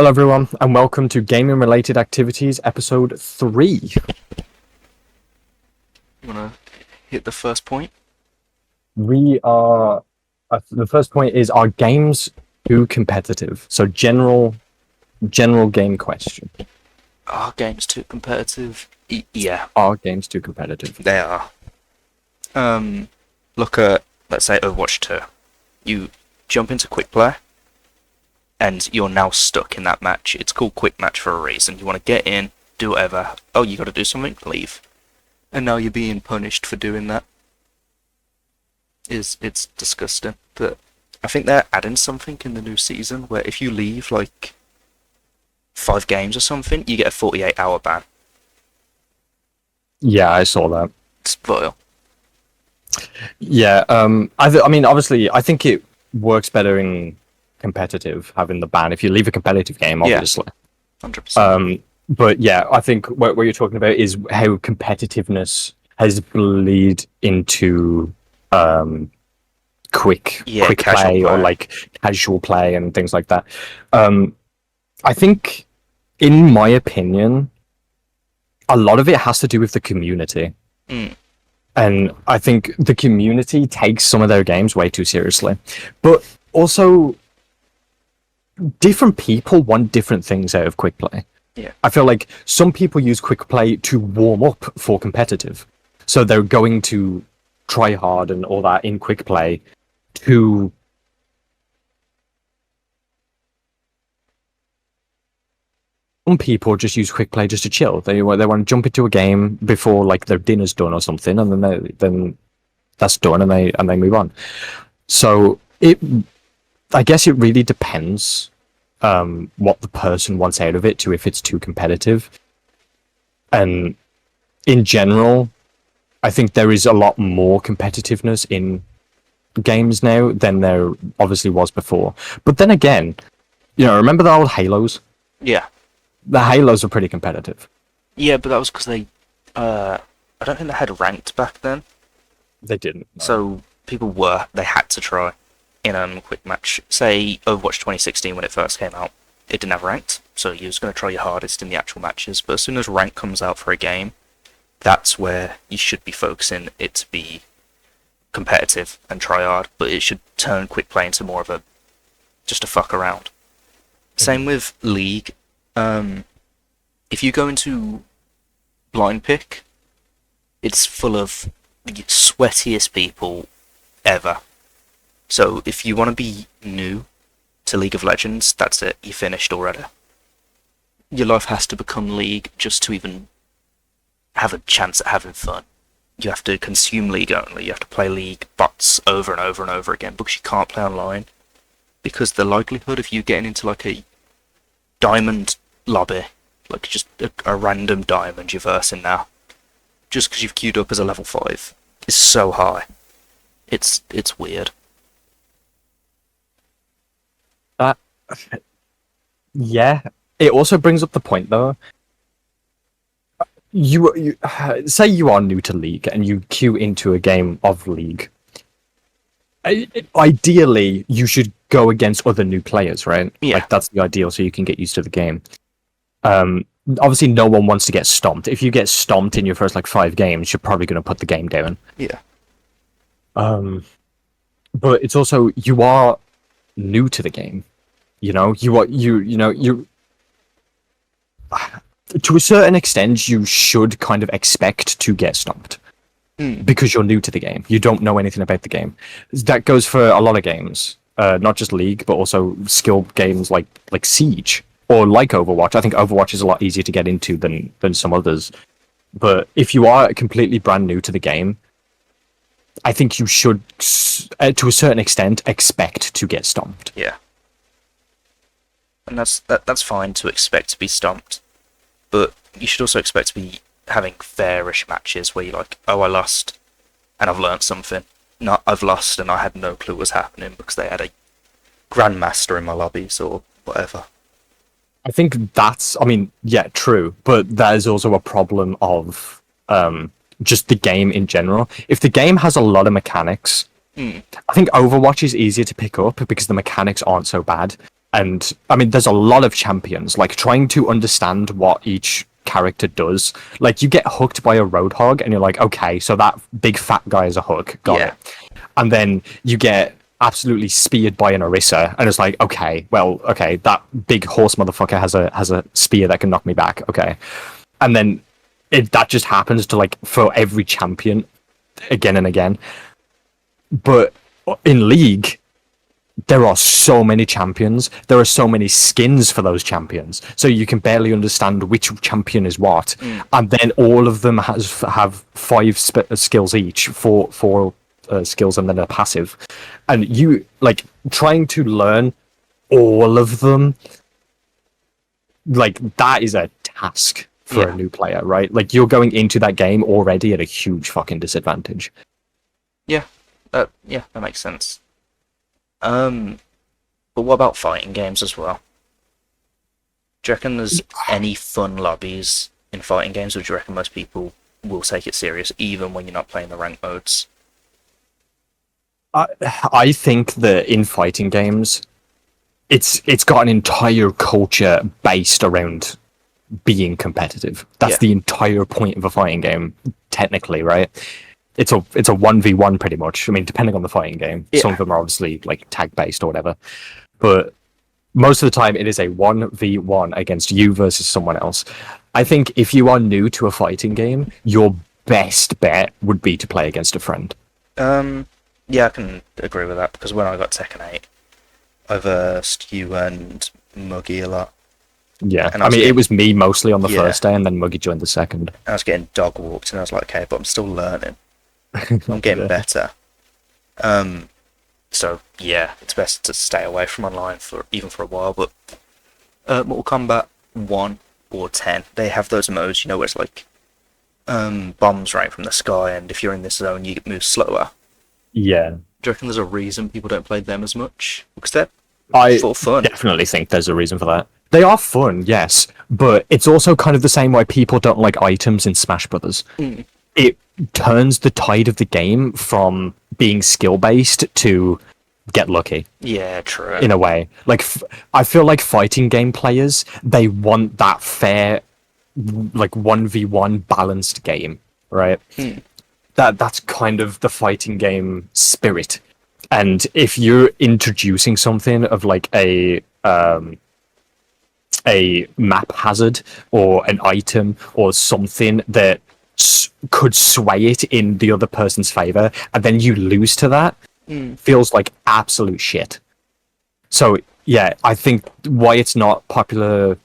Hello, everyone, and welcome to Gaming Related Activities, Episode 3. You wanna hit the first point? We are. The first point is: are games too competitive? So, general game question: Are games too competitive? Yeah, are games too competitive? they are. Look at, let's say, Overwatch 2. You jump into quick play, and you're now stuck in that match. It's called quick match for a reason. You want to get in, do whatever. Oh, you got to do something? Leave. And now you're being punished for doing that. It's disgusting. But I think they're adding something in the new season where if you leave like 5 games or something, you get a 48-hour ban. Yeah, I saw that. It's vile. Yeah, I mean, obviously, I think it works better in competitive having the ban if you leave a competitive game, obviously. 100%. But yeah, I think what you're talking about is how competitiveness has bleed into quick play or like casual play and things like that. I think, in my opinion, a lot of it has to do with the community. And I think the community takes some of their games way too seriously. But also, different people want different things out of quick play. Yeah. I feel like some people use quick play to warm up for competitive. So they're going to try hard and all that in quick play to some people just use quick play just to chill. They want to jump into a game before like their dinner's done or something, and then that's done, and they move on. So I guess it really depends what the person wants out of it to if it's too competitive. And in general, I think there is a lot more competitiveness in games now than there obviously was before. But then again, remember the old Halos? Yeah. The Halos are pretty competitive. Yeah, but that was because they, I don't think they had ranked back then. They didn't. No. So they had to try in a quick match. Say Overwatch 2016 when it first came out, it didn't have ranked, so you was going to try your hardest in the actual matches. But as soon as rank comes out for a game, that's where you should be focusing it to be competitive and try hard. But it should turn quick play into more of just a fuck around. Same with League. If you go into blind pick, it's full of the sweatiest people ever. So if you want to be new to League of Legends, that's it. You finished already. Your life has to become League just to even have a chance at having fun. You have to consume League only. You have to play League bots over and over and over again because you can't play online. Because the likelihood of you getting into like a diamond lobby, like just a random diamond you're versing now, just because you've queued up as a level 5, is so high. It's weird. Yeah. It also brings up the point though. You say you are new to League and you queue into a game of League. Ideally, you should go against other new players, right? Yeah. Like that's the ideal, so you can get used to the game. Obviously, no one wants to get stomped. If you get stomped in your first 5 games, you're probably going to put the game down. Yeah. But it's also you are new to the game. You to a certain extent, you should kind of expect to get stomped. Because you're new to the game. You don't know anything about the game. That goes for a lot of games. Not just League, but also skill games like Siege or like Overwatch. I think Overwatch is a lot easier to get into than some others. But if you are completely brand new to the game, I think you should, to a certain extent, expect to get stomped. Yeah. And that's fine to expect to be stomped, but you should also expect to be having fairish matches where you're like, oh, I lost, and I've learnt something. Not I've lost and I had no clue what was happening because they had a grandmaster in my lobbies or whatever. I think yeah, true, but that is also a problem of just the game in general. If the game has a lot of mechanics, I think Overwatch is easier to pick up because the mechanics aren't so bad. And I mean, there's a lot of champions. Like trying to understand what each character does. Like you get hooked by a roadhog, and you're like, okay, so that big fat guy is a hook. Got it. And then you get absolutely speared by an Orisa, and it's like, okay, well, okay, that big horse motherfucker has a spear that can knock me back. Okay, and then that just happens to like for every champion again and again. But in League, there are so many champions. There are so many skins for those champions, so you can barely understand which champion is what. And then all of them have five skills each, four skills, and then a passive. And you like trying to learn all of them. Like that is a task for a new player, right? Like you're going into that game already at a huge fucking disadvantage. Yeah, that makes sense. But what about fighting games as well? Do you reckon there's any fun lobbies in fighting games, or do you reckon most people will take it serious even when you're not playing the ranked modes? I think that in fighting games, it's got an entire culture based around being competitive. That's the entire point of a fighting game, technically, right? It's a 1v1 pretty much. I mean, depending on the fighting game. Some of them are obviously like tag based or whatever. But most of the time it is a 1v1 against you versus someone else. I think if you are new to a fighting game, your best bet would be to play against a friend. Yeah, I can agree with that, because when I got Tekken 8, I versed you and Muggy a lot. Yeah, and I mean, it was me mostly on the first day, and then Muggy joined the second. I was getting dog walked, and I was like, okay, but I'm still learning. I'm getting better. So yeah, it's best to stay away from online for a while. But Mortal Kombat 1 or 10, they have those modes, where it's like bombs rain from the sky, and if you're in this zone, you move slower. Yeah. Do you reckon there's a reason people don't play them as much? Because they're for fun. I definitely think there's a reason for that. They are fun, yes, but it's also kind of the same way people don't like items in Smash Brothers. It turns the tide of the game from being skill-based to get lucky. Yeah, true. In a way. Like, I feel like fighting game players, they want that fair, like, 1v1 balanced game, right? That's kind of the fighting game spirit. And if you're introducing something of like a map hazard or an item or something that could sway it in the other person's favor, and then you lose to that, feels like absolute shit. So yeah, I think why it's not popular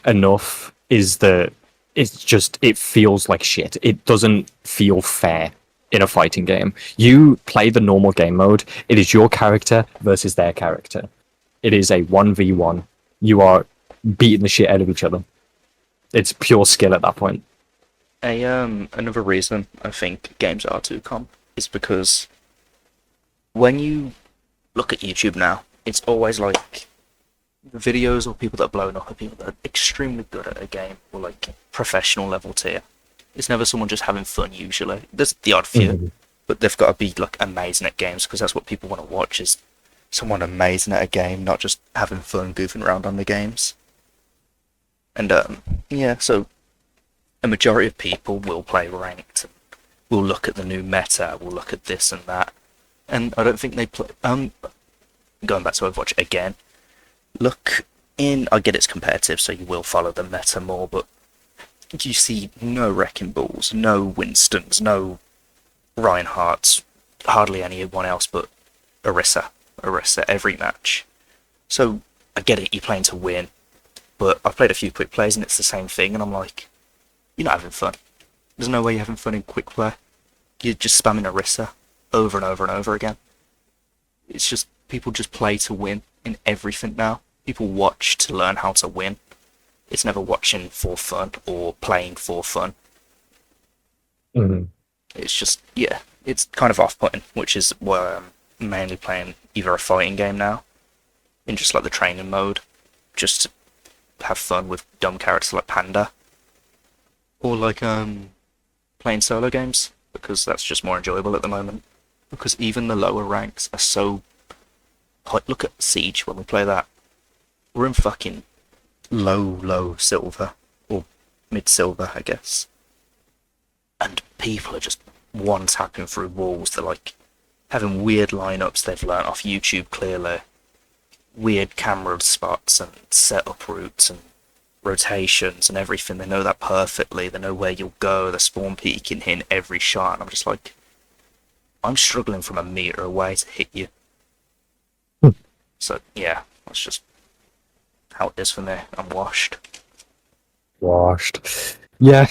enough is that it feels like shit. It doesn't feel fair in a fighting game. You play the normal game mode. It is your character versus their character. It is a 1v1. You are beating the shit out of each other. It's pure skill at that point. Another reason I think games are too comp is because when you look at YouTube now, it's always like videos or people that are blown up are people that are extremely good at a game, or like professional level tier. It's never someone just having fun usually. There's the odd few, but they've got to be like amazing at games, because that's what people want to watch, is someone amazing at a game, not just having fun goofing around on the games. And so a majority of people will play ranked, will look at the new meta, will look at this and that, and I don't think they play. Going back to Overwatch again, I get it's competitive, so you will follow the meta more, but you see no Wrecking Balls, no Winstons, no Reinhardts, hardly anyone else but Orisa every match. So I get it, you're playing to win, but I've played a few quick plays and it's the same thing, and I'm like, you're not having fun. There's no way you're having fun in quick play. You're just spamming Orisa over and over and over again. It's just, people just play to win in everything now. People watch to learn how to win. It's never watching for fun or playing for fun. It's just, it's kind of off-putting, which is why I'm mainly playing either a fighting game now, in just like the training mode, just to have fun with dumb characters like Panda, or like playing solo games, because that's just more enjoyable at the moment. Because even the lower ranks are so... Look at Siege when we play that. we're in fucking low silver, or mid silver, I guess. And people are just one tapping through walls. They're like having weird lineups they've learnt off YouTube clearly. Weird camera spots and setup routes and rotations and everything. They know that perfectly. They know where you'll go. They're spawn peeking, hitting every shot. And I'm just like, I'm struggling from a meter away to hit you. So yeah, that's just how it is for me. I'm washed. Yeah,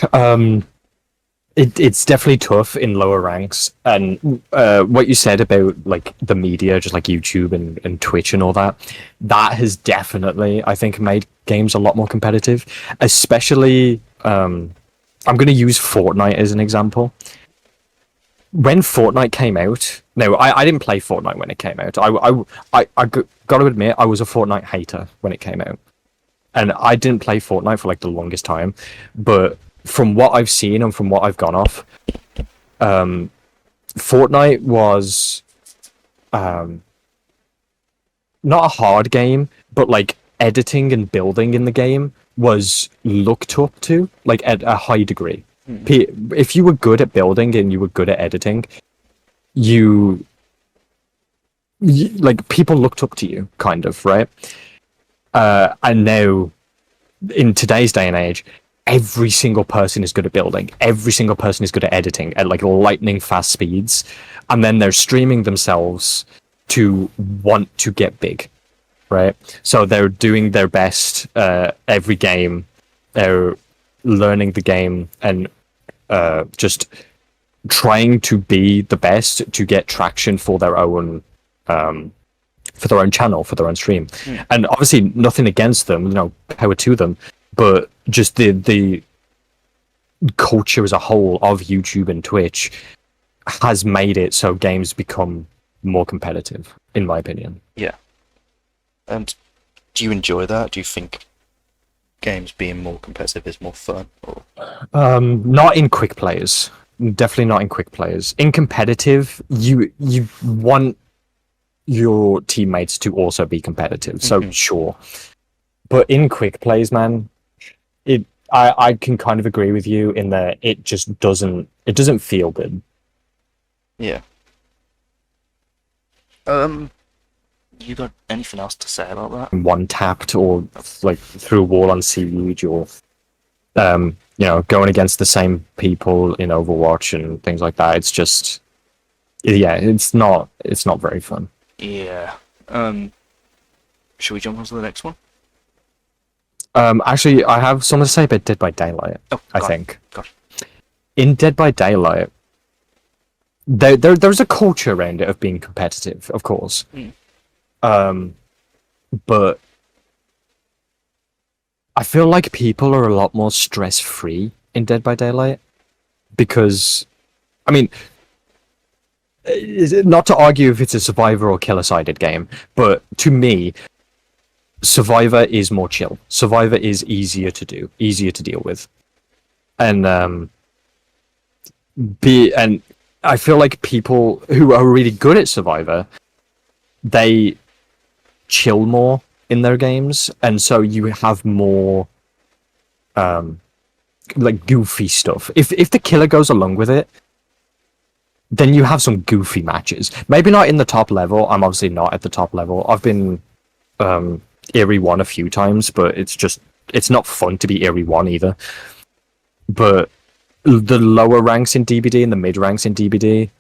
it's definitely tough in lower ranks, and what you said about like the media, just like YouTube and Twitch and all that, that has definitely, I think, made games a lot more competitive. Especially, I'm going to use Fortnite as an example. When Fortnite came out, no, I didn't play Fortnite when it came out. I got to admit, I was a Fortnite hater when it came out, and I didn't play Fortnite for like the longest time, but from what I've seen and from what I've gone off, Fortnite was not a hard game, but like editing and building in the game was looked up to, like at a high degree. If you were good at building and you were good at editing, you like people looked up to you, kind of, right? And now, in today's day and age, every single person is good at building. Every single person is good at editing at like lightning fast speeds, and then they're streaming themselves to want to get big, right? So they're doing their best every game. They're learning the game and just trying to be the best to get traction for their own channel, for their own stream. And obviously nothing against them, power to them, but just the culture as a whole of YouTube and Twitch has made it so games become more competitive, in my opinion. Yeah. And do you enjoy that? Do you think games being more competitive is more fun? Or? Not in quick players. Definitely not in quick players. In competitive, you want your teammates to also be competitive, so sure. But in quick plays, man, I can kind of agree with you in that it just doesn't feel good. Yeah. You got anything else to say about that? One tapped or like through a wall on Siege, or going against the same people in Overwatch and things like that. It's just, yeah, it's not very fun. Yeah. Should we jump on to the next one? Actually, I have something to say about Dead by Daylight. Oh, I think. God. In Dead by Daylight, there's a culture around it of being competitive, of course. But I feel like people are a lot more stress-free in Dead by Daylight because, I mean, not to argue if it's a survivor or killer-sided game, but to me, Survivor is more chill. Survivor is easier to do, easier to deal with, and I feel like people who are really good at Survivor, they chill more in their games, and so you have more like goofy stuff. If the killer goes along with it, then you have some goofy matches. Maybe not in the top level. I'm obviously not at the top level. I've been Eerie 1 a few times, but it's not fun to be Eerie 1 either. But the lower ranks in DBD and the mid ranks in DBD,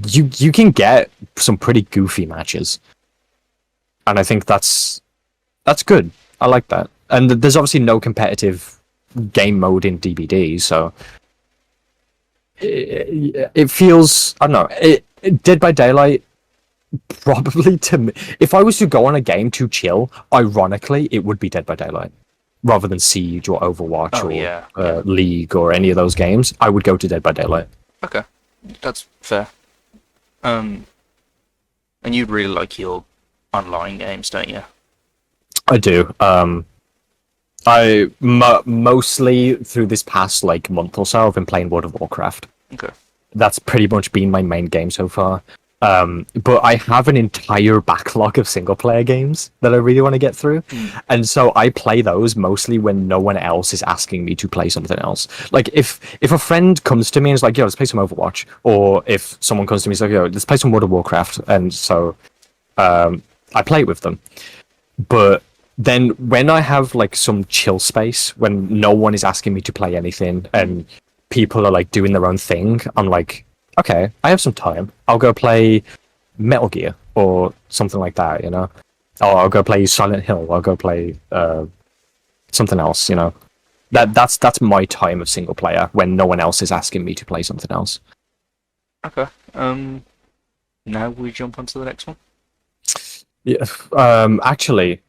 you can get some pretty goofy matches. And I think that's good. I like that. And there's obviously no competitive game mode in DBD, so it feels, I don't know, Dead by Daylight, probably to me, if I was to go on a game to chill, ironically, it would be Dead by Daylight. Rather than Siege or Overwatch League or any of those games, I would go to Dead by Daylight. Okay, that's fair. And you'd really like your online games, don't you? I do. Mostly through this past month or so, I've been playing World of Warcraft. Okay. That's pretty much been my main game so far. But I have an entire backlog of single player games that I really want to get through. And so I play those mostly when no one else is asking me to play something else. Like if a friend comes to me and is like, yo, let's play some Overwatch, or if someone comes to me and is like, yo, let's play some World of Warcraft, and so I play it with them. But then when I have like some chill space, when no one is asking me to play anything and people are like doing their own thing, I'm like, okay, I have some time. I'll go play Metal Gear or something like that, you know? Or I'll go play Silent Hill. I'll go play something else, you know? That's my time of single player when no one else is asking me to play something else. Okay. Now we jump on to the next one. Yeah. Actually,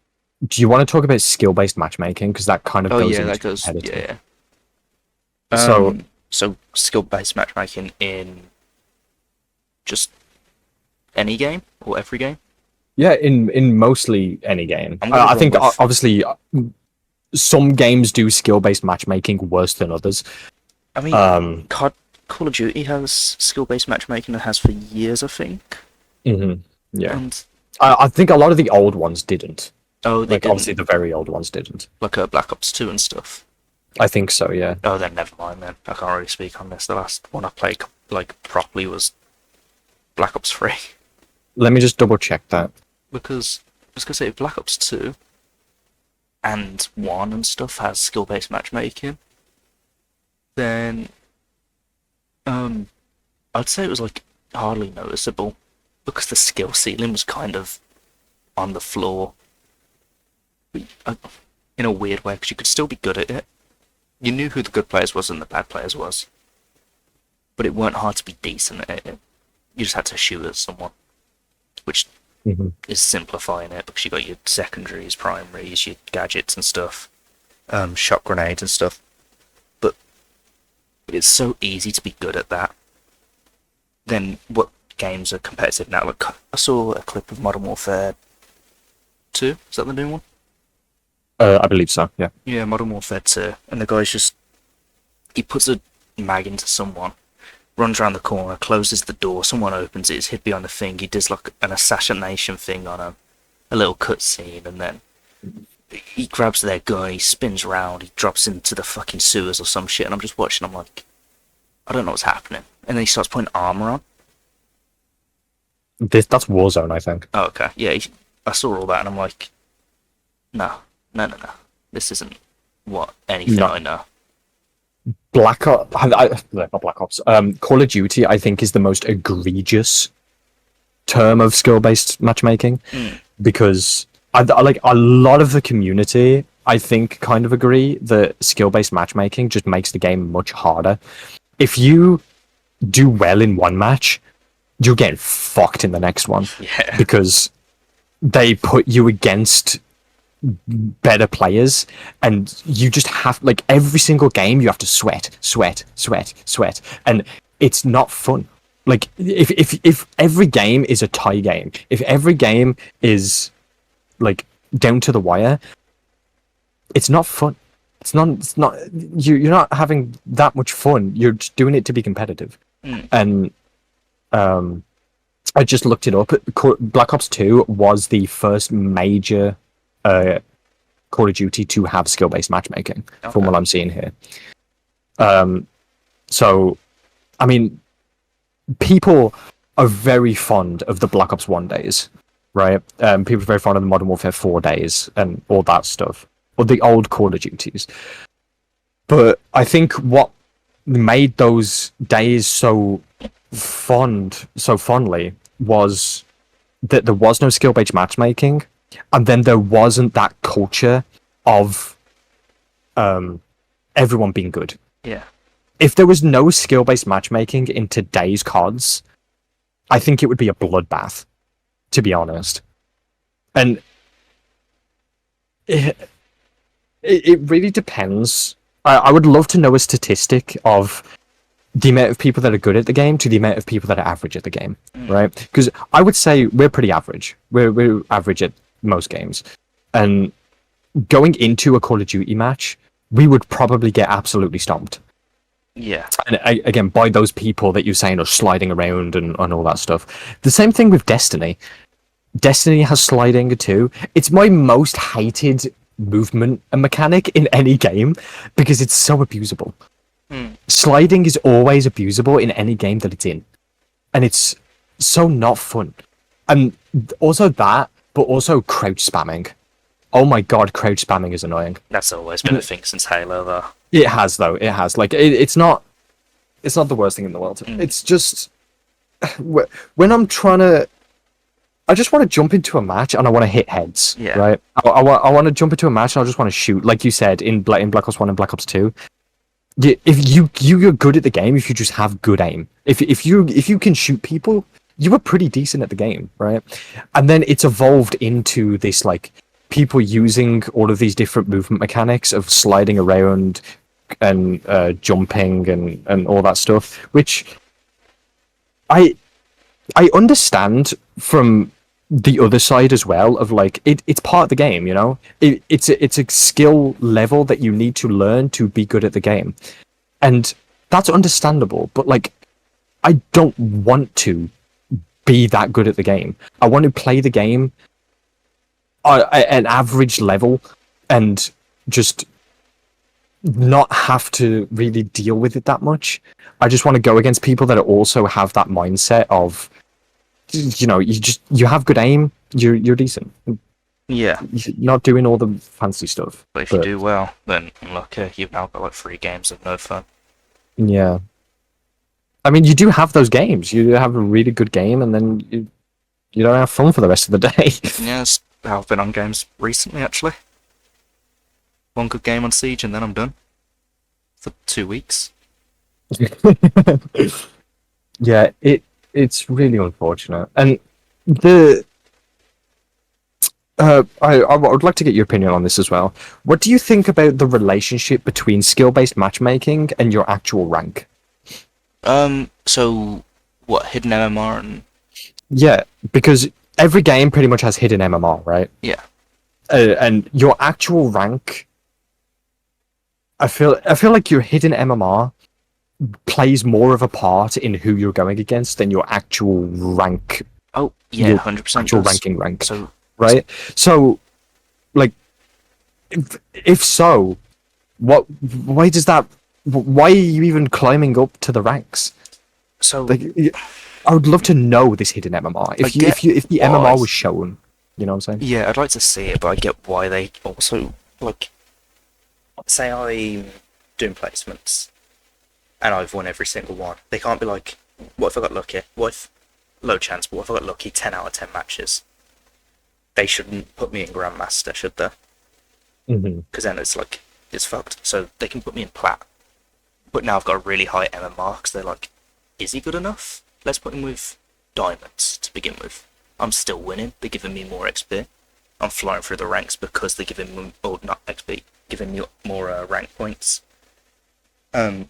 do you want to talk about skill-based matchmaking? Because that kind of goes into that goes. competitive. Yeah. So skill-based matchmaking in just any game or every game. yeah, in mostly any game. I'm gonna I run think with- obviously some games do skill-based matchmaking worse than others. I mean, Call of Duty has skill-based matchmaking and has for years, I think. Yeah, And I think a lot of the old ones didn't. they Like didn't, obviously the very old ones didn't. like Black Ops 2 and stuff. I think so. Yeah. Oh, then never mind. Then I can't really speak on this. The last one I played like properly was Black Ops 3, Let me just double check that. because I was gonna say if Black Ops 2 and 1 and stuff has skill-based matchmaking, then I'd say it was like hardly noticeable because the skill ceiling was kind of on the floor in a weird way, because you could still be good at it. You knew who the good players was and the bad players was, but it weren't hard to be decent at it. You just had to shoot at someone, which is simplifying it, because you got your secondaries, primaries, your gadgets and stuff, shot grenades and stuff. But it's so easy to be good at that. Then what games are competitive now? Like, I saw a clip of Modern Warfare 2. Is that the new one? I believe so. Yeah. Yeah, Modern Warfare 2. And the guy's just... he puts a mag into someone, runs around the corner, closes the door, someone opens it, he's hid behind the thing, he does like an assassination thing on a little cutscene, and then he grabs their gun, he spins around, he drops into the fucking sewers or some shit, and I'm just watching, I'm like, I don't know what's happening. And then he starts putting armor on. That's Warzone, I think. Oh, okay. Yeah, I saw all that, and I'm like, no. This isn't what anything No. I know. Black Ops, not Black Ops. Call of Duty, I think, is the most egregious term of skill-based matchmaking, because I like a lot of the community, I think, kind of agree that skill-based matchmaking just makes the game much harder. If you do well in one match, you'll get fucked in the next one. Yeah. Because they put you against better players, and you just have, like, every single game you have to sweat, and it's not fun. Like, if every game is a tie game, if every game is like down to the wire, it's not fun. It's not you're not having that much fun. You're just doing it to be competitive. And I just looked it up. Black Ops 2 was the first major Call of Duty to have skill-based matchmaking, from what I'm seeing here. So, I mean, people are very fond of the Black Ops 1 days, right? People are very fond of the Modern Warfare 4 days and all that stuff, or the old Call of Duties. But I think what made those days so fondly was that there was no skill-based matchmaking, and then there wasn't that culture of everyone being good. Yeah. If there was no skill-based matchmaking in today's CODs, I think it would be a bloodbath, to be honest. And it really depends. I would love to know a statistic of the amount of people that are good at the game to the amount of people that are average at the game, right? Because I would say we're pretty average. We're average at most games. And going into a Call of Duty match, we would probably get absolutely stomped. Yeah. And again, by those people that you're saying are sliding around and all that stuff. The same thing with Destiny. Destiny has sliding too. It's my most hated movement and mechanic in any game because it's so abusable. Hmm. Sliding is always abusable in any game that it's in, and it's so not fun. And also that, but also crouch spamming. Oh my god, crouch spamming is annoying. That's always been a thing since Halo, though. It has though. It has. Like it's not. It's not the worst thing in the world. It's just when I'm trying to. I just want to jump into a match and I want to hit heads. Yeah. Right. I want to jump into a match and I just want to shoot, like you said in Black Ops 1 and Black Ops 2. If you're good at the game, if you just have good aim, if you can shoot people, you are pretty decent at the game, right? And then it's evolved into this like people using all of these different movement mechanics of sliding around and jumping and all that stuff, which I I understand from the other side as well of like it's part of the game, you know. It's a skill level that you need to learn to be good at the game, and that's understandable. But like, I don't want to be that good at the game. I want to play the game at an average level and just not have to really deal with it that much. I just want to go against people that also have that mindset of, you know, you have good aim, you're decent. Yeah. You're not doing all the fancy stuff. But if you do well, then unlucky, you've now got like 3 games of no fun. Yeah. I mean, you do have those games. You have a really good game, and then you don't have fun for the rest of the day. Yeah, that's how I've been on games recently, actually. One good game on Siege, and then I'm done. For 2 weeks. Yeah, it's really unfortunate, and the I would like to get your opinion on this as well. What do you think about the relationship between skill-based matchmaking and your actual rank? So, what, hidden MMR and... Yeah, because every game pretty much has hidden MMR, right? Yeah. And your actual rank, I feel like your hidden MMR plays more of a part in who you're going against than your actual rank. Oh, yeah, 100%. Actual rank. So, right? So, like, if so, why does that? Why are you even climbing up to the ranks? so Like, I would love to know this hidden MMR. If the MMR was shown, you know what I'm saying? yeah, I'd like to see it, but I get why they also, like, say I'm doing placements, and I've won every single one. They can't be like, what if I got lucky? What if, low chance, but what if I got lucky 10 out of 10 matches? They shouldn't put me in Grandmaster, should they? Because then it's like, it's fucked. So they can put me in Plat. But now I've got a really high MMR, because they're like, is he good enough? Let's put him with Diamonds to begin with. I'm still winning. They're giving me more XP. I'm flying through the ranks because they're giving me, or not XP, giving me more rank points. And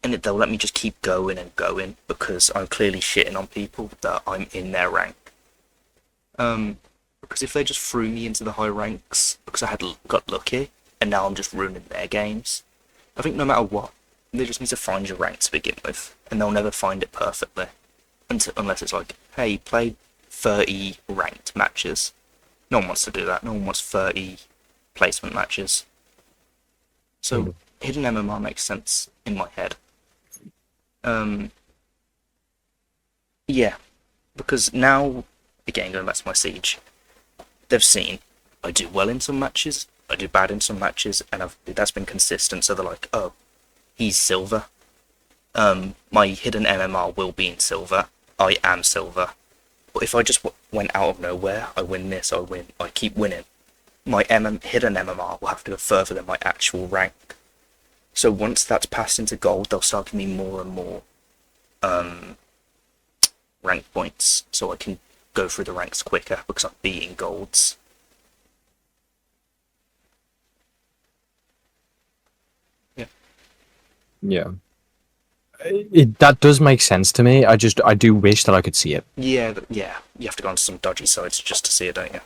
they'll let me just keep going and going because I'm clearly shitting on people that I'm in their rank. Because if they just threw me into the high ranks because I had got lucky and now I'm just ruining their games, I think no matter what, they just need to find your rank to begin with, and they'll never find it perfectly unless it's like, hey, play 30 ranked matches. No one wants to do that. No one wants 30 placement matches. So hidden MMR makes sense in my head. Yeah, because now, again, going back to my Siege, they've seen I do well in some matches, I do bad in some matches, and that's been consistent, so they're like, oh, he's silver. My hidden MMR will be in silver. I am silver. But if I just went out of nowhere, I win this, I keep winning, my hidden MMR will have to go further than my actual rank. So once that's passed into gold, they'll start giving me more and more rank points, so I can go through the ranks quicker because I'm beating golds. Yeah. Yeah. That does make sense to me. I do wish that I could see it. Yeah, yeah. You have to go on some dodgy sites just to see it, don't you?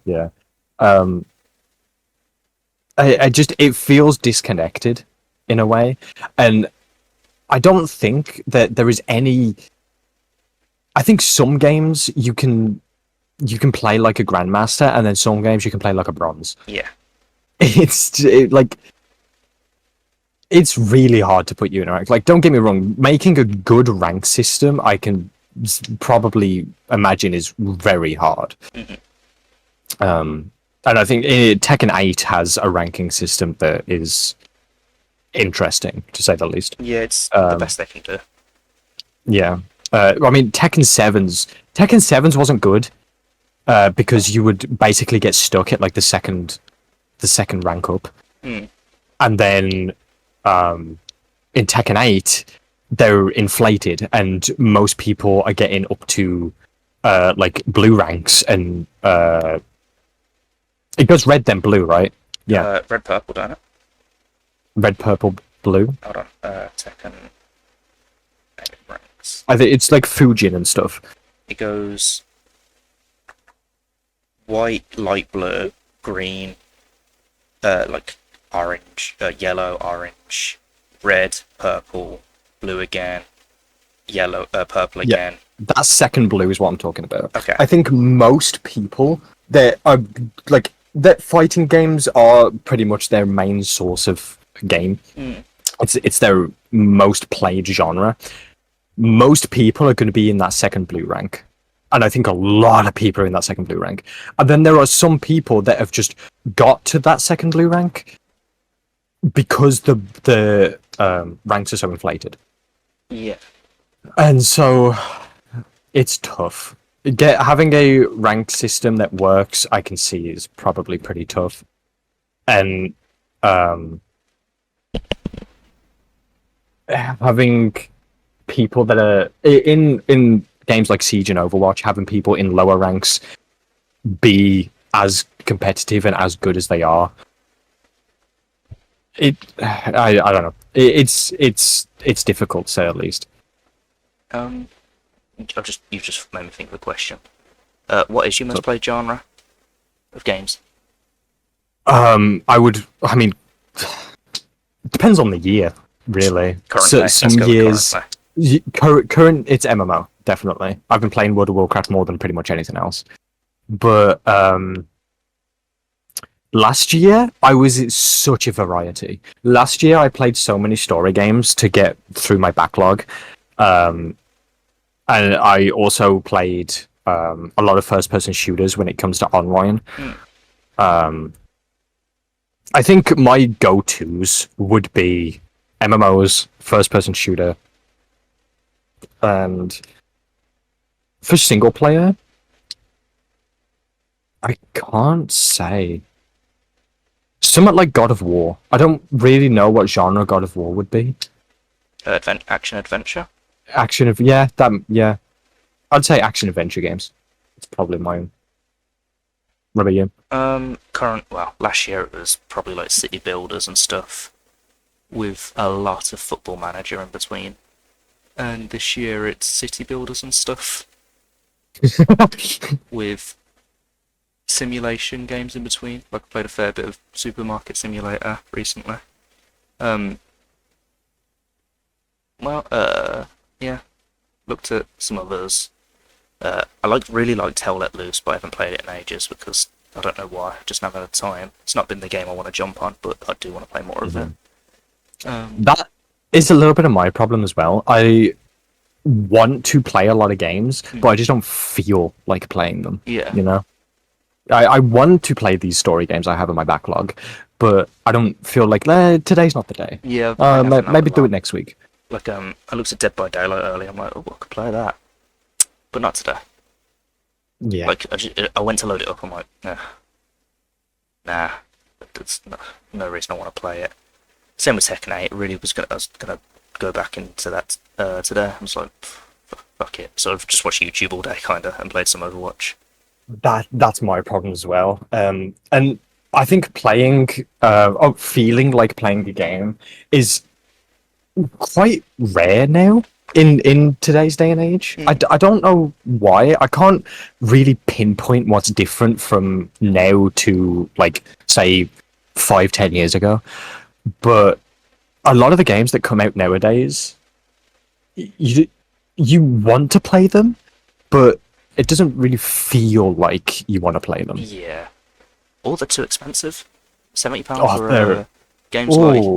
Yeah. It feels disconnected in a way, and I don't think that there is any. I think some games you can play like a grandmaster, and then some games you can play like a bronze. Yeah. Like it's really hard to put you in a rank. Like, don't get me wrong, making a good rank system, I can probably imagine is very hard. And I think Tekken 8 has a ranking system that is interesting, to say the least. Yeah, it's the best they can do. Yeah. I mean, Tekken 7's wasn't good because you would basically get stuck at like the second rank up. And then in Tekken 8, they're inflated, and most people are getting up to like blue ranks, and it goes red then blue, right? Yeah. Red, purple, don't it? Red, purple, blue. Hold on. Tekken 8 ranks. I think it's like Fujin and stuff. It goes white, light blue, green, like orange, yellow, orange, red, purple, blue again, yellow, purple again. That second blue is what I'm talking about. Okay. I think most people that are like that fighting games are pretty much their main source of game. It's their most played genre. Most people are going to be in that second blue rank. And I think a lot of people are in that second blue rank. And then there are some people that have just got to that second blue rank because the ranks are so inflated. Yeah. And so it's tough. Having a rank system that works, I can see, is probably pretty tough. And having people that are in games like Siege and Overwatch, having people in lower ranks be as competitive and as good as they are, I don't know. It's difficult, to say at least. You've just made me think of a question. What is your most played genre of games? I mean, depends on the year, really. Currently, some years, current, it's MMO, definitely. I've been playing World of Warcraft more than pretty much anything else. But last year, I was in such a variety. Last year, I played so many story games to get through my backlog. And I also played a lot of first-person shooters when it comes to online. I think my go-tos would be MMOs, first-person shooter, and for single player, I can't say. Somewhat like God of War. I don't really know what genre God of War would be. Action adventure. Yeah. I'd say action adventure games. It's probably mine. What about you? Last year it was probably like city builders and stuff, with a lot of Football Manager in between. And this year it's city builders and stuff, with simulation games in between. Like I played a fair bit of Supermarket Simulator recently. Yeah. Looked at some others. I really liked Hell Let Loose, but I haven't played it in ages because I don't know why. I just never had time. It's not been the game I want to jump on, but I do want to play more of it. That is a little bit of my problem as well. I want to play a lot of games, but I just don't feel like playing them. Yeah. You know? I want to play these story games I have in my backlog, but I don't feel like today's not the day. Yeah. Maybe do it next week. Like I looked at Dead by Daylight earlier. I'm like, oh, I could play that, but not today. Yeah. Like I went to load it up. I'm like, nah. There's no reason I want to play it. Same with Tekken 8. I was gonna go back into that today. I was like, fuck it. So I've just watched YouTube all day, kinda, and played some Overwatch. That's my problem as well. And I think feeling like playing a game is quite rare now in today's day and age. I don't know why. I can't really pinpoint what's different from now to, like, say, 5-10 years ago. But a lot of the games that come out nowadays, you you want to play them, but it doesn't really feel like you want to play them. Yeah. Or they're too expensive. £70 Oh, for they're games oh,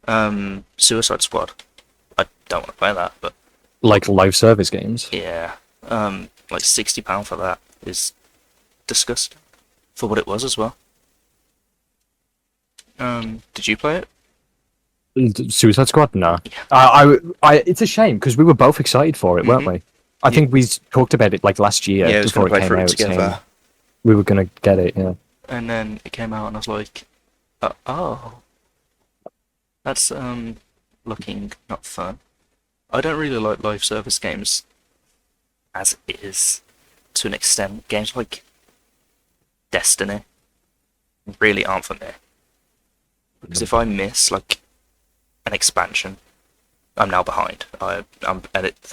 like Suicide Squad. I don't want to play that, but like live service games. yeah. Like £60 for that is disgusting. For what it was as well. Did you play it? Suicide Squad? No. Yeah. It's a shame because we were both excited for it, weren't we? I think we talked about it like last year Yeah, I was before going to it play came through it out. together. Saying we were gonna get it. Yeah. And then it came out, and I was like, oh, that's looking not fun. I don't really like live service games as it is, to an extent. Games like Destiny really aren't for me. Because if I miss like an expansion, I'm now behind. I'm at it.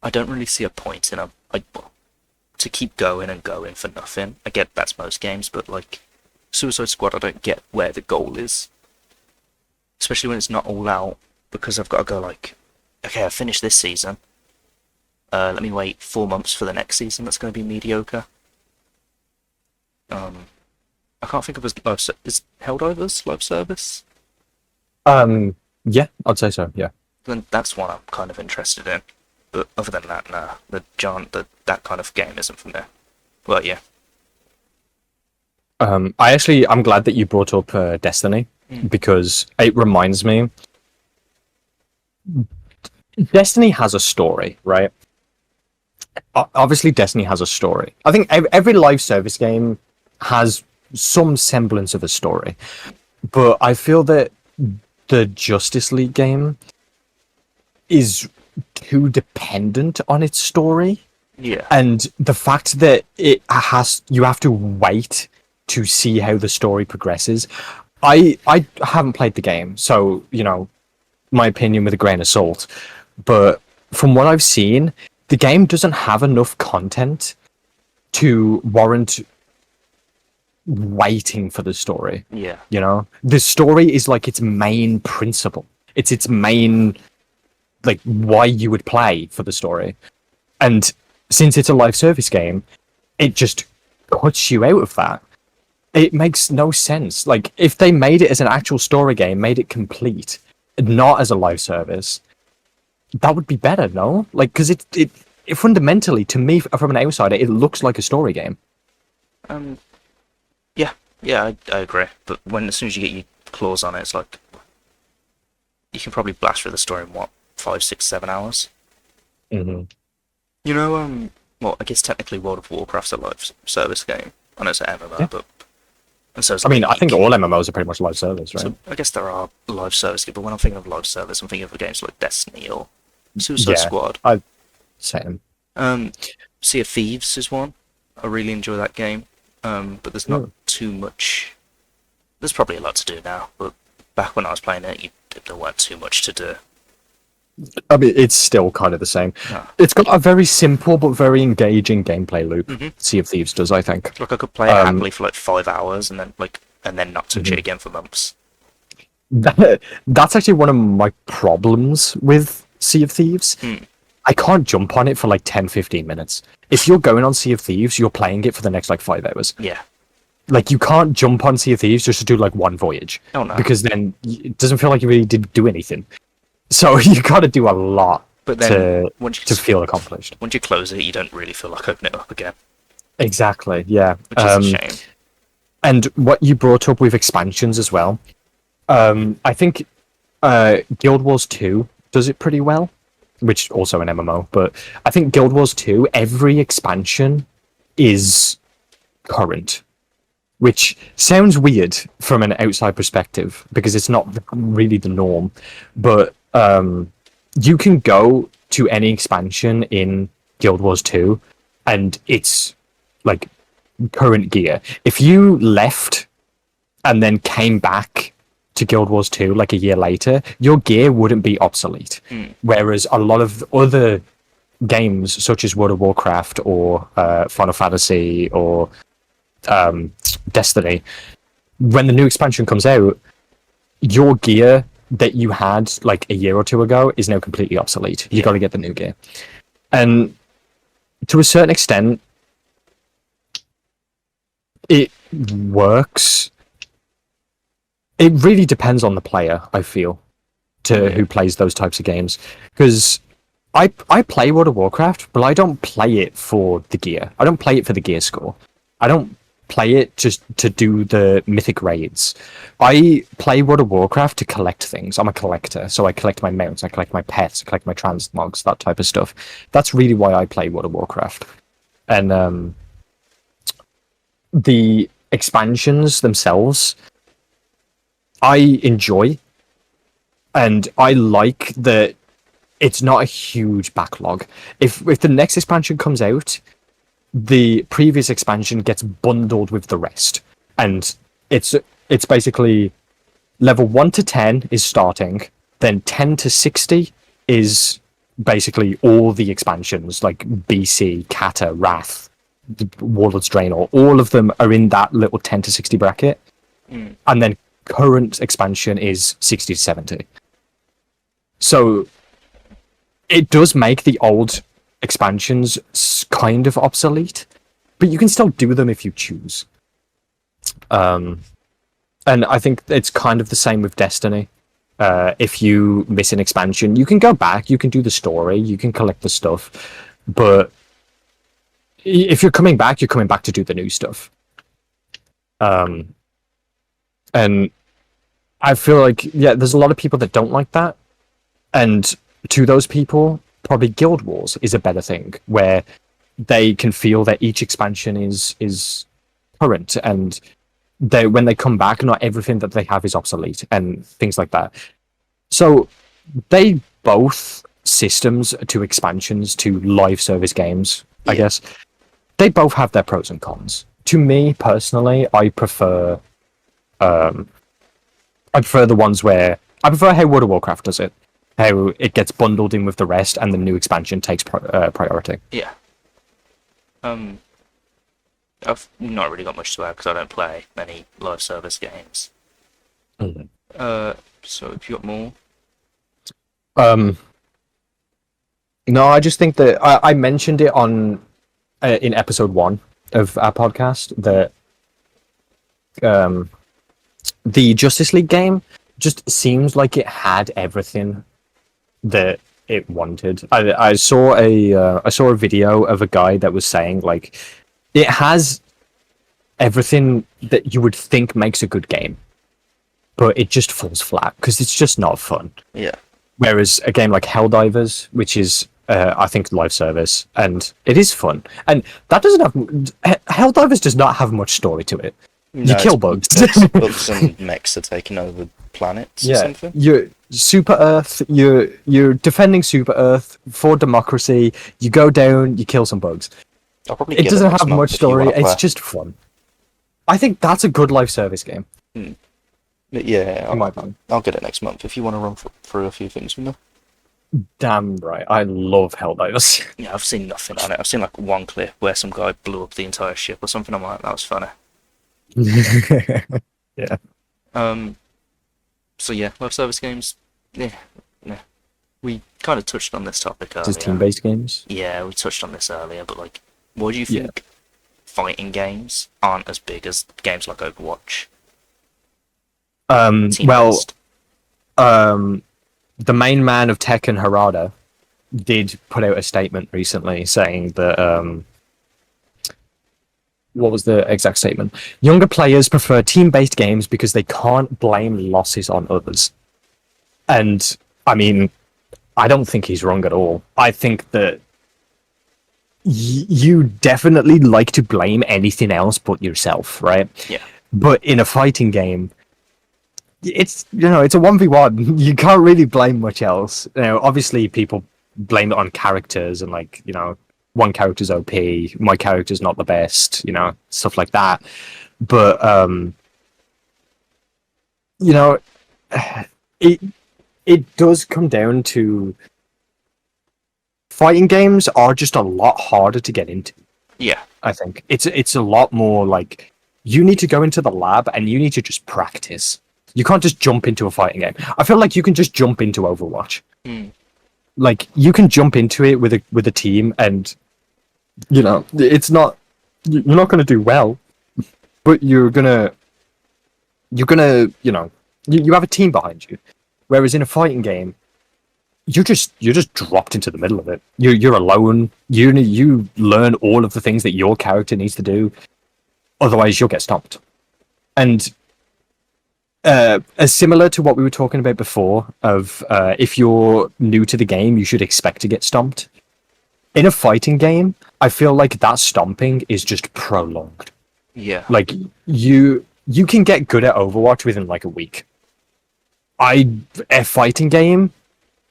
I don't really see a point in to keep going and going for nothing. I get that's most games, but like Suicide Squad, I don't get where the goal is. Especially when it's not all out, because I've got to go like, okay, I finished this season. Let me wait 4 months for the next season that's going to be mediocre. I can't think of is Helldivers live service? Yeah, I'd say so. Yeah. Then that's one I'm kind of interested in. But other than that, nah, that kind of game isn't for me. Well, yeah. I'm glad that you brought up Destiny because it reminds me. Destiny has a story, right? Obviously, Destiny has a story. I think every live service game has some semblance of a story, but I feel that the Justice League game is too dependent on its story. Yeah. And the fact that you have to wait to see how the story progresses. I haven't played the game, so my opinion with a grain of salt. But from what I've seen, the game doesn't have enough content to warrant waiting for the story. Yeah. The story is like its main principle. It's its main, like, why you would play for the story. And since it's a live service game, it just cuts you out of that. It makes no sense. Like, if they made it as an actual story game, made it complete, not as a live service, that would be better, no? Like, because it fundamentally, to me, from an outsider, it looks like a story game. Yeah, I agree. But as soon as you get your claws on it, it's like you can probably blast through the story in 5, 6, 7 hours. Mm-hmm. Well, I guess technically World of Warcraft's a live service game. I know it's an MMO, Yeah. but and so it's I mean, I League. think all MMOs are pretty much live service, right? So I guess there are live service games, but when I'm thinking of live service, I'm thinking of games like Destiny or Suicide Squad. Same. Sea of Thieves is one. I really enjoy that game. But there's not too much. There's probably a lot to do now, but back when I was playing it, there weren't too much to do. I mean, it's still kind of the same. No. It's got a very simple but very engaging gameplay loop. Sea of Thieves does, I think. Like I could play it happily for like 5 hours and then not touch it again for months. That's actually one of my problems with Sea of Thieves. I can't jump on it for like 10-15 minutes. If you're going on Sea of Thieves, you're playing it for the next like 5 hours. Yeah. Like, you can't jump on Sea of Thieves just to do like one voyage. Oh no. Because then it doesn't feel like you really did do anything. So you got to do a lot But then to feel accomplished. Once you close it, you don't really feel like opening it up again. Exactly, yeah. Which is a shame. And what you brought up with expansions as well, I think Guild Wars 2 does it pretty well, which also an MMO, but I think Guild Wars 2, every expansion is current, which sounds weird from an outside perspective because it's not really the norm, but you can go to any expansion in Guild Wars 2 and it's like current gear. If you left and then came back to Guild Wars 2 like a year later, your gear wouldn't be obsolete. Whereas a lot of other games such as World of Warcraft or Final Fantasy or Destiny, when the new expansion comes out, your gear that you had like a year or two ago is now completely obsolete. You Yeah. got to get the new gear, and to a certain extent, it works. It really depends on the player, I feel, to who plays those types of games. Because I play World of Warcraft, but I don't play it for the gear. I don't play it for the gear score. I don't play it just to do the mythic raids. I play World of Warcraft to collect things. I'm a collector, so I collect my mounts, I collect my pets, I collect my transmogs, that type of stuff. That's really why I play World of Warcraft. And the expansions themselves, I enjoy, and I like that it's not a huge backlog. If the next expansion comes out, the previous expansion gets bundled with the rest, and it's basically level 1 to 10 is starting, then 10 to 60 is basically all the expansions like BC, Kata, Wrath, Warlord's Draenor, all of them are in that little 10 to 60 bracket. And then current expansion is 60 to 70. So it does make the old expansions kind of obsolete, but you can still do them if you choose. And I think it's kind of the same with Destiny. If you miss an expansion, you can go back, you can do the story, you can collect the stuff, but if you're coming back to do the new stuff. And I feel like, yeah, there's a lot of people that don't like that, and to those people, probably Guild Wars is a better thing, where they can feel that each expansion is current, and when they come back, not everything that they have is obsolete, and things like that. So they both systems to expansions to live service games, I guess, they both have their pros and cons. To me personally, I prefer the ones where I prefer how World of Warcraft does it. How it gets bundled in with the rest, and the new expansion takes priority. Yeah. I've not really got much to add because I don't play many live service games. So if you got more, no, I just think that I mentioned it on in episode 1 of our podcast that the Justice League game just seems like it had everything that it wanted. I saw a video of a guy that was saying like it has everything that you would think makes a good game, but it just falls flat because it's just not fun. Yeah. Whereas a game like Helldivers, which is I think live service, and it is fun, and that doesn't have Helldivers does not have much story to it. No, You kill bugs. bugs and mechs are taking over planets or something. You're Super Earth. You're defending Super Earth for democracy. You go down, you kill some bugs. I'll probably It get doesn't next have month much if you story. wanna It's play. just fun. I think that's a good live service game. But yeah, In my opinion. I'll get it next month if you want to run through a few things with me. Damn right. I love Helldivers. yeah, I've seen nothing on it. I've seen like one clip where some guy blew up the entire ship or something. I'm like, that was funny. Yeah. So yeah, live service games. Yeah. We kind of touched on this topic earlier. Just team-based games. Yeah, we touched on this earlier, but like, what do you Yeah. think fighting games aren't as big as games like Overwatch? Well, Team-based. the main man of Tekken, Harada, did put out a statement recently saying that what was the exact statement? Younger players prefer team-based games because they can't blame losses on others. And I mean, I don't think he's wrong at all. I think that you definitely like to blame anything else but yourself, right? Yeah. But in a fighting game, it's it's a 1v1. You can't really blame much else. Obviously people blame it on characters and like, one character's OP, my character's not the best, stuff like that. But it does come down to fighting games are just a lot harder to get into. Yeah. I think it's a lot more like you need to go into the lab and you need to just practice. You can't just jump into a fighting game. I feel like you can just jump into Overwatch. Mm. Like you can jump into it with a team, and it's not you're not going to do well, but you're gonna you have a team behind you. Whereas in a fighting game, you're just dropped into the middle of it. You're alone. You learn all of the things that your character needs to do. Otherwise, you'll get stomped. And as similar to what we were talking about before, of if you're new to the game, you should expect to get stomped. In a fighting game, I feel like that stomping is just prolonged. Yeah. Like you can get good at Overwatch within like a week. A fighting game,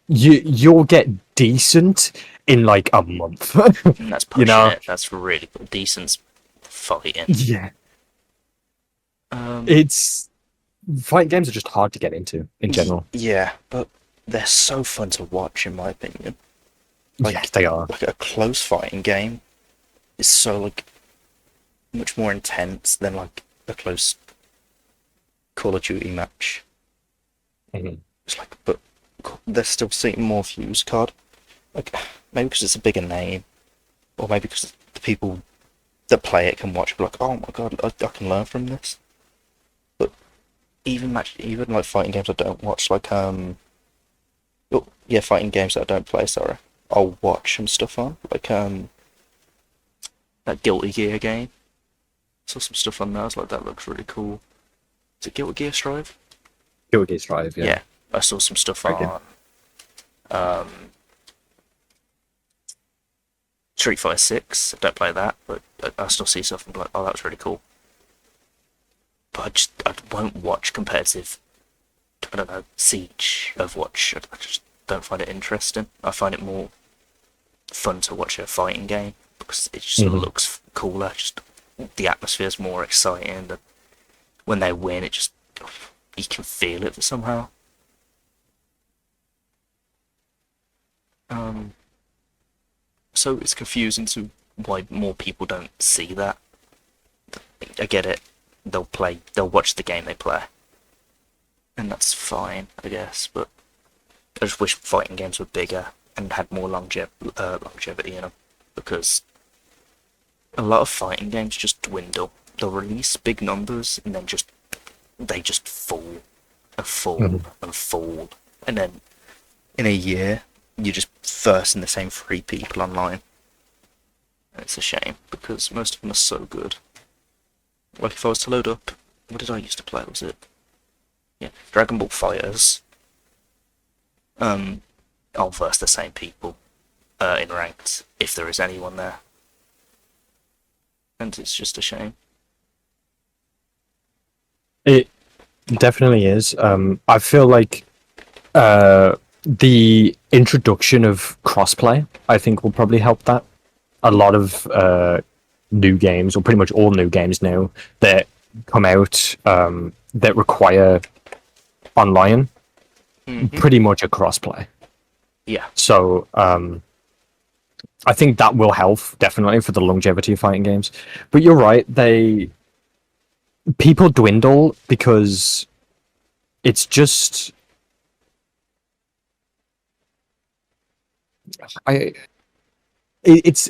you'll get decent in like a month. And that's pushing it. That's really good. Decent fighting. Yeah. Um, It's fighting games are just hard to get into in general. Yeah, but they're so fun to watch, in my opinion. Like, Yes, they are. Like a close fighting game is so like much more intense than like a close Call of Duty match. Mhm. It's like, but they're still seeing more views, COD. Like, maybe because it's a bigger name, or maybe because the people that play it can watch, be like, oh my god, I can learn from this. But even like fighting games I don't watch, like fighting games that I don't play. Sorry, I'll watch some stuff on, like that Guilty Gear game. Saw some stuff on there. I was like, that looks really cool. Is it Guilty Gear Strive? Guilty Gear Strive, yeah. Yeah, I saw some stuff on Street Fighter 6. I don't play that, but I still see stuff and be like, oh, that was really cool. But I won't watch competitive, I don't know, Siege, Overwatch. I just don't find it interesting. I find it more fun to watch a fighting game because it just looks cooler. Just the atmosphere's more exciting, and when they win, it just you can feel it somehow. So it's confusing to why more people don't see that. I get it. They'll watch the game they play, and that's fine, I guess. But I just wish fighting games were bigger and had more longevity in them, because a lot of fighting games just dwindle. They'll release big numbers and then they just fall and fall and fall, and then in a year you're just versing the same 3 people online. And it's a shame because most of them are so good. Like if I was to load up, what did I used to play? Was it Dragon Ball Fighters? I'll verse the same people in ranked if there is anyone there, and it's just a shame. It definitely is. I feel like the introduction of crossplay, I think, will probably help that. A lot of new games, or pretty much all new games now, that come out that require online, pretty much a crossplay. Yeah. So I think that will help definitely for the longevity of fighting games. But you're right, people dwindle because it's just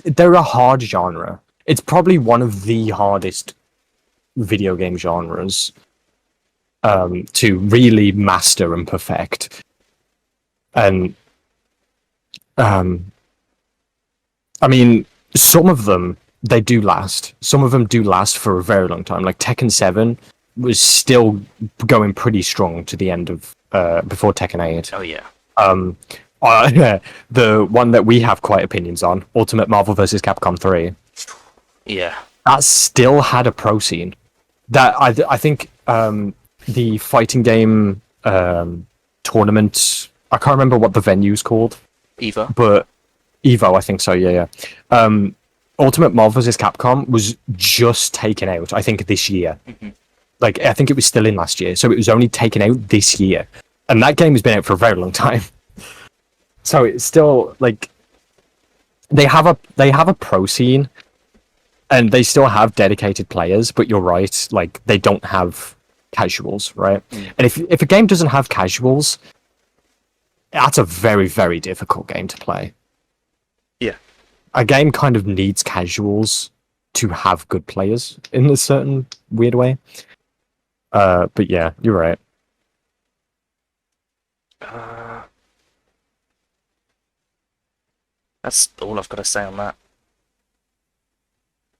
they're a hard genre. It's probably one of the hardest video game genres to really master and perfect. And I mean, some of them they do last. Some of them do last for a very long time. Like Tekken 7 was still going pretty strong to the end of before Tekken 8. Oh yeah. The one that we have quite opinions on, Ultimate Marvel vs. Capcom 3. Yeah. That still had a pro scene. That I think the fighting game tournament. I can't remember what the venue's called. Evo. But Evo, I think so. Yeah. Ultimate Marvel vs. Capcom was just taken out, I think, this year. Like, I think it was still in last year, so it was only taken out this year. And that game has been out for a very long time. So it's still, like, they have a pro scene, and they still have dedicated players, but you're right, like, they don't have casuals, right? And if a game doesn't have casuals, that's a very, very difficult game to play. Yeah. A game kind of needs casuals to have good players in a certain weird way. But yeah, you're right. That's all I've got to say on that.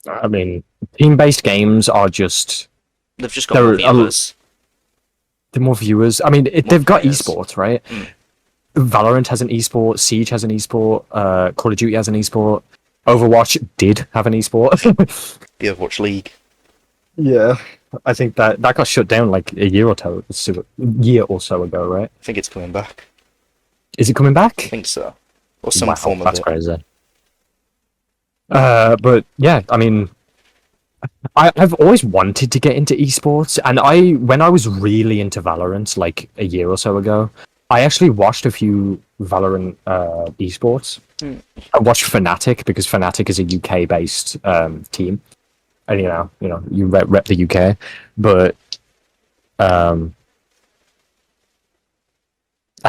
I mean, team-based games are just They've just got more viewers. they're more viewers. I mean, More they've got players. esports, right? Mm. Valorant has an esport, Siege has an esport, Call of Duty has an esport, Overwatch did have an esport. The Overwatch League. Yeah, I think that got shut down like a year or so ago, right? I think it's coming back. Is it coming I back? think so. Or some Wow, form of that's it. crazy. But yeah, I mean, I've always wanted to get into esports, and when I was really into Valorant, like a year or so ago, I actually watched a few Valorant esports. I watched Fnatic because Fnatic is a UK-based team, and you rep the UK, but I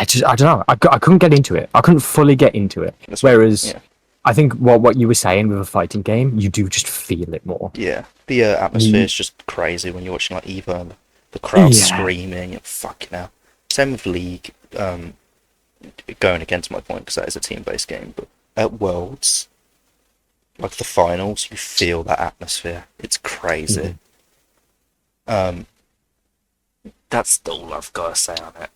don't know. I couldn't get into it. I couldn't fully get into it. Whereas yeah. I think what you were saying with a fighting game, you do just feel it more. Yeah, the atmosphere is just crazy when you're watching like Evo and the crowd Yeah. screaming. Fucking hell. Same with League. Going against my point because that is a team-based game, but at Worlds, like the finals, you feel that atmosphere. It's crazy. That's all I've got to say on it.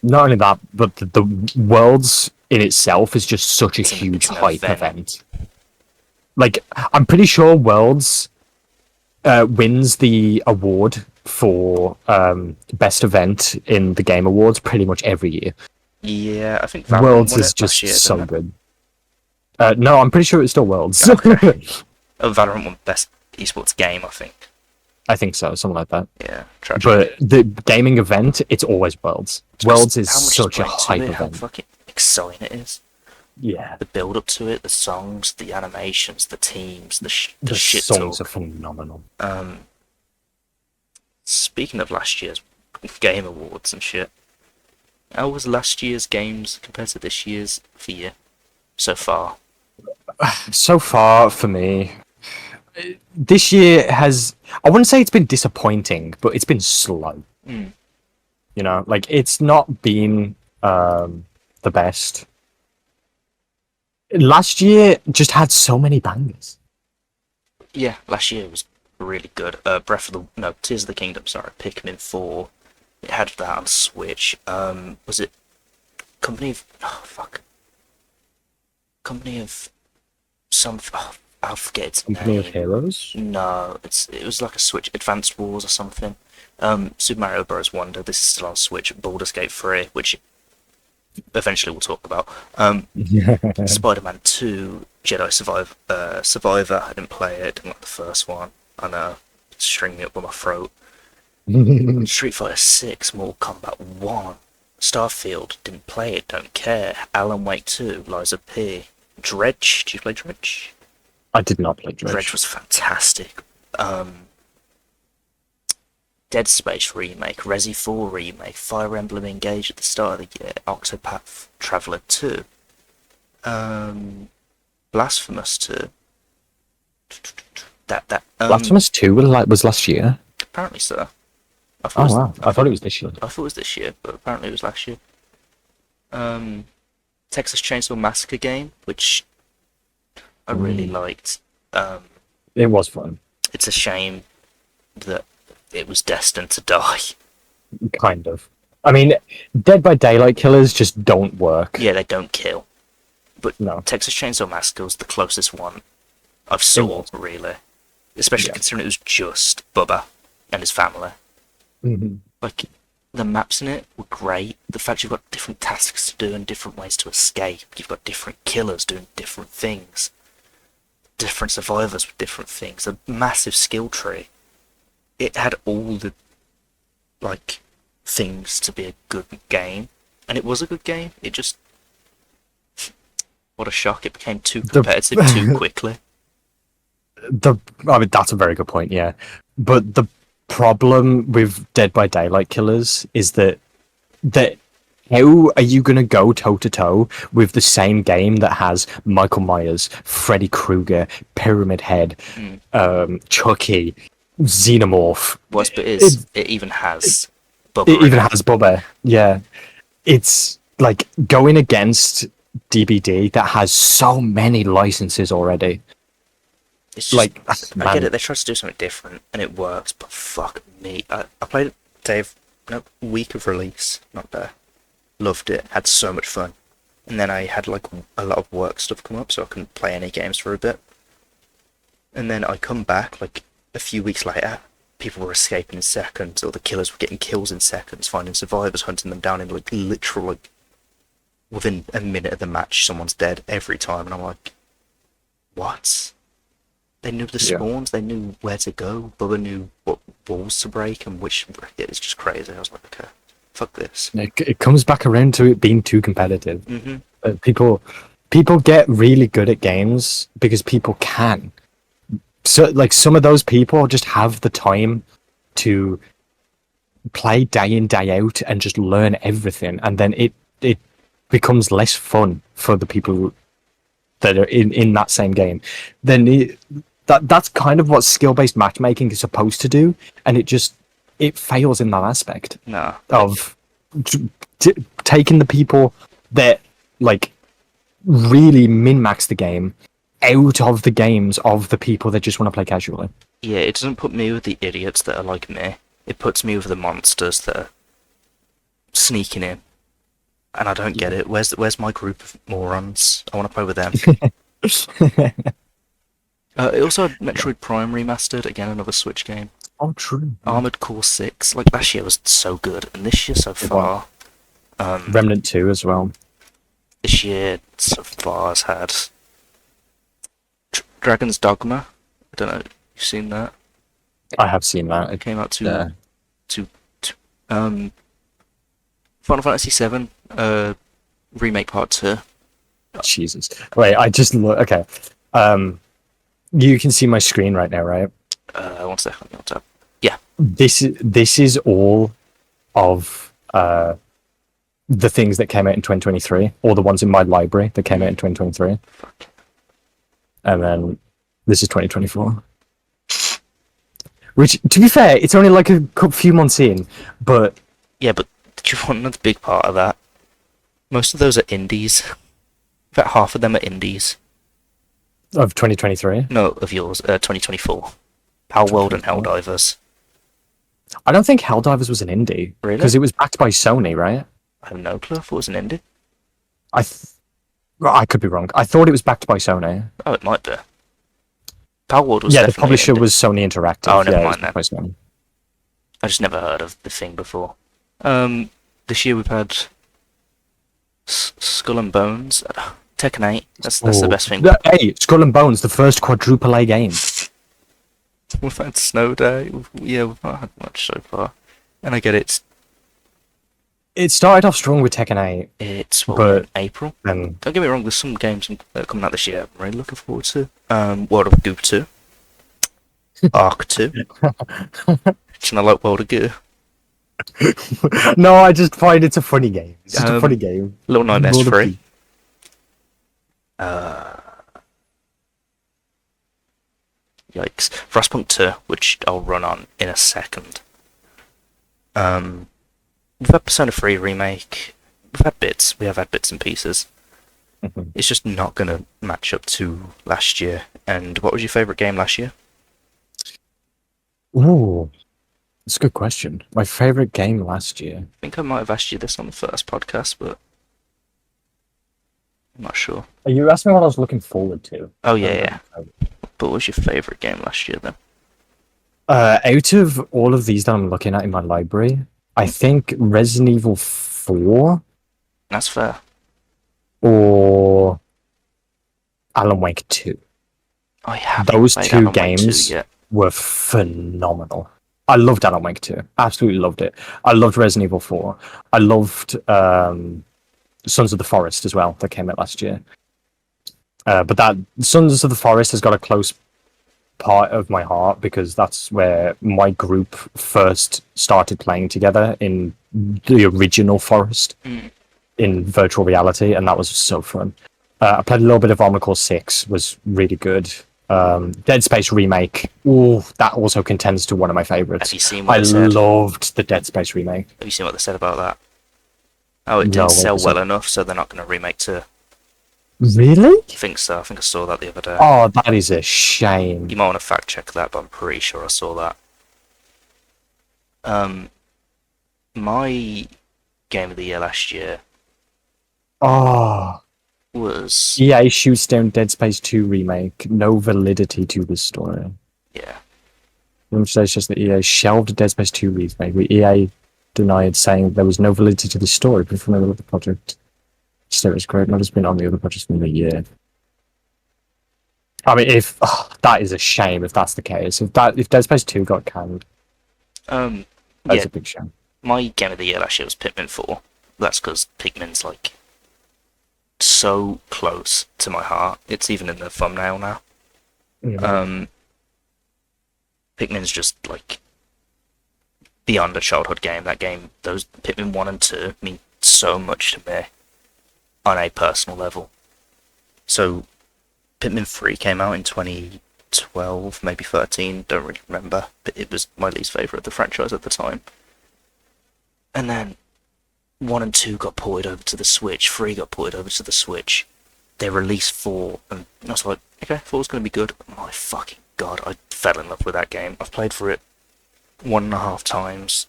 Not only that, but the Worlds in itself is just such a huge it's an hype event. event. Like, I'm pretty sure Worlds wins the award for best event in the Game Awards pretty much every year. Yeah, I think Valorant Worlds won is it just last year, so didn't it? good. No, I'm pretty sure it's still Worlds. Oh, Valorant won best esports game, I think. I think so, something like that. Yeah, tragic. But the gaming event, it's always Worlds. Worlds is How much such a put into hype it, how event. fucking exciting it is. Yeah, The build up to it, the songs, the animations, the teams, the the shit songs talk. are phenomenal. Speaking of last year's Game Awards and shit, how was last year's games compared to this year's for you so far? So far, for me, this year has, I wouldn't say it's been disappointing, but it's been slow. Mm. You know, like, it's not been the best. Last year just had so many bangers. Yeah, last year was really good. Tears of the Kingdom, sorry, Pikmin 4. It had that on Switch. Was it Company of... Oh, fuck. Company of... I'll forget its Company name. of Heroes? No, it was like a Switch, Advanced Wars or something. Super Mario Bros. Wonder, this is still on Switch. Baldur's Gate 3, which eventually we'll talk about. Spider-Man 2, Jedi Survivor, I didn't play it, didn't like the first one. I know, it's stringing me up by my throat. Street Fighter 6, Mortal Kombat 1, Starfield, didn't play it, don't care. Alan Wake 2, Liza P. Dredge, did you play Dredge? I did not play Dredge Dredge. was fantastic. Dead Space remake, Resi 4 remake, Fire Emblem Engage at the start of the year, Octopath Traveler 2, Blasphemous 2. Blasphemous 2 was last year. Apparently so. I Oh thought wow, I thought it was this year. I thought it was this year, but apparently it was last year. Texas Chainsaw Massacre game, which I really liked. It was fun. It's a shame that it was destined to die. Kind of. I mean, Dead by Daylight killers just don't work. Yeah, they don't kill. But No. Texas Chainsaw Massacre was the closest one I've saw, really. Especially Yeah. considering it was just Bubba and his family. Mhm. Like, the maps in it were great. The fact you've got different tasks to do and different ways to escape. You've got different killers doing different things. Different survivors with different things. A massive skill tree. It had all the, like, things to be a good game. And it was a good game. It just... What a shock. It became too competitive too quickly. I mean, that's a very good point, yeah. But the problem with Dead by Daylight killers is that how are you going to go toe to toe with the same game that has Michael Myers, Freddy Krueger, Pyramid Head, Chucky, Xenomorph? Worst bit is it even has Bubba. It even has Bubba. Yeah, it's like going against DBD that has so many licenses already. It's just, Like, I get it. They try to do something different and it works, but fuck me. I played it, Dave. No, week of release, not there. Loved it. Had so much fun. And then I had like a lot of work stuff come up, so I couldn't play any games for a bit. And then I come back like a few weeks later. People were escaping in seconds, or the killers were getting kills in seconds, finding survivors, hunting them down in like literal like within a minute of the match, someone's dead every time, and I'm like, what? They knew the spawns, they knew where to go, Bubba knew what walls to break and which. It's just crazy. I was like, okay, fuck this. It comes back around to it being too competitive. Mm-hmm. People get really good at games because people can. So, like, some of those people just have the time to play day in, day out and just learn everything, and then it becomes less fun for the people that are in that same game. Then that's kind of what skill-based matchmaking is supposed to do, and it fails in that aspect. No. Of taking the people that like really min-max the game out of the games of the people that just want to play casually. Yeah, it doesn't put me with the idiots that are like me. It puts me with the monsters that are sneaking in. And I don't get it. Where's my group of morons? I want to play with them. It also had Metroid Prime remastered, again another Switch game. Oh, true. Armored Core 6, like last year was so good, and this year so far. Remnant 2 as well. This year so far has had Dragon's Dogma. I don't know. You've seen that? I have seen that. It came out to Final Fantasy VII Remake Part 2. Jesus. Wait, I just look. Okay. You can see my screen right now, right? 1 second. What's up? Yeah. This is all of the things that came out in 2023, all the ones in my library that came out in 2023. And then this is 2024. Which, to be fair, it's only like a few months in, but... Yeah, but do you want another big part of that? Most of those are indies. About half of them are indies. Of 2023? No, of yours, 2024. Power World and Helldivers. I don't think Helldivers was an indie. Really? Because it was backed by Sony, right? I have no clue if it was an indie. I could be wrong. I thought it was backed by Sony. Oh, it might be. Power World was yeah, the definitely publisher indie. was Sony Interactive. Oh, never yeah, mind that. by Sony. I just never heard of the thing before. This year we've had Skull and Bones, Tekken 8. That's the best thing. Hey, Skull and Bones, the first quadruple A game. We've had Snow Day. We've not had much so far. And I get It started off strong with Tekken 8. It's but April. Then Don't get me wrong, there's some games coming out this year I'm really looking forward to. World of Goo 2. Arc 2. And I like World of Goo. no, I just find it's a funny game. It's just a funny game. Little Nightmares World of 3. Goo. Yikes. Frostpunk 2, which I'll run on in a second. We've had Persona 3 remake. We've had bits. We have had bits and pieces. Mhm. It's just not going to match up to last year. And what was your favourite game last year? Ooh, that's a good question. My favorite game last year. I think I might have asked you this on the first podcast, but I'm not sure. You asked me what I was looking forward to. Oh, yeah. But what was your favourite game last year, then? Out of all of these that I'm looking at in my library, I think Resident Evil 4 That's fair. or Alan Wake 2 I have Those played two Alan Wake 2 games yet. were phenomenal. I loved Alan Wake 2. Absolutely loved it. I loved Resident Evil 4. I loved Sons of the Forest as well, that came out last year. But that Sons of the Forest has got a close part of my heart because that's where my group first started playing together in the original Forest in virtual reality, and that was so fun. I played a little bit of Armored Core 6, was really good. Dead Space remake, ooh, that also contends to one of my favorites. Have you seen what I they said? loved the Dead Space remake. Have you seen what they said about that? Oh, it No, didn't what sell was well it? enough, so they're not going to remake 2. Really? I think so. I think I saw that the other day. Oh, that is a You shame. might want to fact check that, but I'm pretty sure I saw that. My game of the year last year Oh, was EA shoots down Dead Space 2 remake. No validity to the story. yeah. It's just that EA shelved Dead Space 2 remake. EA denied, saying there was no validity to the story from the other project. So it's great. Not just been on the other projects for a year. I mean, if that is a shame if that's the case. If Dead Space 2 got canned, that's Yeah. a big shame. My game of the year last year was Pikmin 4. That's because Pikmin's like so close to my heart. It's even in the thumbnail now. Pikmin's just like beyond a childhood game. That game, those Pikmin 1 and 2 mean so much to me on a personal level. So Pikmin 3 came out in 2012, maybe 13, don't really remember, but it was my least favourite of the franchise at the time. And then 1 and 2 got ported over to the Switch, 3 got ported over to the Switch. They released 4, and I was like, okay, 4's going to be good. My fucking god, I fell in love with that game. I've played for it 1.5 times,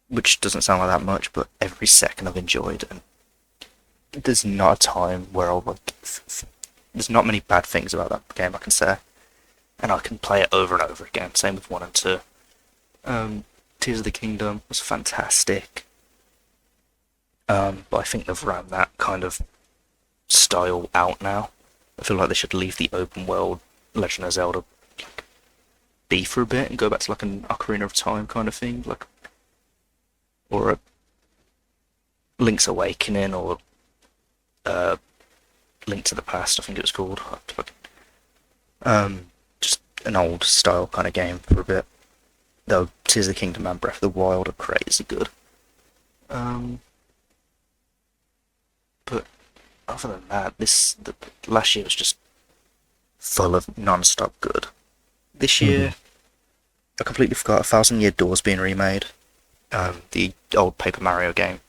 which doesn't sound like that much, but every second I've enjoyed, and there's not a time where I'll like... There's not many bad things about that game I can say, and I can play it over and over again. Same with 1 and 2. Tears of the Kingdom was fantastic, but I think they've run that kind of style out now. I feel like they should leave the open world Legend of Zelda like, be for a bit and go back to like an Ocarina of Time kind of thing, like, or a Link's Awakening, or Link to the Past, I think it was called. Just an old style kind of game for a bit. Though Tears of the Kingdom and Breath of the Wild are crazy good. But other than that, the last year was just full of non-stop good. This year, I completely forgot 1,000 Year Door's being remade. The old Paper Mario game.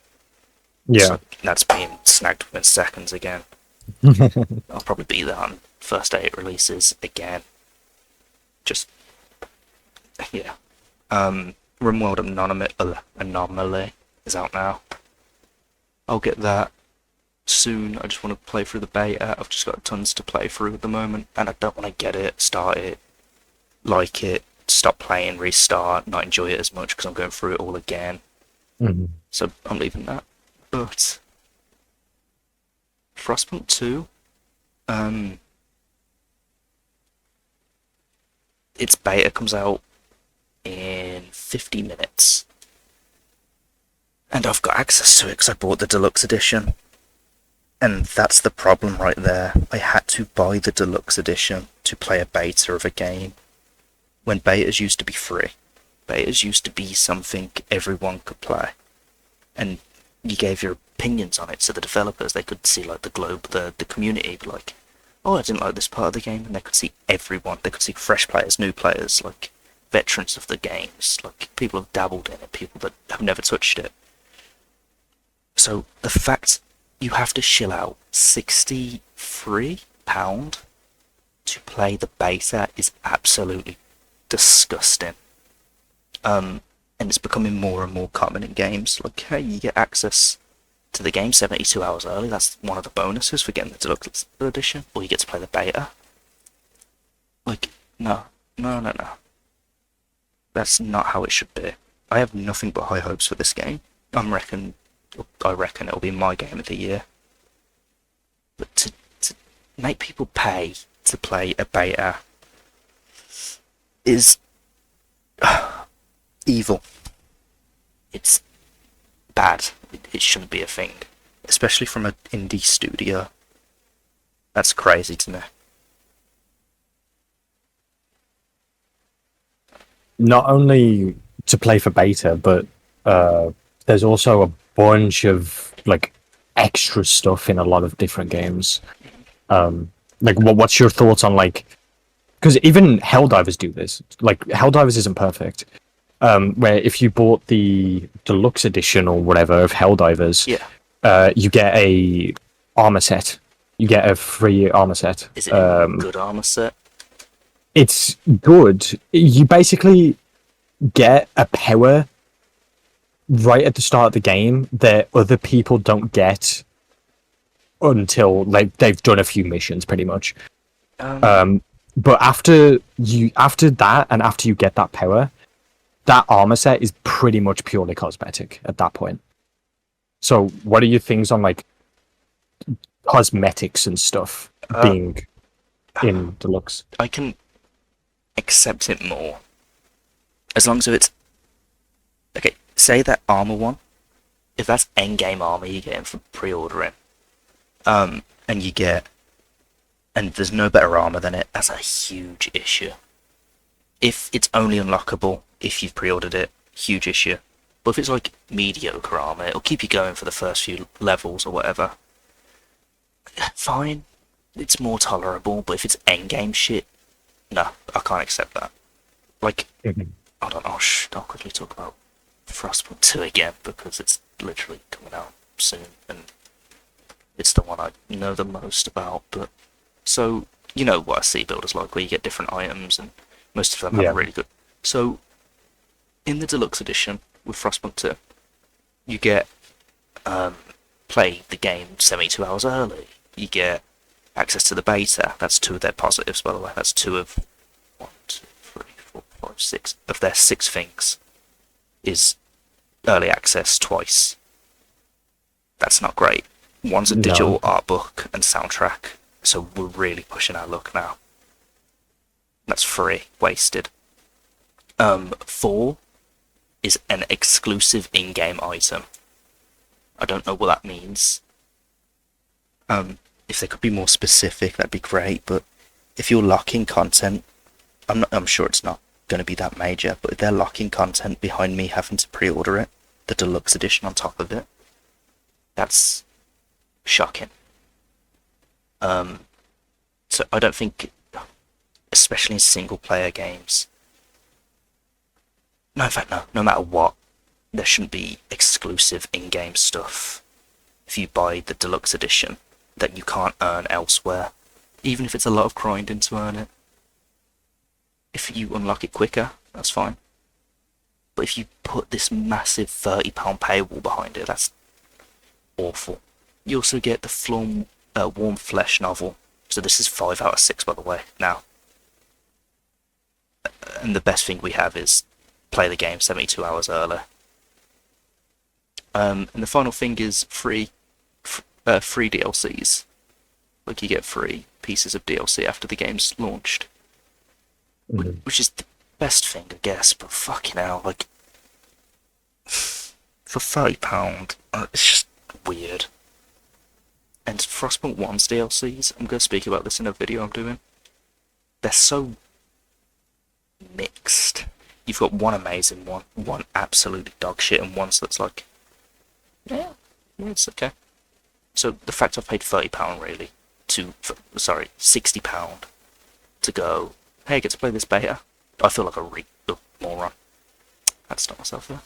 Yeah. So that's being snagged within seconds again. I'll probably be there on first day it releases again. Just yeah. RimWorld Anomaly is out now. I'll get that soon. I just want to play through the beta. I've just got tons to play through at the moment, and I don't want to get it, start it, like it, stop playing, restart, not enjoy it as much because I'm going through it all again. So I'm leaving that. But Frostpunk 2, its beta comes out in 50 minutes. And I've got access to it because I bought the deluxe edition. And that's the problem right there. I had to buy the deluxe edition to play a beta of a game, when betas used to be free. Betas used to be something everyone could play. And you gave your opinions on it, so the developers, they could see like the community, like, oh, I didn't like this part of the game, and they could see everyone. They could see fresh players, new players, like veterans of the games, like people who've dabbled in it, people that have never touched it. So the fact you have to shill out £63 to play the beta is absolutely disgusting. And it's becoming more and more common in games. Like, hey, you get access to the game 72 hours early. That's one of the bonuses for getting the deluxe edition. Or you get to play the beta. Like, no. That's not how it should be. I have nothing but high hopes for this game. I reckon it'll be my game of the year. But to make people pay to play a beta is evil. It's bad. It shouldn't be a thing. Especially from an indie studio. That's crazy to me. not only to play for beta, but there's also a bunch of like extra stuff in a lot of different games. Like, what's your thoughts on like? Because even Helldivers do this. Like, Helldivers isn't perfect. Where if you bought the deluxe edition or whatever of Helldivers, you get a armor set. You get a free armor set. Is it a good armor set? It's good. You basically get a power right at the start of the game that other people don't get until like they've done a few missions, pretty much. But after that, and after you get that power, that armor set is pretty much purely cosmetic at that point. So, what are your things on like cosmetics and stuff being in deluxe? I can accept it more as long as it's okay. Say that armor one, if that's endgame armor you're getting for pre-ordering, and you get, and there's no better armor than it, that's a huge issue. If it's only unlockable if you've pre-ordered it, huge issue. But if it's like mediocre armor, it'll keep you going for the first few levels or whatever. Fine, it's more tolerable. But if it's endgame shit, no, I can't accept that. Like, I don't know. I'll quickly talk about Frostpunk 2 again because it's literally coming out soon, and it's the one I know the most about. But so you know what a sea builder's like, where you get different items, and most of them have really good. So in the deluxe edition with Frostpunk 2, you get play the game 72 hours early. You get access to the beta. That's 2 of their positives, by the way. That's 2 of 1, 2, 3, 4, 5, 6 of their 6 things is early access twice. That's not great. One's a digital art book and soundtrack, so we're really pushing our luck now. That's free, wasted. 4 is an exclusive in-game item. I don't know what that means. If they could be more specific, that'd be great. But if you're locking content, I'm sure it's not going to be that major. But if they're locking content behind me having to pre-order it, the deluxe edition on top of it, that's shocking. So I don't think, especially in single-player games. No, in fact, no. No matter what, there shouldn't be exclusive in-game stuff if you buy the deluxe edition that you can't earn elsewhere, even if it's a lot of grinding to earn it. If you unlock it quicker, that's fine. But if you put this massive £30 paywall behind it, that's awful. You also get the Warm Flesh novel. So this is 5 out of 6, by the way, now. And the best thing we have is play the game 72 hours early. And the final thing is free DLCs. Like, you get free pieces of DLC after the game's launched. Which is the best thing, I guess, but fucking hell, like, for £30, it's just weird. And Frostpunk 1's DLCs, I'm going to speak about this in a video I'm doing, they're so mixed. You've got one amazing one absolutely dog shit, and one that's like, yeah, it's okay. So the fact I've paid £30 really £60 to go, hey, I get to play this beta, I feel like a real moron. I had to stop myself there.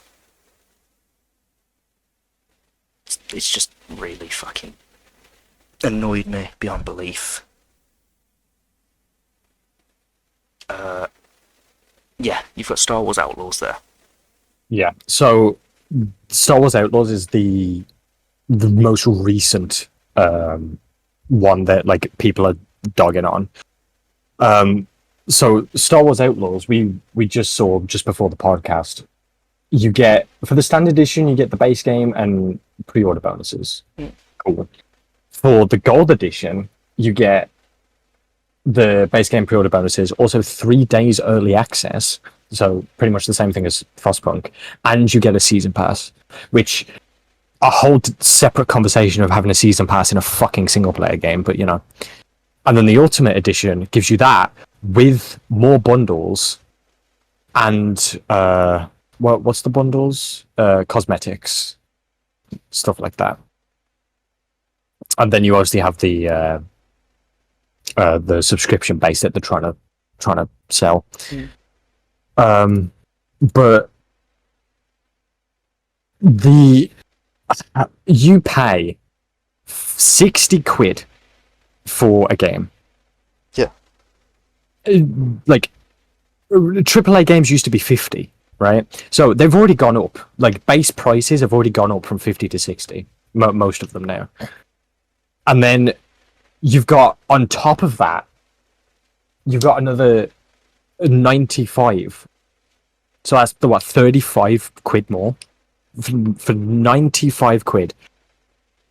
It's just really fucking annoyed me beyond belief. Yeah, you've got Star Wars Outlaws there. Yeah, so Star Wars Outlaws is the most recent one that like people are dogging on. So Star Wars Outlaws, we just saw just before the podcast. You get, for the standard edition, you get the base game and pre-order bonuses. Cool. For the gold edition, you get the base game pre-order bonuses, also 3 days early access, so pretty much the same thing as Frostpunk, and you get a season pass, which a whole separate conversation of having a season pass in a fucking single player game, but you know. And then the ultimate edition gives you that with more bundles and what's the bundles? Cosmetics, stuff like that. And then you obviously have the subscription base that they're trying to sell. But you pay 60 quid for a game. Yeah. Like AAA games used to be 50, right? So they've already gone up. Like base prices have already gone up from 50 to 60. Most of them now. And then you've got, on top of that, you've got another 95. So that's the 35 quid more for 95 quid.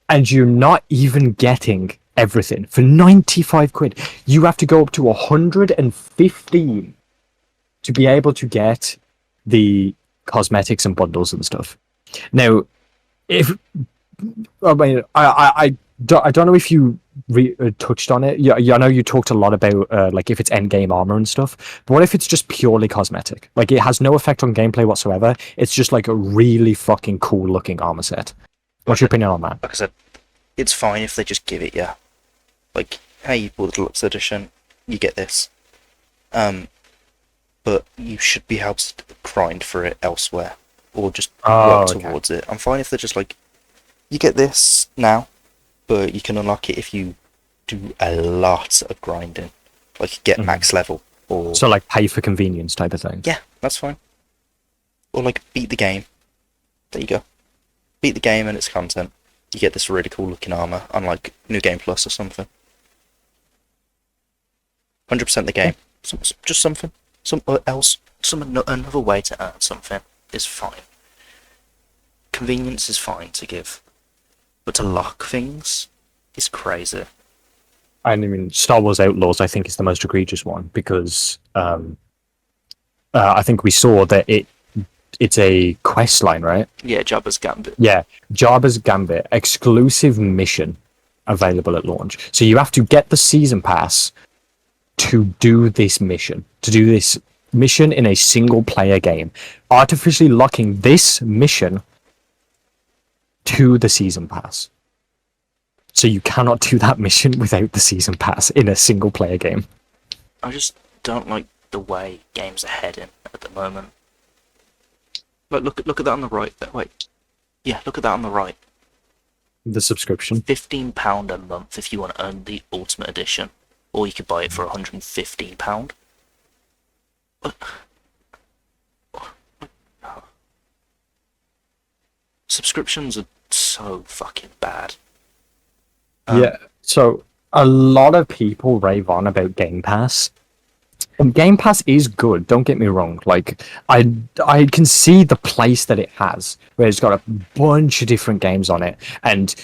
And you're not even getting everything. For 95 quid, you have to go up to 115 to be able to get the cosmetics and bundles and stuff. Now, I don't know if you touched on it. Yeah, I know you talked a lot about like if it's end game armor and stuff. But what if it's just purely cosmetic? Like it has no effect on gameplay whatsoever. It's just like a really fucking cool looking armor set. What's your opinion on that? Like I said, it's fine if they just give it, yeah. Like, hey, you bought the deluxe edition, you get this. But you should be able to grind for it elsewhere, or just work towards it. I'm fine if they're just like, you get this now, but you can unlock it if you do a lot of grinding, like get max level, or so like pay for convenience type of thing. Yeah, that's fine. Or like beat the game. There you go. Beat the game and its content. You get this really cool looking armor on like New Game Plus or something. 100% the game. Just something. Another way to earn something is fine. Convenience is fine to give. But to lock things is crazy. I mean, Star Wars Outlaws, I think, is the most egregious one because I think we saw that it's a quest line, right? Yeah, Jabba's Gambit. Yeah, Jabba's Gambit, exclusive mission available at launch. So you have to get the season pass to do this mission, in a single player game, artificially locking this mission to the season pass. So you cannot do that mission without the season pass in a single player game. I just don't like the way games are heading at the moment. Like, look at that on the right. Look at that on the right. The subscription. £15 a month if you want to own the Ultimate Edition, or you could buy it for £115. Subscriptions are so fucking bad. Yeah, so a lot of people rave on about Game Pass. And Game Pass is good, don't get me wrong. Like, I can see the place that it has, where it's got a bunch of different games on it. And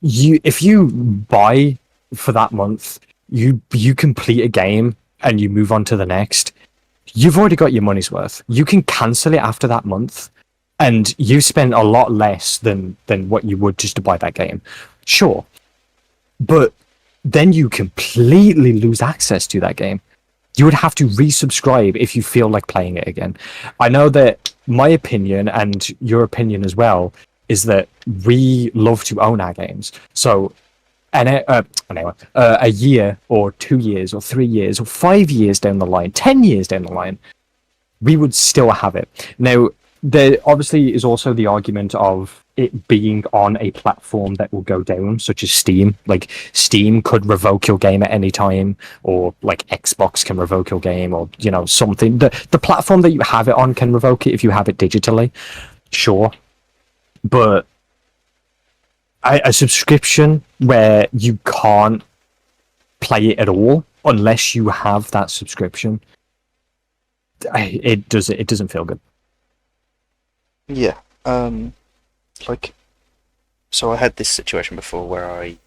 if you buy for that month, you complete a game and you move on to the next, you've already got your money's worth. You can cancel it after that month, and you spend a lot less than what you would just to buy that game. Sure. But then you completely lose access to that game. You would have to resubscribe if you feel like playing it again. I know that my opinion, and your opinion as well, is that we love to own our games. So, a year or 2 years or 3 years or 5 years down the line, 10 years down the line, we would still have it. Now, there obviously is also the argument of it being on a platform that will go down, such as Steam. Like, Steam could revoke your game at any time, or like Xbox can revoke your game, or something. The platform that you have it on can revoke it if you have it digitally, sure. But a subscription where you can't play it at all unless you have that subscription, it doesn't feel good. Yeah. So I had this situation before where I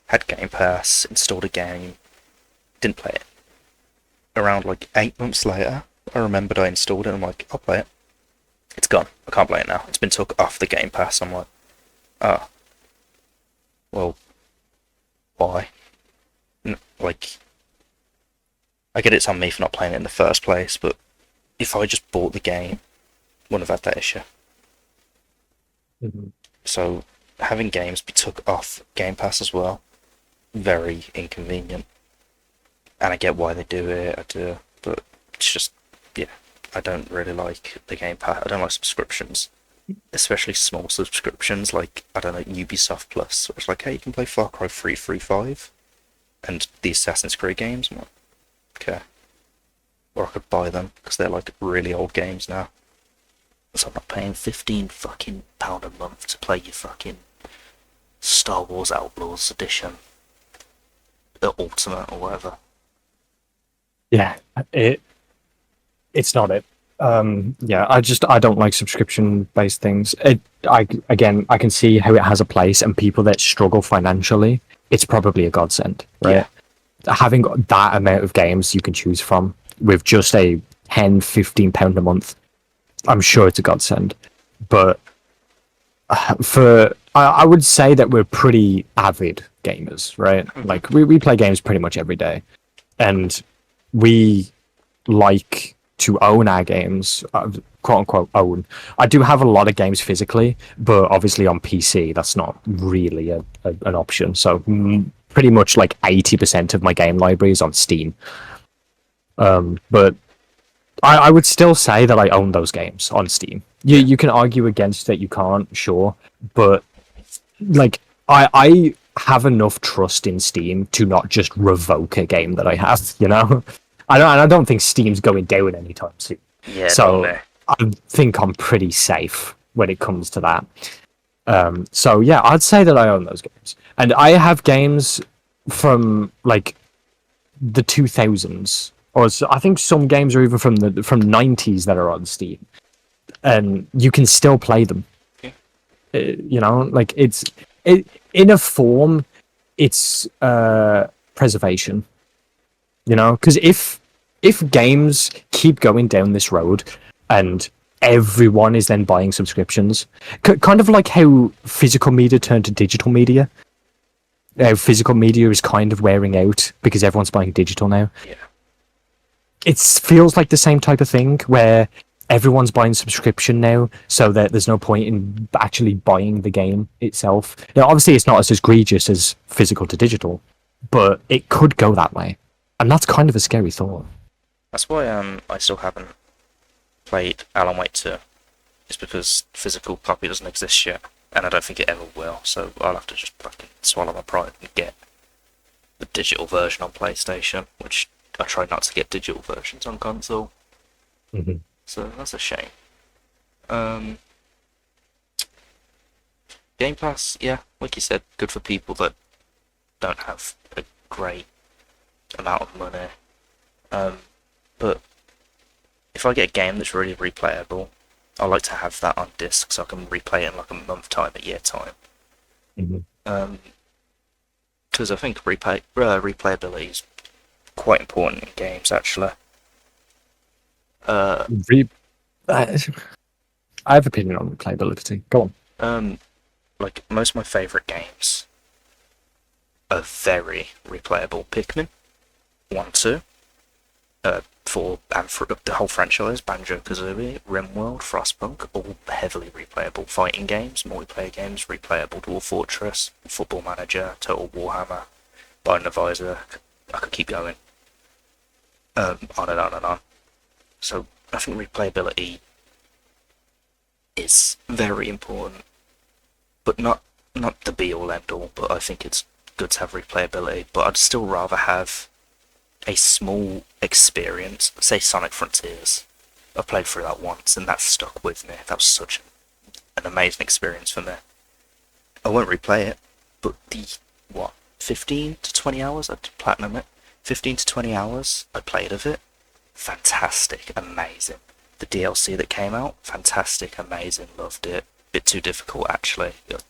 had Game Pass, installed a game, didn't play it. Around like 8 months later, I remembered I installed it, and I'm like, I'll play it. It's gone. I can't play it now. It's been took off the Game Pass. I'm like, oh. Well, why? Like, I get it's on me for not playing it in the first place, but if I just bought the game, wouldn't have had that issue. Mhm. So having games be took off Game Pass as well, very inconvenient. And I get why they do it, I do, but it's just, yeah, I don't really like the Game Pass. I don't like subscriptions, especially small subscriptions like, I don't know, Ubisoft Plus, where it's like, hey, you can play Far Cry 3, 3, 5, and the Assassin's Creed games. I'm like, okay. Or I could buy them, because they're like really old games now. So I'm not paying £15 a month to play your fucking Star Wars Outlaws edition, the Ultimate or whatever. Yeah, it's not it. Yeah, I don't like subscription based things. I can see how it has a place, and people that struggle financially, it's probably a godsend, right? Yeah. Having that amount of games you can choose from with just a £10-15 a month, I'm sure it's a godsend. But I would say that we're pretty avid gamers, right? Like we play games pretty much every day, and we like to own our games, quote unquote own. I do have a lot of games physically, but obviously on PC that's not really an option. So pretty much like 80% of my game library is on Steam. But I would still say that I own those games on Steam. You can argue against that, you can't, sure, but like I have enough trust in Steam to not just revoke a game that I have, you know? I don't think Steam's going down anytime soon. Yeah, So no. I think I'm pretty safe when it comes to that. So yeah, I'd say that I own those games. And I have games from like the 2000s, or I think some games are even from the 90s that are on Steam. And you can still play them. Yeah. You know, like in a form, it's preservation. You know, because if games keep going down this road and everyone is then buying subscriptions, kind of like how physical media turned to digital media, physical media is kind of wearing out because everyone's buying digital now. Yeah. It feels like the same type of thing where everyone's buying subscription now, so that there's no point in actually buying the game itself. Now, obviously, it's not as egregious as physical to digital, but it could go that way. And that's kind of a scary thought. That's why I still haven't played Alan Wake 2. It's because physical copy doesn't exist yet, and I don't think it ever will. So I'll have to just fucking swallow my pride and get the digital version on PlayStation, which I try not to get digital versions on console. Mm-hmm. So that's a shame. Game Pass, yeah, like you said, good for people that don't have a great amount of money. But if I get a game that's really replayable, I like to have that on disc so I can replay it in like a month time, a year time. Mm-hmm. Because I think replayability is quite important in games, actually. I have opinion on replayability. Go on. Like most of my favourite games are very replayable. Pikmin 1, 2, 4, and for the whole franchise, Banjo-Kazooie, RimWorld, Frostpunk, all heavily replayable. Fighting games, multiplayer games, replayable. Dwarf Fortress, Football Manager, Total Warhammer, Binding of Isaac. I could keep going. On and on and on. So I think replayability is very important, but not the be-all end-all. But I think it's good to have replayability. But I'd still rather have a small experience. Say Sonic Frontiers. I played through that once, and that stuck with me. That was such an amazing experience for me. I won't replay it, but the 15 to 20 hours I'd platinum it. 15 to 20 hours I played of it. Fantastic, amazing. The DLC that came out, fantastic, amazing, loved it. Bit too difficult actually. It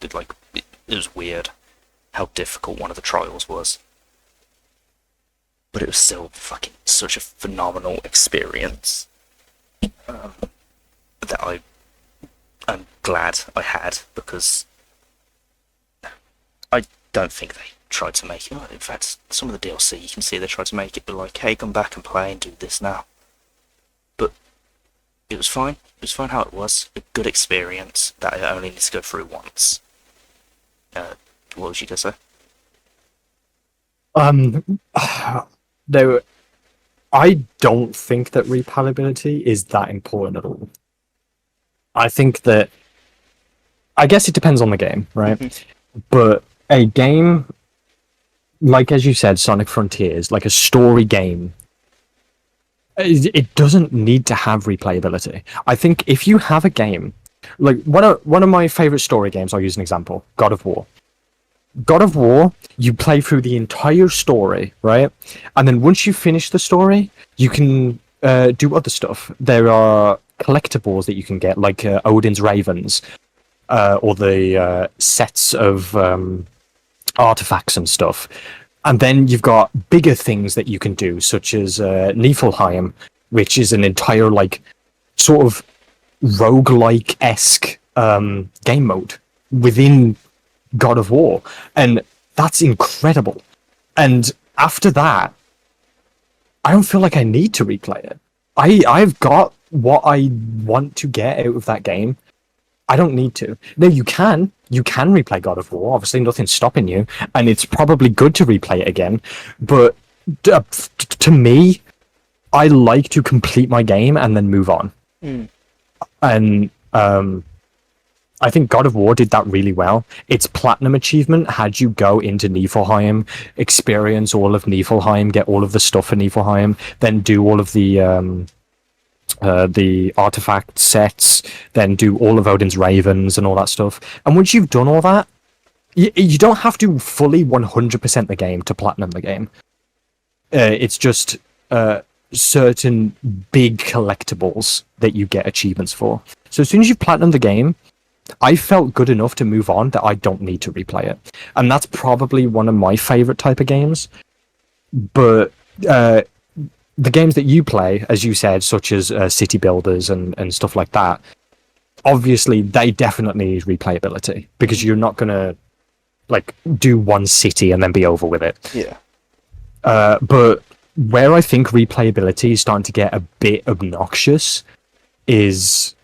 was weird how difficult one of the trials was. But it was still fucking such a phenomenal experience that I'm glad I had, because I don't think they tried to make it. In fact, some of the DLC you can see they tried to make it be like, hey, come back and play and do this now. But It was fine. It was fine how it was. A good experience that I only need to go through once. What was you gonna say? Um, no, I don't think that replayability is that important at all. I think that, I guess it depends on the game, right? But a game, like as you said, Sonic Frontiers, like a story game, it doesn't need to have replayability. I think if you have a game, like one of my favorite story games, I'll use an example, God of War. God of War, you play through the entire story, right? And then once you finish the story, you can do other stuff. There are collectibles that you can get, like Odin's Ravens, or the sets of artifacts and stuff. And then you've got bigger things that you can do, such as Niflheim, which is an entire, like, sort of roguelike-esque game mode within God of War, and that's incredible. And after that, I don't feel like I need to replay it. I've got what I want to get out of that game. I don't need to. No, you can replay God of War. Obviously, nothing's stopping you, and it's probably good to replay it again. But to me, I like to complete my game and then move on. And I think God of War did that really well. Its platinum achievement had you go into Niflheim, experience all of Niflheim, get all of the stuff for Niflheim, then do all of the artifact sets, then do all of Odin's Ravens and all that stuff. And once you've done all that, you don't have to fully 100% the game to platinum the game. It's just certain big collectibles that you get achievements for. So as soon as you've platinumed the game, I felt good enough to move on that I don't need to replay it. And that's probably one of my favorite type of games. But the games that you play, as you said, such as city builders and stuff like that, obviously they definitely need replayability, because you're not going to like do one city and then be over with it. Yeah. But where I think replayability is starting to get a bit obnoxious is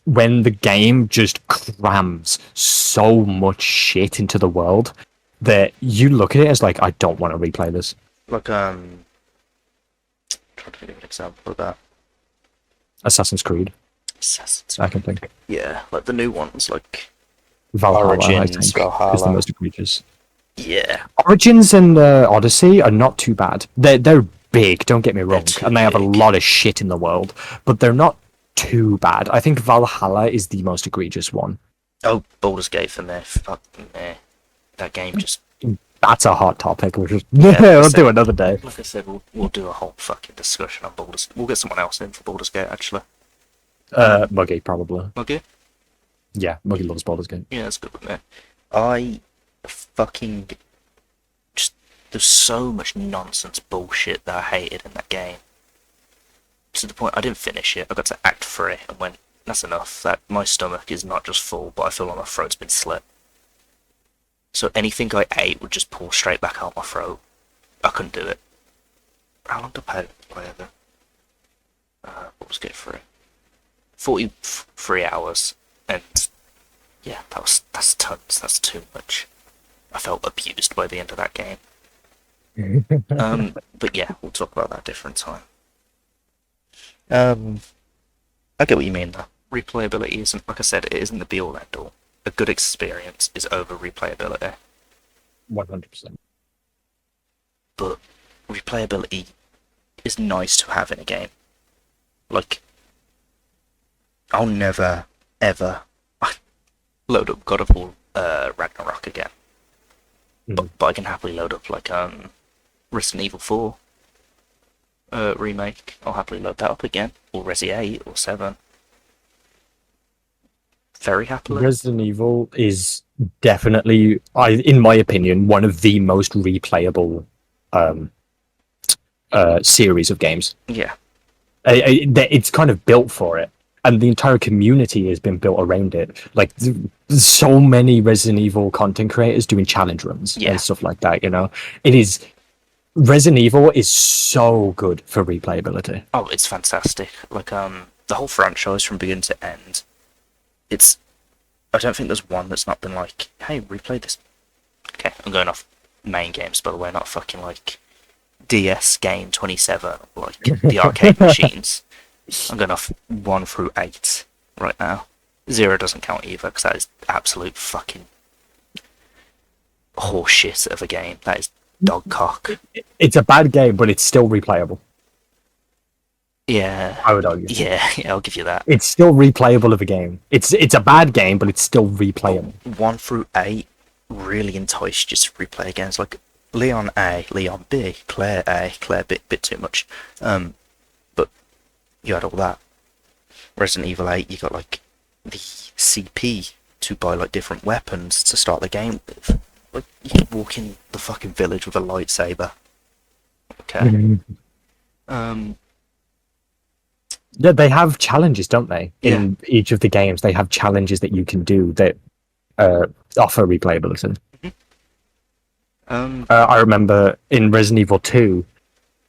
when the game just crams so much shit into the world that you look at it as like, I don't want to replay this. Like, trying to think of an example of that. Assassin's Creed, Assassin's I can think. Yeah, like the new ones, like, Valhalla, Origins, I think, is the Valhalla. most egregious. yeah. Origins and Odyssey are not too bad. They're big, don't get me wrong, too and they have a big. lot of shit in the world, but they're not too bad. I think Valhalla is the most egregious one. Oh, Baldur's Gate for me. Fuck me. That game just... That's a hot topic. We'll just Yeah, we'll so- do another day. Like I said, we'll do a whole fucking discussion on Baldur's... We'll get someone else in for Baldur's Gate, actually. Muggy probably. Okay? Yeah, Muggy loves Baldur's Gate. Yeah, that's good with me. I fucking... Just... There's so much nonsense bullshit that I hated in that game. To the point I didn't finish it. I got to Act 3 and went, that's enough. That my stomach is not just full, but I feel like my throat's been slit. So anything I ate would just pour straight back out my throat. I couldn't do it. How long did I play it then? What was Gate 3? 43 hours. And yeah, that's tons. That's too much. I felt abused by the end of that game. But yeah, we'll talk about that a different time. I get what you mean though. Replayability isn't, like I said, it isn't the be-all end-all. A good experience is over replayability. 100%. But replayability is nice to have in a game. Like, I'll never, ever load up God of War Ragnarok again. But I can happily load up, like, Resident Evil 4 remake. I'll happily load that up again. Or Resi 8 or 7. Very happily. Resident Evil is definitely, in my opinion, one of the most replayable series of games. Yeah. It's kind of built for it, and the entire community has been built around it. Like, there's so many Resident Evil content creators doing challenge runs Yeah. and stuff like that. You know, it is Resident Evil is so good for replayability. Oh, it's fantastic. Like, the whole franchise from beginning to end. It's. I don't think there's one that's not been like, hey, replay this. Okay, I'm going off main games, by the way, not fucking like DS Game 27, like the arcade machines. I'm going off 1 through 8 right now. 0 doesn't count either, because that is absolute fucking horseshit of a game. That is dog cock. It's a bad game, but it's still replayable. Yeah. I would argue. Yeah, I'll give you that. It's still replayable of a game. It's a bad game, but it's still replayable. 1 through 8 really enticed you to replay again. It's like Leon A, Leon B, Claire A, Claire B, bit too much. But you had all that. Resident Evil 8, you got like the CP to buy like different weapons to start the game with. Like you can walk in the fucking village with a lightsaber. Okay. Yeah, they have challenges, don't they? In each of the games, they have challenges that you can do that offer replayability. I remember in Resident Evil 2,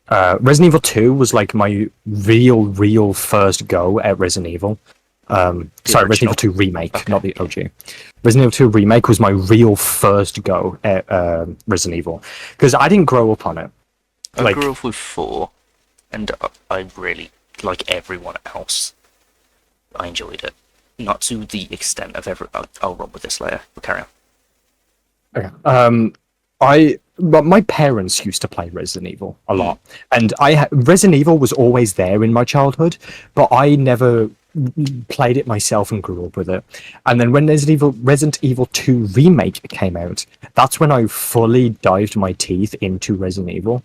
Resident Evil 2 was like my real first go at Resident Evil. Sorry, Resident Evil 2 Remake, not the OG. Resident Evil 2 Remake was my real first go at Resident Evil. Because I didn't grow up on it. I grew up with 4, and I really, like everyone else, I enjoyed it. Not to the extent of I'll run with this later. But carry on. Okay. But my parents used to play Resident Evil a lot, and Resident Evil was always there in my childhood, but I never played it myself and grew up with it. And then when Resident Evil 2 Remake came out, that's when I fully dived my teeth into Resident Evil,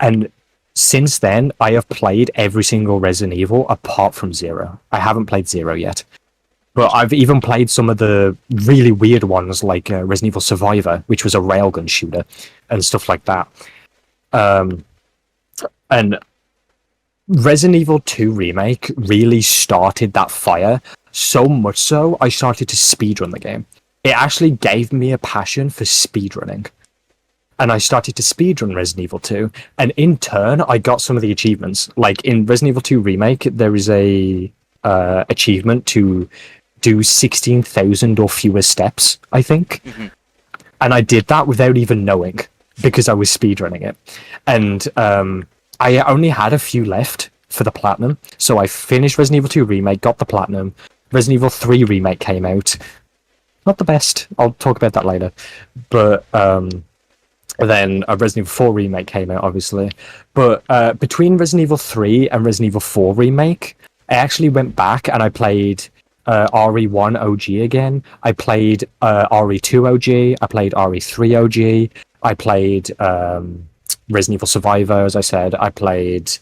and since then I have played every single Resident Evil apart from 0. I haven't played 0 yet. But I've even played some of the really weird ones, like Resident Evil Survivor, which was a railgun shooter, and stuff like that. And Resident Evil 2 Remake really started that fire, so much so I started to speedrun the game. It actually gave me a passion for speedrunning. And I started to speedrun Resident Evil 2, and in turn, I got some of the achievements. Like in Resident Evil 2 Remake, there is a achievement to do 16,000 or fewer steps, I think. Mm-hmm. And I did that without even knowing, because I was speedrunning it. And I only had a few left for the platinum, so I finished Resident Evil 2 Remake, got the platinum. Resident Evil 3 Remake came out. Not the best, I'll talk about that later. But then a Resident Evil 4 Remake came out, obviously. But between Resident Evil 3 and Resident Evil 4 Remake, I actually went back and I played RE1 OG again. I played RE2 OG. I played RE3 OG. I played Resident Evil Survivor, as I said. I played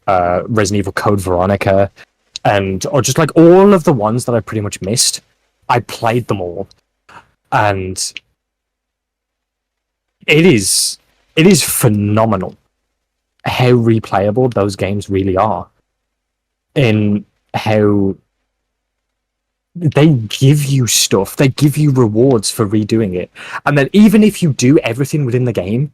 Resident Evil Code Veronica, or just like all of the ones that I pretty much missed. I played them all, and it is phenomenal how replayable those games really are, in how they give you stuff, they give you rewards for redoing it. And then even if you do everything within the game,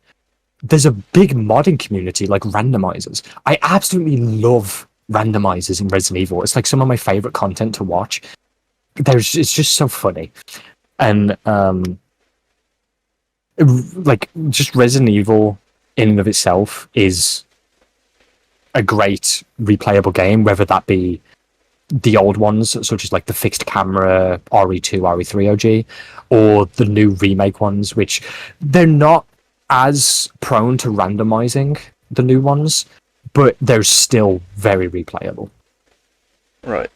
there's a big modding community, like randomizers. I absolutely love randomizers in Resident Evil. It's like some of my favorite content to watch. It's just so funny. And like just Resident Evil in and of itself is a great replayable game, whether that be the old ones, such as like the fixed camera RE2, RE3 OG, or the new remake ones, which they're not as prone to randomizing, the new ones, but they're still very replayable. Right.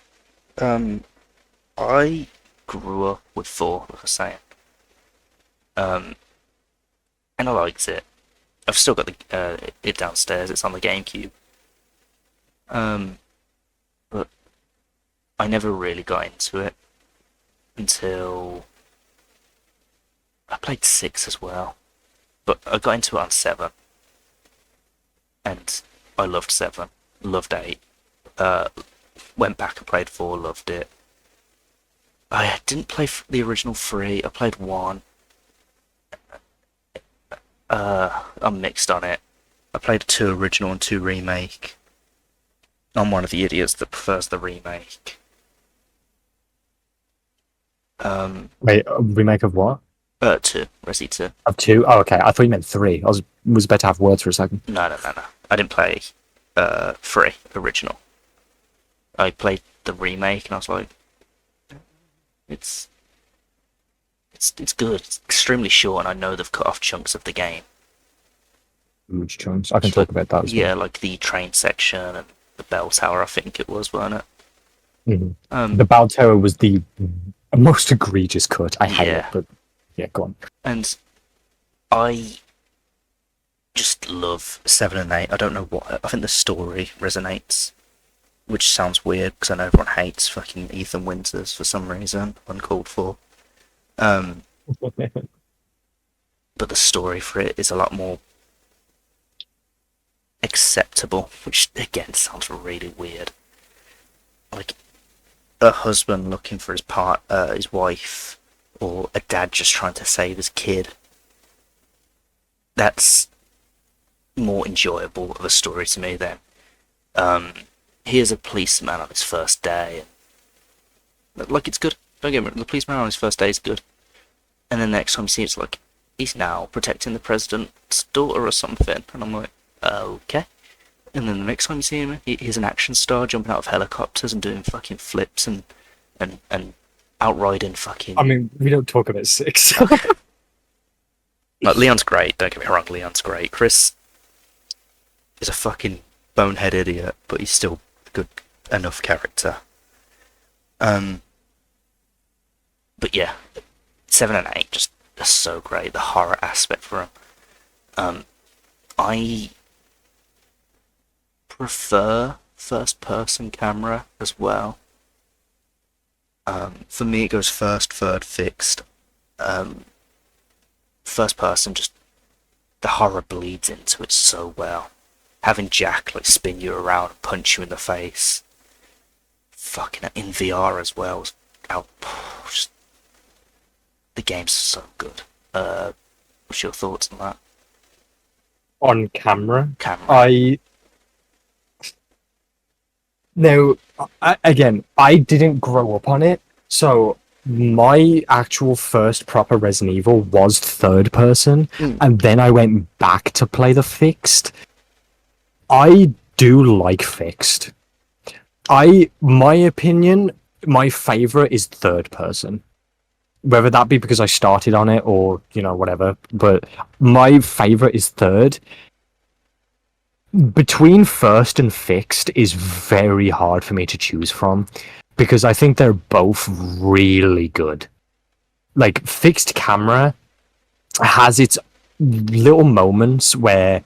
I grew up with 4, like I was saying. And I liked it. I've still got it downstairs, it's on the GameCube. But I never really got into it until I played 6 as well. But I got into it on 7. And I loved 7. Loved 8. Went back and played 4, loved it. I didn't play the original 3, I played 1. I'm mixed on it. I played a 2 original and 2 remake. I'm one of the idiots that prefers the remake. Wait, a remake of what? 2, Resi 2. Of 2? Oh, okay. I thought you meant 3. I was about to have words for a second. No. I didn't play 3 original. I played the remake and I was like, it's good. It's extremely short, and I know they've cut off chunks of the game. Huge chunks. I can talk about that as well. Yeah, like the train section and the bell tower. I think it was, weren't it? The Bell Tower was the most egregious cut. I hate it, but yeah, go on. And I just love 7 and 8. I don't know what. I think the story resonates, which sounds weird because I know everyone hates fucking Ethan Winters for some reason, uncalled for. But the story for it is a lot more acceptable, which again sounds really weird. Like a husband looking for his wife, or a dad just trying to save his kid. That's more enjoyable of a story to me than here's a policeman on his first day. Like, it's good. Don't get me wrong, the policeman on his first day is good. And then the next time you see it, it's like, he's now protecting the president's daughter or something. And I'm like, okay. And then the next time you see him, he's an action star jumping out of helicopters and doing fucking flips and outriding fucking... I mean, we don't talk about 6. Like, Leon's great, don't get me wrong, Leon's great. Chris is a fucking bonehead idiot, but he's still a good enough character. But yeah, 7 and 8 just are so great, the horror aspect for them. I prefer first-person camera as well. For me, it goes first, third, fixed. First person, just the horror bleeds into it so well. Having Jack like spin you around and punch you in the face, fucking in VR as well. Just, the game's so good. What's your thoughts on that? On camera? Again, I didn't grow up on it, so my actual first proper Resident Evil was third person, and then I went back to play the fixed. I do like fixed. My opinion, my favorite is third person. Whether that be because I started on it or, whatever, but my favorite is third. Between first and fixed is very hard for me to choose from, because I think they're both really good. Like, fixed camera has its little moments where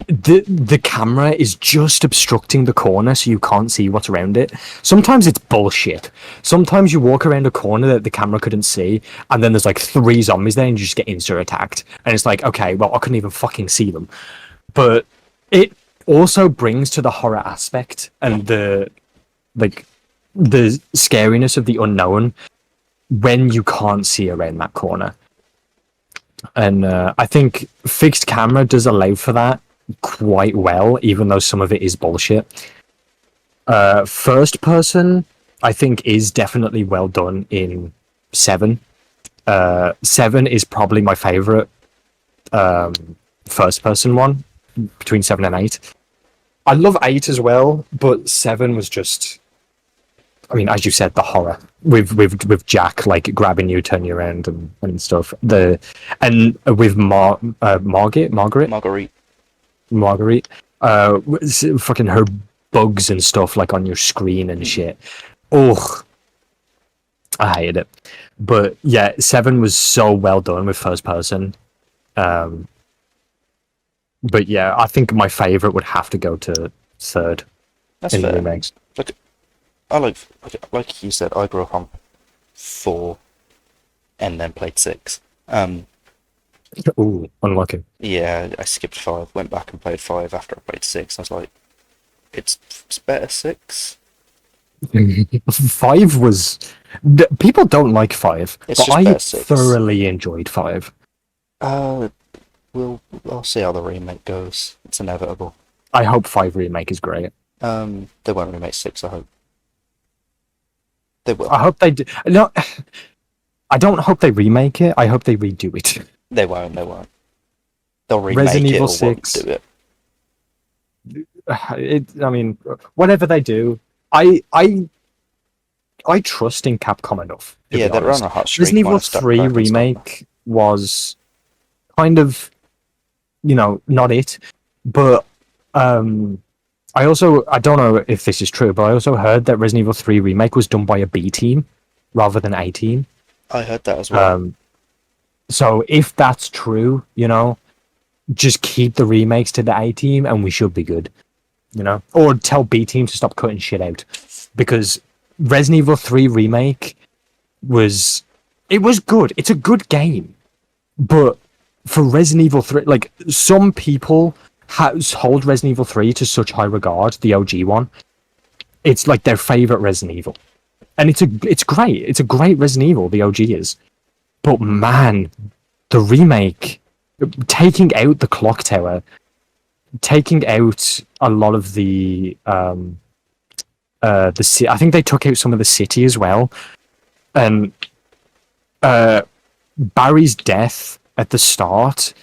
the camera is just obstructing the corner so you can't see what's around it. Sometimes it's bullshit. Sometimes you walk around a corner that the camera couldn't see, and then there's like 3 zombies there and you just get insta-attacked. And it's like, okay, well, I couldn't even fucking see them. But it also brings to the horror aspect and the scariness of the unknown when you can't see around that corner. And I think fixed camera does allow for that quite well, even though some of it is bullshit. First person, I think, is definitely well done in 7. 7 is probably my favorite first person one between 7 and 8. I love 8 as well, but 7 was just, I mean, as you said, the horror with Jack like grabbing you, turning you around and stuff. And with Marguerite, fucking her bugs and stuff like on your screen and shit. Ugh, I hated it. But yeah, 7 was so well done with first person. But yeah, I think my favorite would have to go to third. That's in fair. the remakes. Like you said, I grew up on 4 and then played 6. Ooh, unlucky. Yeah, I skipped 5, went back and played 5 after I played 6. I was like, it's better 6. 5 was... People don't like 5, It's but just I better 6. thoroughly enjoyed 5. I'll see how the remake goes. It's inevitable. I hope 5 remake is great. They won't remake 6. I hope they will. I hope they do. No, I don't hope they remake it. I hope they redo it. They won't. They won't. They'll remake Resident it Evil or 6. won't do it. I mean, whatever they do, I trust in Capcom enough. Yeah, they're on a hot streak. Resident Evil wanna start 3 cracking stuff. remake was kind of, not it. But I don't know if this is true, but I also heard that Resident Evil 3 remake was done by a B team rather than A team. I heard that as well. So if that's true, just keep the remakes to the A team and we should be good. Or tell B team to stop cutting shit out. Because Resident Evil 3 remake was good. It's a good game. But for Resident Evil 3, like, some people hold Resident Evil 3 to such high regard, the OG one. It's like their favorite Resident Evil. And it's great. It's a great Resident Evil, the OG is. But man, the remake, taking out the clock tower, taking out a lot of the I think they took out some of the city as well. And Barry's death at the start,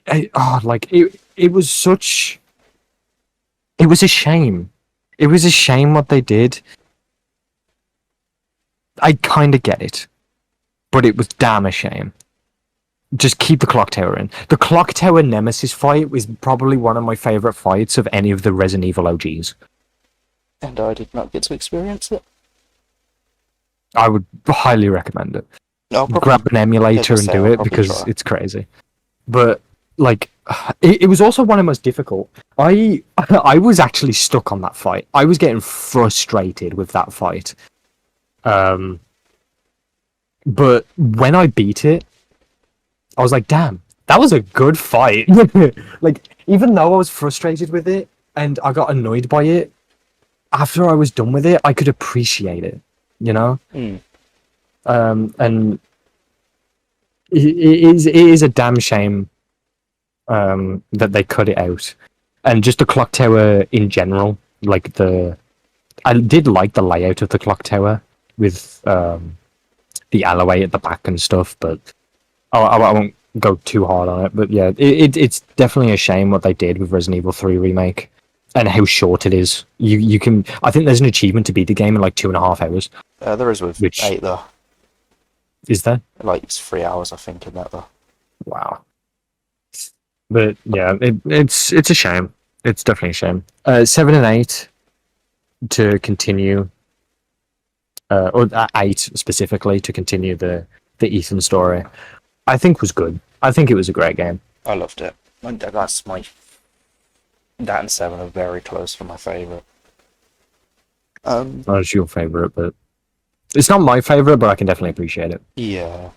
it was such, it was a shame. It was a shame what they did. I kind of get it, but it was damn a shame. Just keep the clock tower in. The clock tower nemesis fight was probably one of my favorite fights of any of the Resident Evil OGs. And I did not get to experience it. I would highly recommend it. No, Grab an emulator and do it because it's crazy. But like, it was also one of the most difficult. I was actually stuck on that fight. I was getting frustrated with that fight. But when I beat it, I was like, damn, that was a good fight. Like, even though I was frustrated with it and I got annoyed by it, after I was done with it, I could appreciate it, Mm. And it is a damn shame that they cut it out. And just the clock tower in general, like I did like the layout of the clock tower with the alleyway at the back and stuff, but I won't go too hard on it. But yeah, it's definitely a shame what they did with Resident Evil 3 remake and how short it is. You can, I think there's an achievement to beat the game in like 2.5 hours. There is with 8 though. Is there? Like, it's 3 hours, I think, in that though. Wow. But yeah, it's a shame. It's definitely a shame. 7 and 8 to continue, or 8 specifically to continue the Ethan story, I think was good. I think it was a great game. I loved it. That and 7 are very close for my favourite. That's your favorite, but it's not my favorite, but I can definitely appreciate it. Yeah.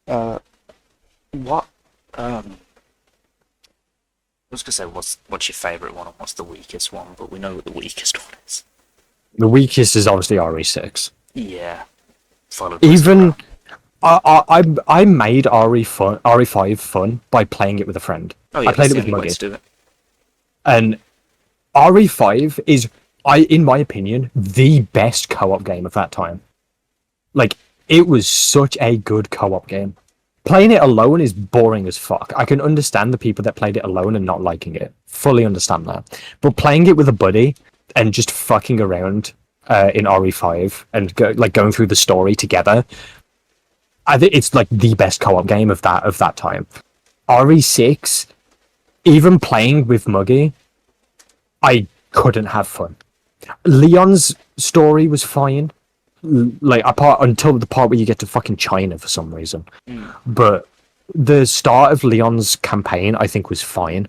What? I was gonna say, what's your favourite one and what's the weakest one? But we know what the weakest one is. The weakest is obviously RE6. Yeah. Followed by Even I made RE5 fun by playing it with a friend. Oh yeah, I played that's it the with only way Muggy. to do it. And RE5 is, in my opinion, the best co-op game of that time. Like, it was such a good co-op game. Playing it alone is boring as fuck. I can understand the people that played it alone and not liking it. Fully understand that. But playing it with a buddy and just fucking around in RE5 and going through the story together, I think it's like the best co-op game of that time. RE6, even playing with Muggy, I couldn't have fun. Leon's story was fine, until the part where you get to fucking China for some reason. But the start of Leon's campaign, I think, was fine.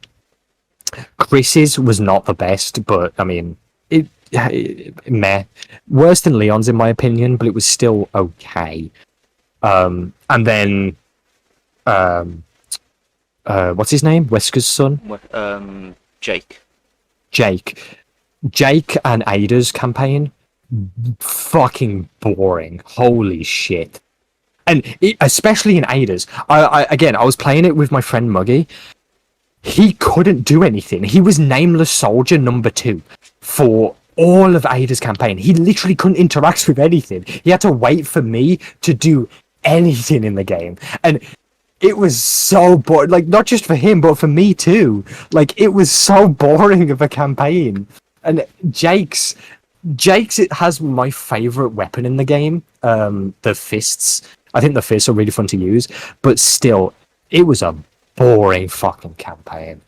Chris's was not the best, but I mean, meh. Worse than Leon's in my opinion, but it was still okay. And then, what's his name? Wesker's son? Jake. Jake and Ada's campaign, fucking boring. Holy shit. And especially in Ada's, I was playing it with my friend Muggy. He couldn't do anything. He was nameless soldier number 2 for all of Ada's campaign. He literally couldn't interact with anything. He had to wait for me to do anything in the game. And it was so boring. Like, not just for him, but for me too. Like, it was so boring of a campaign. And Jake's it has my favorite weapon in the game, the fists. I think the fists are really fun to use, but still, it was a boring fucking campaign.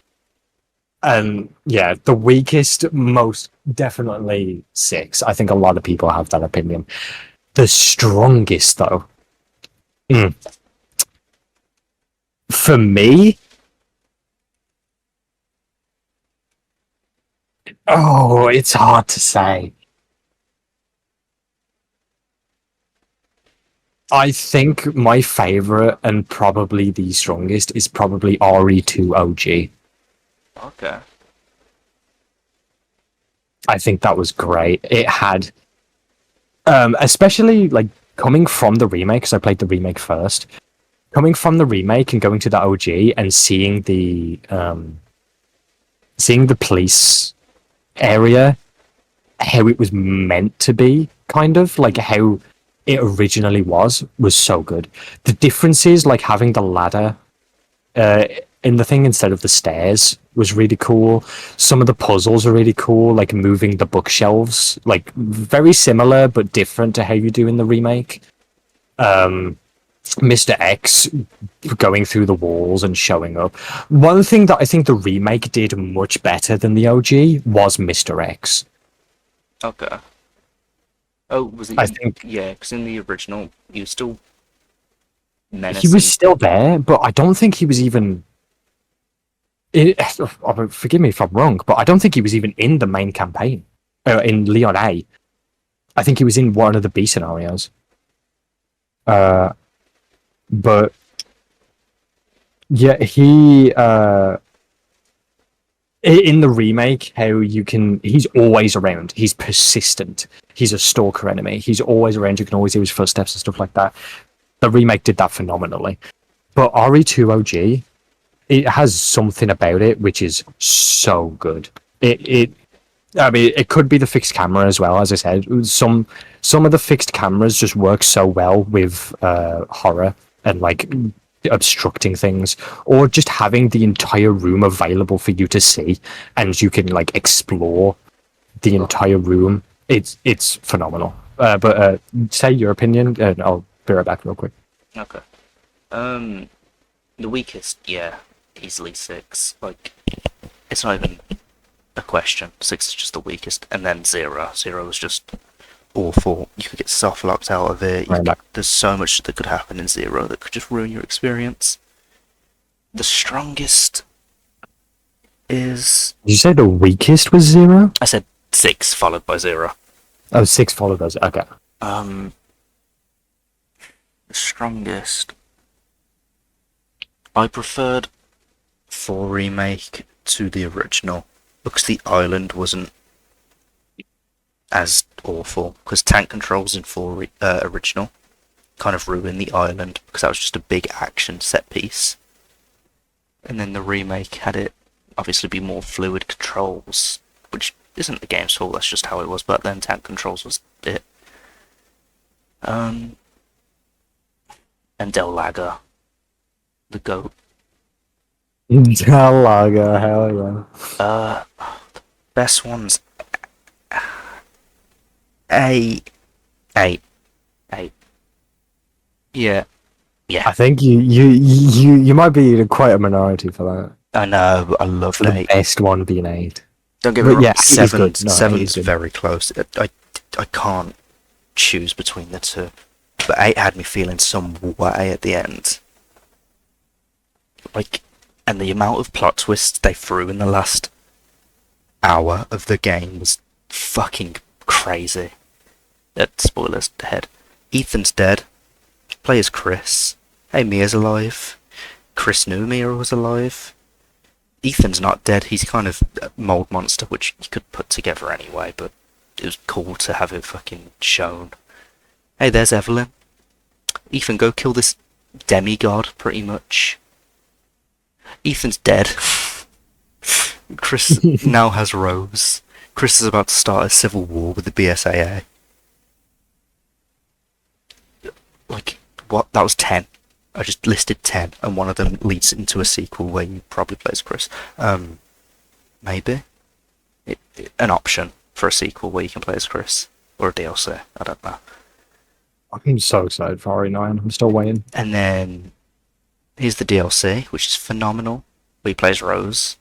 And yeah, the weakest, most definitely 6. I think a lot of people have that opinion. The strongest, though, for me, oh, it's hard to say. I think my favorite and probably the strongest is probably RE2 OG. Okay. I think that was great. It had, especially like coming from the remake, because I played the remake first. Coming from the remake and going to the OG and seeing the police area, how it was meant to be, kind of like how it originally was so good. The differences, like having the ladder in the thing instead of the stairs, was really cool. Some of the puzzles are really cool, like moving the bookshelves, like very similar but different to how you do in the remake. Mr. X going through the walls and showing up. One thing that I think the remake did much better than the OG was Mr. X. Okay. Oh, was it? I think Yeah, because in the original, he was still menacing. he was still there, but I don't think he was even. Forgive me if I'm wrong, but I don't think he was even in the main campaign. In Leon A. I think he was in one of the B scenarios. But yeah, he in the remake, how he's always around. He's persistent. He's a stalker enemy. He's always around. You can always hear his footsteps and stuff like that. The remake did that phenomenally. But RE2 OG, it has something about it which is so good. I mean, it could be the fixed camera as well. As I said, some of the fixed cameras just work so well with horror and like obstructing things, or just having the entire room available for you to see, and you can like explore the entire room. It's phenomenal. But say your opinion, and I'll be right back real quick. Okay. The weakest, yeah, easily 6. Like, it's not even a question. 6 is just the weakest, and then 0. 0 was just awful. You could get soft locked out of it. There's so much that could happen in 0 that could just ruin your experience. The strongest is... Did you say the weakest was 0? I said 6 followed by 0. Oh, 6 followed by 0. Okay. The strongest... I preferred 4 remake to the original because the island wasn't as awful, because tank controls in 4 original kind of ruined the island because that was just a big action set piece, and then the remake had it obviously be more fluid controls, which isn't the game's fault, that's just how it was, but then tank controls was it. And Del Lager, the GOAT. Galaga, hell yeah. Best ones. 8. Yeah. I think you might be quite a minority for that. I know, but I love For the 8. best one being 8. Don't get me wrong, Yeah, 8 is good. No, 8 is seven's good. very close. I can't choose between the two. But 8 had me feeling some way at the end. Like, and the amount of plot twists they threw in the last hour of the game was fucking crazy. Spoilers ahead. Ethan's dead. Play as Chris. Hey, Mia's alive. Chris knew Mia was alive. Ethan's not dead. He's kind of a mold monster, which you could put together anyway, but it was cool to have it fucking shown. Hey, there's Evelyn. Ethan, go kill this demigod, pretty much. Ethan's dead. Chris now has Rose. Chris is about to start a civil war with the BSAA. Like, what? That was 10. I just listed 10, and one of them leads into a sequel where you probably play as Chris. Maybe? An option for a sequel where you can play as Chris. Or a DLC. I don't know. I'm so excited for RE9. I'm still waiting. And then here's the DLC, which is phenomenal. Where he plays Rose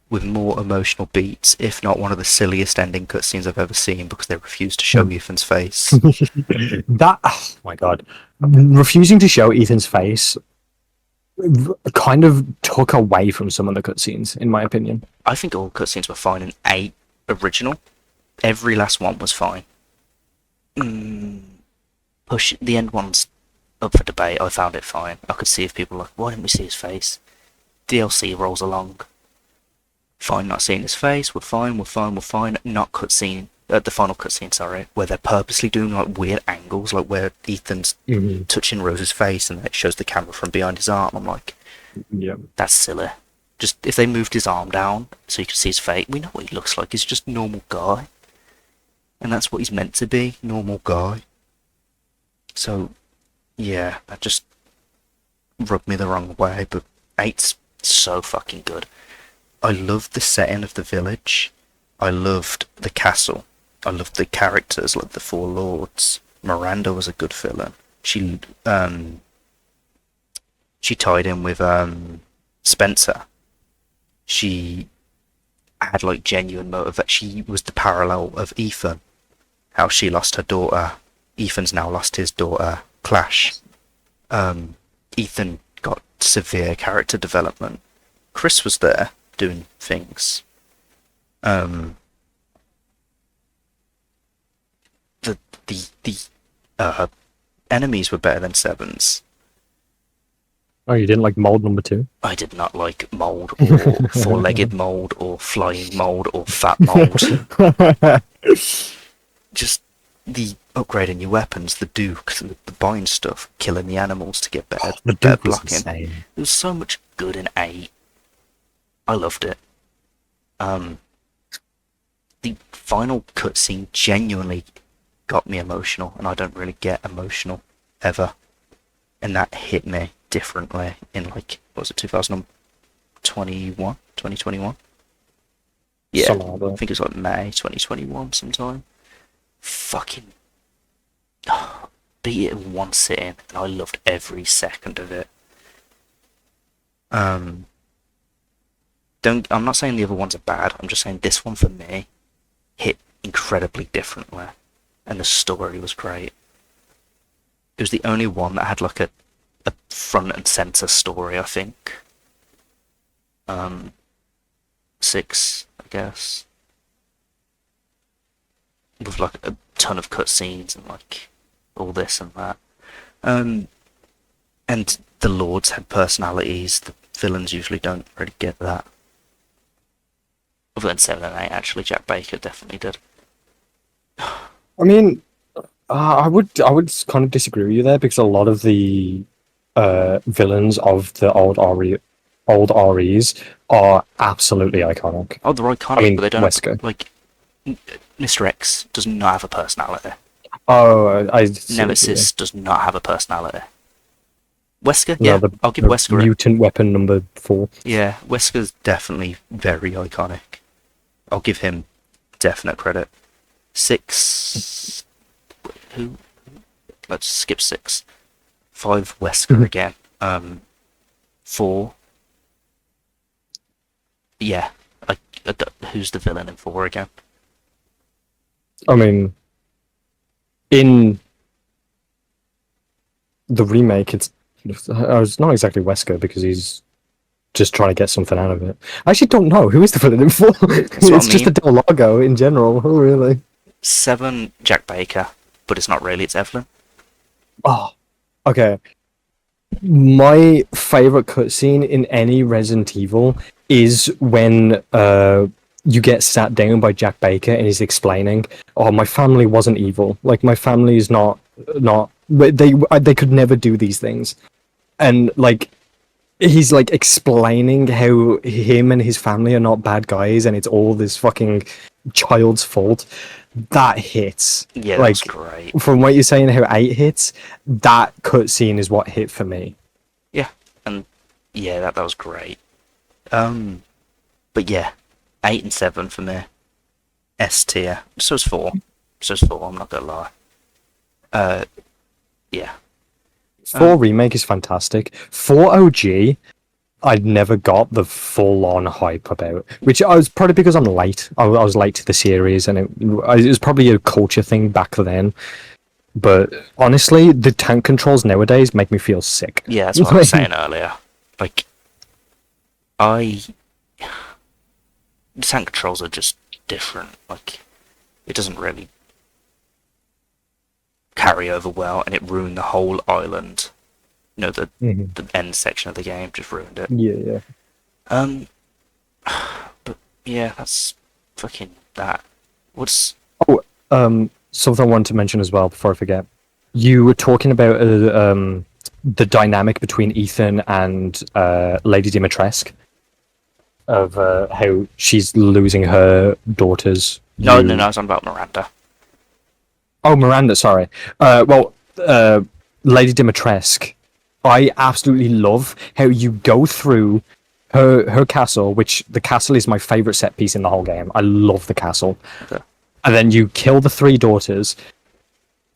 with more emotional beats, if not one of the silliest ending cutscenes I've ever seen, because they refuse to show Ethan's face. That, oh my god, refusing to show Ethan's face kind of took away from some of the cutscenes, in my opinion. I think all cutscenes were fine in 8 original. Every last one was fine. Push the end one's up for debate. I found it fine. I could see if people were like, why didn't we see his face? DLC rolls along. Fine, not seeing his face. We're fine. Not cutscene. The final cutscene, sorry, where they're purposely doing like weird angles, like where Ethan's touching Rose's face and it shows the camera from behind his arm. I'm like, yeah, that's silly. Just if they moved his arm down so you could see his face, we know what he looks like. He's just a normal guy, and that's what he's meant to be, normal guy. So, yeah, that just rubbed me the wrong way. But 8's so fucking good. I loved the setting of the village. I loved the castle. I loved the characters, like the Four Lords. Miranda was a good villain. She tied in with Spencer. She had like genuine motive. She was the parallel of Ethan. How she lost her daughter. Ethan's now lost his daughter. Clash. Ethan got severe character development. Chris was there doing things. The enemies were better than 7's. Oh, you didn't like mold number 2? I did not like mold, or four-legged mold, or flying mold, or fat mold. Just the upgrading your weapons, the Duke, the buying stuff, killing the animals to get better, The better Duke was blocking. insane. There was so much good in 8. I loved it. The final cutscene genuinely got me emotional, and I don't really get emotional ever. And that hit me differently in like, what was it, 2021? 2021? Yeah, Something like that. I think it was like May 2021 sometime. Fucking beat it in one sitting, and I loved every second of it. I'm not saying the other ones are bad, I'm just saying this one for me hit incredibly differently, and the story was great. It was the only one that had like a front and center story, I think. 6, I guess, with like a ton of cutscenes and like all this and that. And the lords had personalities. The villains usually don't really get that. Other than 7 and 8, actually, Jack Baker definitely did. I mean, I would kind of disagree with you there, because a lot of the villains of the old REs are absolutely iconic. Oh, they're iconic, I mean, but they don't Wesker. have, like, Mr. X does not have a personality. Oh, Nemesis does not have a personality. Wesker, No, yeah, the- I'll give the Wesker it. mutant weapon number 4. Yeah, Wesker's definitely very iconic. I'll give him definite credit. 6... Who? Let's skip 6. 5, Wesker again. 4... Yeah. Who's the villain in 4 again? I mean, in the remake, it's not exactly Wesker, because he's just trying to get something out of it. I actually don't know who is the villain in 4. what I It's just mean. a Del Lago in general. Oh, really? 7, Jack Baker, but it's not really, it's Evelyn. Oh, okay. My favorite cutscene in any Resident Evil is when you get sat down by Jack Baker and he's explaining, "Oh, my family wasn't evil. Like, my family is not They could never do these things, and like he's like explaining how him and his family are not bad guys, and it's all this fucking child's fault. That hits. Yeah, Like that's great. from what you're saying, how 8 hits, that cutscene is what hit for me. Yeah, and yeah, that was great. But yeah, 8 and 7 for me. S tier. So's 4. So's 4. I'm not gonna lie. Yeah. 4 remake is fantastic. 4 OG, I'd never got the full-on hype about, which I was probably because I'm late. I was late to the series, and it was probably a culture thing back then. But honestly, the tank controls nowadays make me feel sick. Yeah, that's what I was saying earlier. Like, the tank controls are just different. Like, it doesn't really carry over well, and it ruined the whole island. You know, the end section of the game just ruined it. Yeah. But yeah, that's fucking that. What's Something I wanted to mention as well before I forget. You were talking about the dynamic between Ethan and Lady Dimitrescu, of how she's losing her daughters. no, I was on about Miranda. Oh, Miranda, sorry. Lady Dimitrescu, I absolutely love how you go through her castle, which the castle is my favorite set piece in the whole game. I love the castle. Okay. And then you kill the 3 daughters.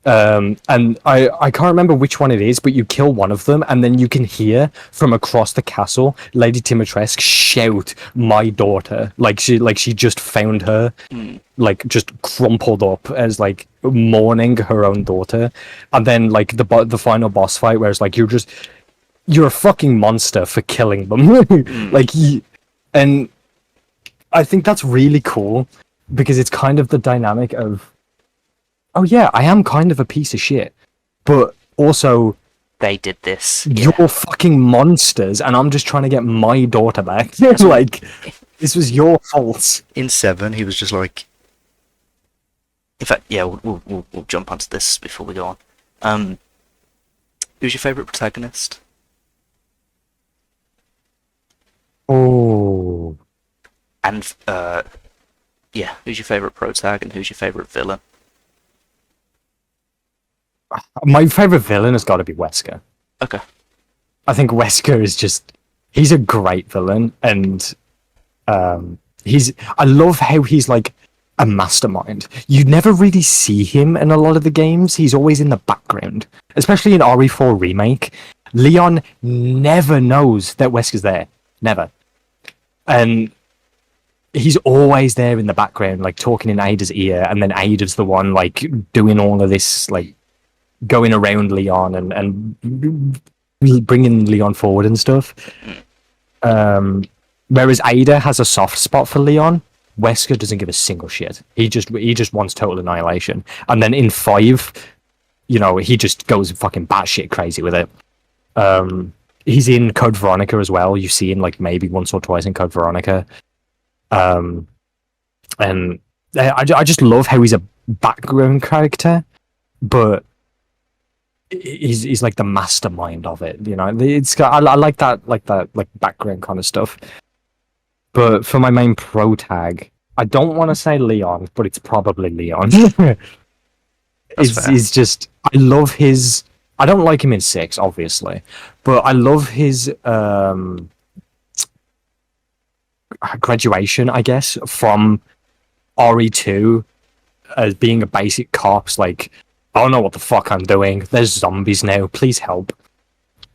And I can't remember which one it is, but you kill one of them, and then you can hear from across the castle Lady Dimitrescu shout, "My daughter!" Like she just found her, like just crumpled up as like mourning her own daughter. And then like the final boss fight, where it's like you're a fucking monster for killing them. And I think that's really cool because it's kind of the dynamic of, oh yeah, I am kind of a piece of shit, but also They did this. you're fucking monsters, and I'm just trying to get my daughter back. Like, this was your fault. In 7, he was just like, In fact, yeah, we'll jump onto this before we go on. Who's your favourite protagonist? Oh, And yeah, who's your favourite protag and who's your favourite villain? my favorite villain has got to be Wesker. Okay. I think Wesker is he's a great villain, and I love how he's like a mastermind. You never really see him in a lot of the games. He's always in the background, especially in RE4 Remake. Leon never knows that Wesker's there. Never. And he's always there in the background, like talking in Ada's ear, and then Ada's the one like doing all of this, like going around Leon and bringing Leon forward and stuff. Whereas Ada has a soft spot for Leon, Wesker doesn't give a single shit. He just wants total annihilation. And then in 5, he just goes fucking batshit crazy with it. He's in Code Veronica as well. You see him like maybe once or twice in Code Veronica. And I just love how he's a background character, but he's like the mastermind of it. I like that background kind of stuff. But for my main pro tag, I don't want to say Leon, but it's probably Leon. He's just, I love his. I don't like him in 6, obviously, but I love his graduation, I guess, from RE2 as being a basic cop's like, I don't know what the fuck I'm doing. There's zombies now. Please help.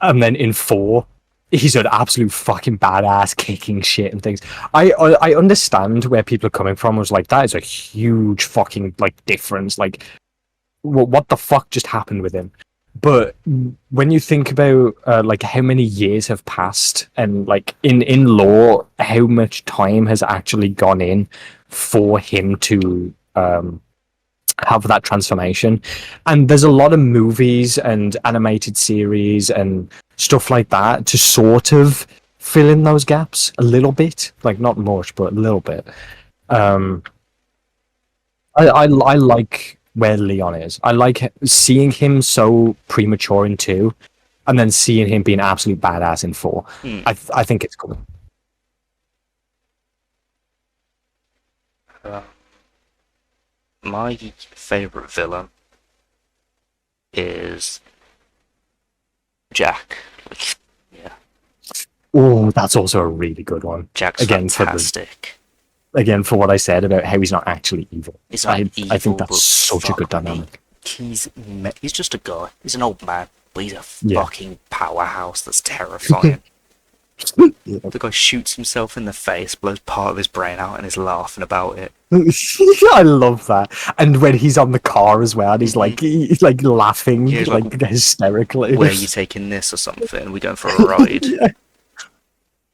And then in 4, he's an absolute fucking badass, kicking shit and things. I understand where people are coming from. I was like, that is a huge fucking like difference. Like, what the fuck just happened with him? But when you think about like how many years have passed, and like in lore, how much time has actually gone in for him to have that transformation, and there's a lot of movies and animated series and stuff like that to sort of fill in those gaps a little bit, like not much, but a little bit. I like where Leon is. I like seeing him so premature in 2, and then seeing him being absolute badass in 4. Mm. I think it's cool. My favorite villain is Jack. Yeah, Oh, that's also a really good one. Jack's Again, fantastic. For what I said about how he's not actually evil. He's not evil, I think that's but such a good fuck me. dynamic. He's just a guy. He's an old man, but he's a Yeah. fucking powerhouse that's terrifying. Yeah. The guy shoots himself in the face, blows part of his brain out, and is laughing about it. I love that. And when he's on the car as well, he's like he's like laughing, Yeah, he's like, like, hysterically. Where are you taking this or something? We're going for a ride. Yeah.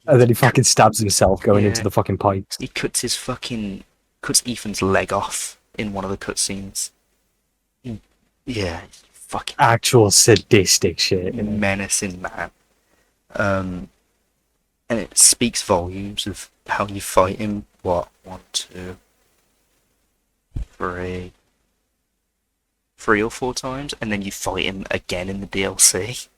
And then he fucking stabs himself going Yeah. into the fucking pipes. He cuts Ethan's leg off in one of the cutscenes. Yeah, fucking Actual sadistic shit. You know? menacing man. And it speaks volumes of how you fight him. What? 1, 2, 3, 3 or 4 times, and then you fight him again in the DLC.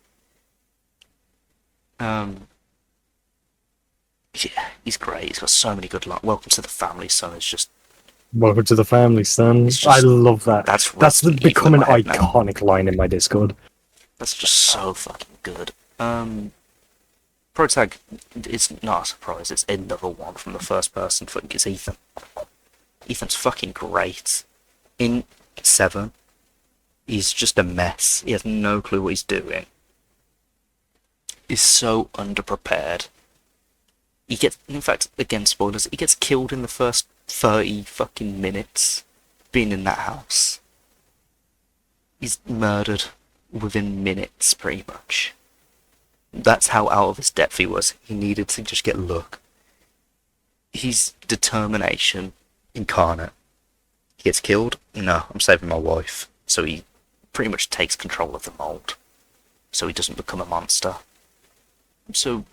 Yeah, he's great. He's got so many good lines. Welcome to the family, son. It's just Welcome to the family, son. It's just- I love that. that's become an evil in my head now. iconic line in my Discord. That's just so fucking good. Protag, it's not a surprise. It's another one from the first person. It's Ethan. Ethan's fucking great. In 7, he's just a mess. He has no clue what he's doing. He's so underprepared. He gets, in fact, again, spoilers, he gets killed in the first 30 fucking minutes being in that house. He's murdered within minutes, pretty much. That's how out of his depth he was. He needed to just get luck. He's determination incarnate. He gets killed? No, I'm saving my wife. So he pretty much takes control of the mold. So he doesn't become a monster. So,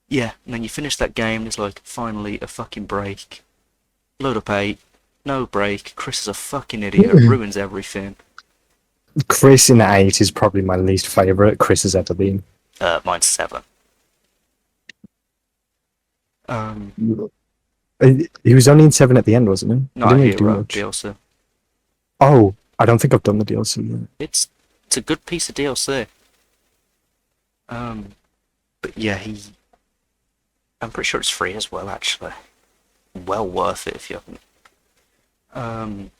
yeah, and then you finish that game, and it's like, finally, a fucking break. Load up 8, no break, Chris is a fucking idiot, ruins everything. Chris in 8 is probably my least favourite Chris has ever been. Mine's 7. He was only in 7 at the end, wasn't he? Not He a didn't really do hero, much. DLC. Oh, I don't think I've done the DLC yet. It's a good piece of DLC. But yeah, I'm pretty sure it's free as well, actually. Well worth it if you haven't.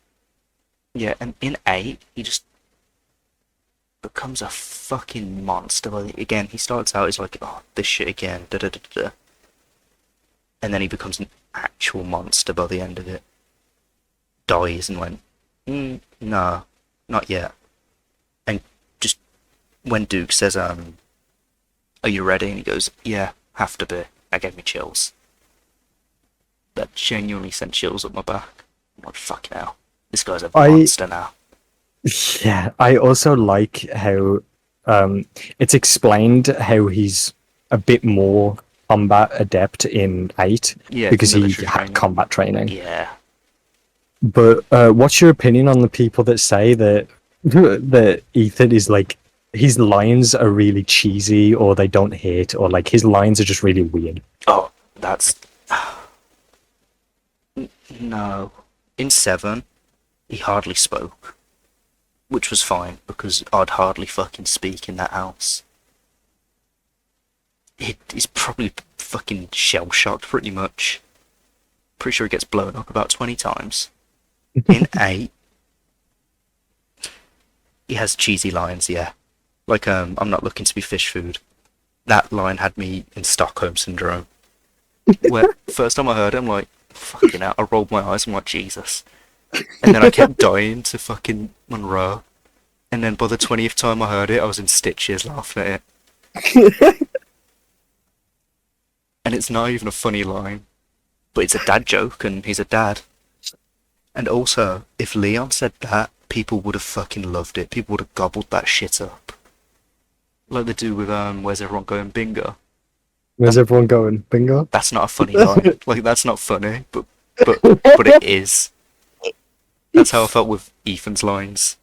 Yeah, and in 8, he just becomes a fucking monster. Again, he starts out as like, oh, this shit again, da da da da. And then he becomes an actual monster by the end of it. Dies and went, no, not yet. And just when Duke says, are you ready? And he goes, yeah, have to be. That gave me chills. That genuinely sent chills up my back. I'm like, fucking hell. This guy's a monster now. Yeah, I also like how it's explained how he's a bit more combat adept in 8 Yeah, because he military had training. combat training. Yeah. But what's your opinion on the people that say that that Ethan is like his lines are really cheesy or they don't hit or like his lines are just really weird? Oh, that's... No. In 7, he hardly spoke. Which was fine, because I'd hardly fucking speak in that house. He's probably fucking shell-shocked, pretty much. Pretty sure he gets blown up about 20 times. In 8, he has cheesy lines, yeah. Like, I'm not looking to be fish food. That line had me in Stockholm Syndrome. Where, first time I heard it, I'm like, fucking hell, I rolled my eyes, I'm like, Jesus. And then I kept dying to fucking Monroe. And then by the 20th time I heard it, I was in stitches laughing at it. And it's not even a funny line. But it's a dad joke, and he's a dad. And also, if Leon said that, people would have fucking loved it. People would have gobbled that shit up. Like they do with, Where's Everyone Going Bingo? Where's everyone going? Bingo? That's not a funny line. Like, that's not funny, but it is. That's how I felt with Ethan's lines.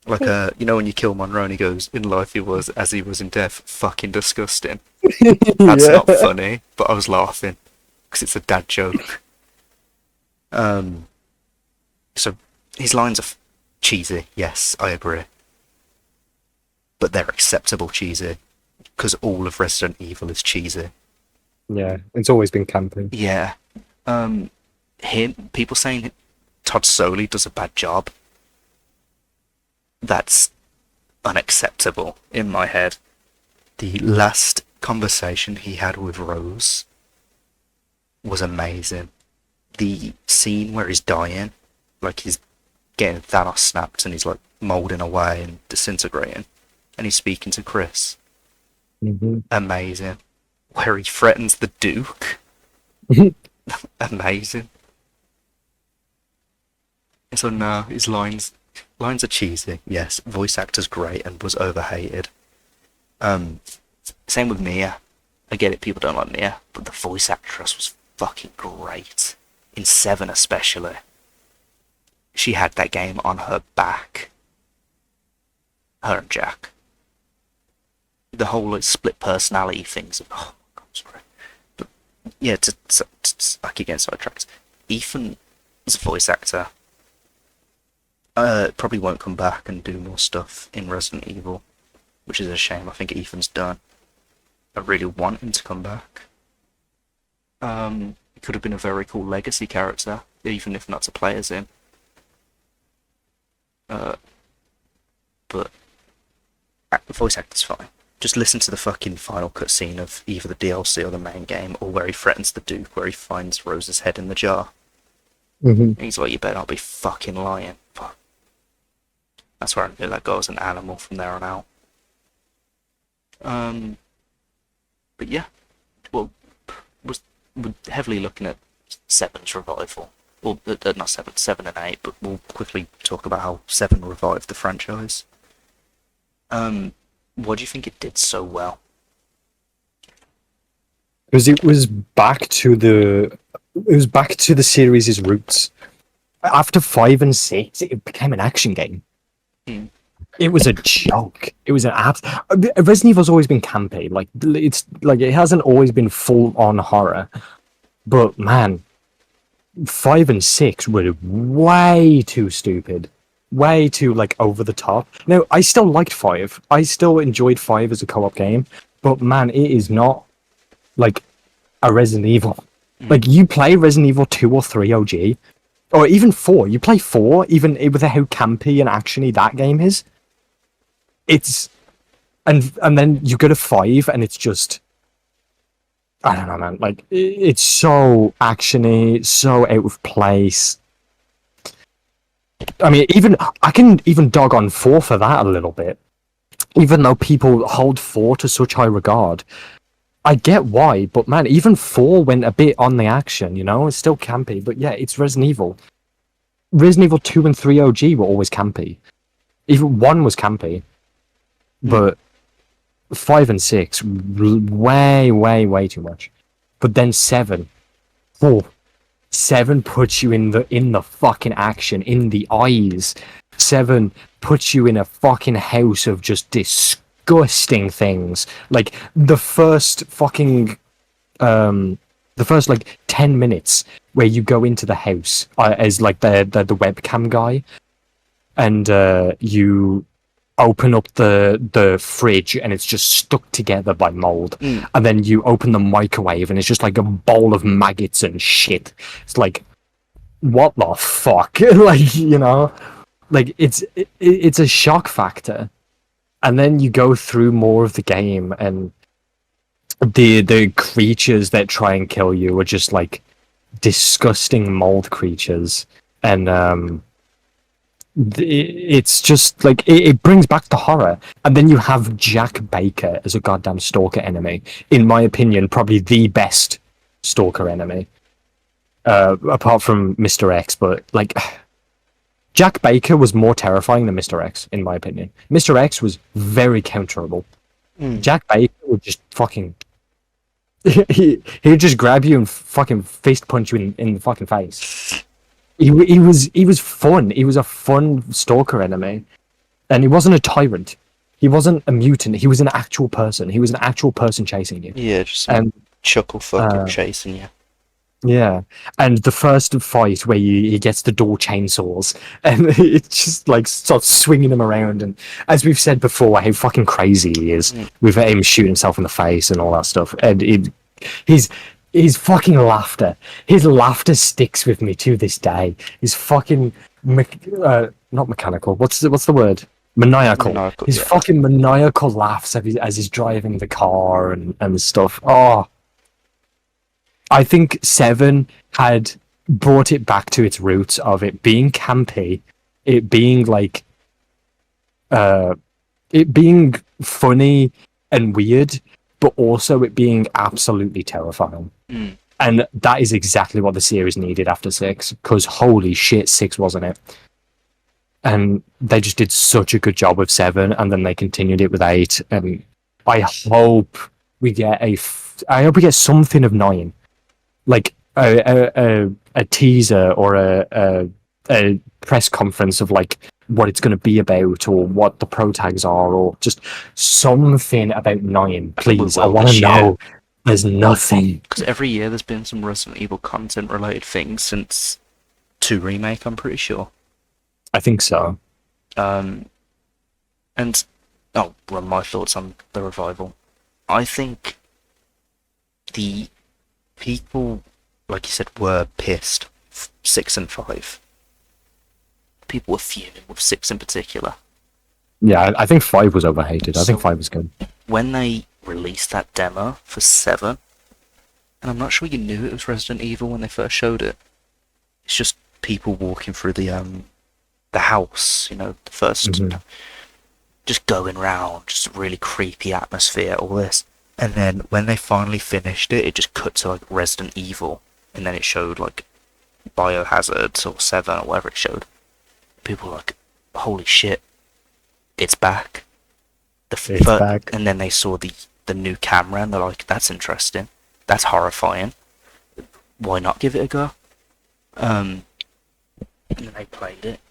Like, you know, when you kill Monroe and he goes, "In life he was as he was in death, fucking disgusting." That's not funny, but I was laughing because it's a dad joke. So his lines are cheesy. Yes, I agree, but they're acceptable cheesy because all of Resident Evil is cheesy. Yeah, it's always been camping. Yeah. People saying Todd Soley does a bad job. That's unacceptable in my head. The last conversation he had with Rose was amazing. The scene where he's dying, like he's getting Thanos snapped and he's like moulding away and disintegrating, and he's speaking to Chris. Mm-hmm. Amazing. Where he threatens the Duke. Amazing. So no, his lines are cheesy. Yes, voice actor's great and was overhated. Same with Mia. I get it, people don't like Mia, but the voice actress was fucking great. In 7 especially. She had that game on her back. Her and Jack. The whole like, split personality things. Oh my god, it's great. But yeah, I keep getting sidetracked. Ethan is a voice actor. Probably won't come back and do more stuff in Resident Evil, which is a shame. I think Ethan's done. I really want him to come back. He could have been a very cool legacy character, even if not to play as him. But the voice actor's fine. Just listen to the fucking final cutscene of either the DLC or the main game, or where he threatens the Duke, where he finds Rose's head in the jar. Mm-hmm. And he's like, "You better not be fucking lying." Fuck. That's where I knew that guy was an animal from there on out. But yeah, well, we're heavily looking at 7's revival. Well, not 7 and 8, but we'll quickly talk about how 7 revived the franchise. What do you think it did so well? Because it was back to the series' roots. After 5 and 6, it became an action game. It was a joke. It was an Resident Evil's always been campy. Like it's like it hasn't always been full on horror. But man, 5 and 6 were way too stupid. Way too like over the top. Now I still liked 5. I still enjoyed 5 as a co-op game, but man, it is not like a Resident Evil. Like you play Resident Evil 2 or 3 OG, or even 4. You play 4, even with how campy and actiony that game is. It's and then you go to 5 and it's just I don't know, man. Like it's so actiony, so out of place. I mean, I can even dog on 4 for that a little bit, even though people hold 4 to such high regard. I get why, but man, even 4 went a bit on the action. You know, it's still campy, but yeah, it's Resident Evil. Resident Evil 2 and 3 OG were always campy. Even 1 was campy. But 5 and 6, way too much. But then 7, 7 puts you in the fucking action, in the eyes. 7 puts you in a fucking house of just disgusting things. Like the first fucking, the first like 10 minutes where you go into the house as like the webcam guy, and you open up the fridge and it's just stuck together by mold, and then you open the microwave and it's just like a bowl of maggots and shit. It's like, what the fuck? Like, you know, like it's a shock factor. And then you go through more of the game and the creatures that try and kill you are just like disgusting mold creatures, and it's just like it brings back the horror. And then you have Jack Baker as a goddamn stalker enemy, in my opinion probably the best stalker enemy, apart from Mr. X. But like Jack Baker was more terrifying than Mr. X, in my opinion. Mr. X was very counterable. Jack Baker would just fucking he would just grab you and fucking fist punch you in the fucking face. he was fun. He was a fun stalker enemy, and he wasn't a tyrant. He wasn't a mutant. He was an actual person. He was an actual person chasing you. Yeah, just some And chuckle fucker chasing you. yeah, and the first fight where he gets the door chainsaws and it just like starts swinging him around, and as we've said before, how fucking crazy he is with him shooting himself in the face and all that stuff, and his fucking laughter, his laughter sticks with me to this day. His fucking not mechanical. What's the word? Maniacal. His fucking maniacal laughs as he's driving the car and stuff. Oh. I think 7 had brought it back to its roots of it being campy, it being like, it being funny and weird, but also it being absolutely terrifying. And that is exactly what the series needed after 6, because holy shit, 6 wasn't it? And they just did such a good job with 7, and then they continued it with 8, and I hope we get something of 9. Like a teaser or a press conference of like what it's going to be about, or what the pro tags are, or just something about 9, please. I want to know. There's nothing. Because every year there's been some Resident Evil content related things since 2 remake, I'm pretty sure. I think so. And my thoughts on the revival. I think the people, like you said, were pissed. 6 and 5. People were fuming with 6 in particular. Yeah, I think 5 was overhated. I think 5 was good. When they released that demo for 7, and I'm not sure you knew it was Resident Evil when they first showed it. It's just people walking through the house, the first, just going round, just really creepy atmosphere, all this. And then when they finally finished it, it just cut to like Resident Evil, and then it showed like Biohazard or 7 or whatever it showed. People were like, holy shit, it's back. It's back. And then they saw the new camera, and they're like, that's interesting. That's horrifying. Why not give it a go? And then they played it.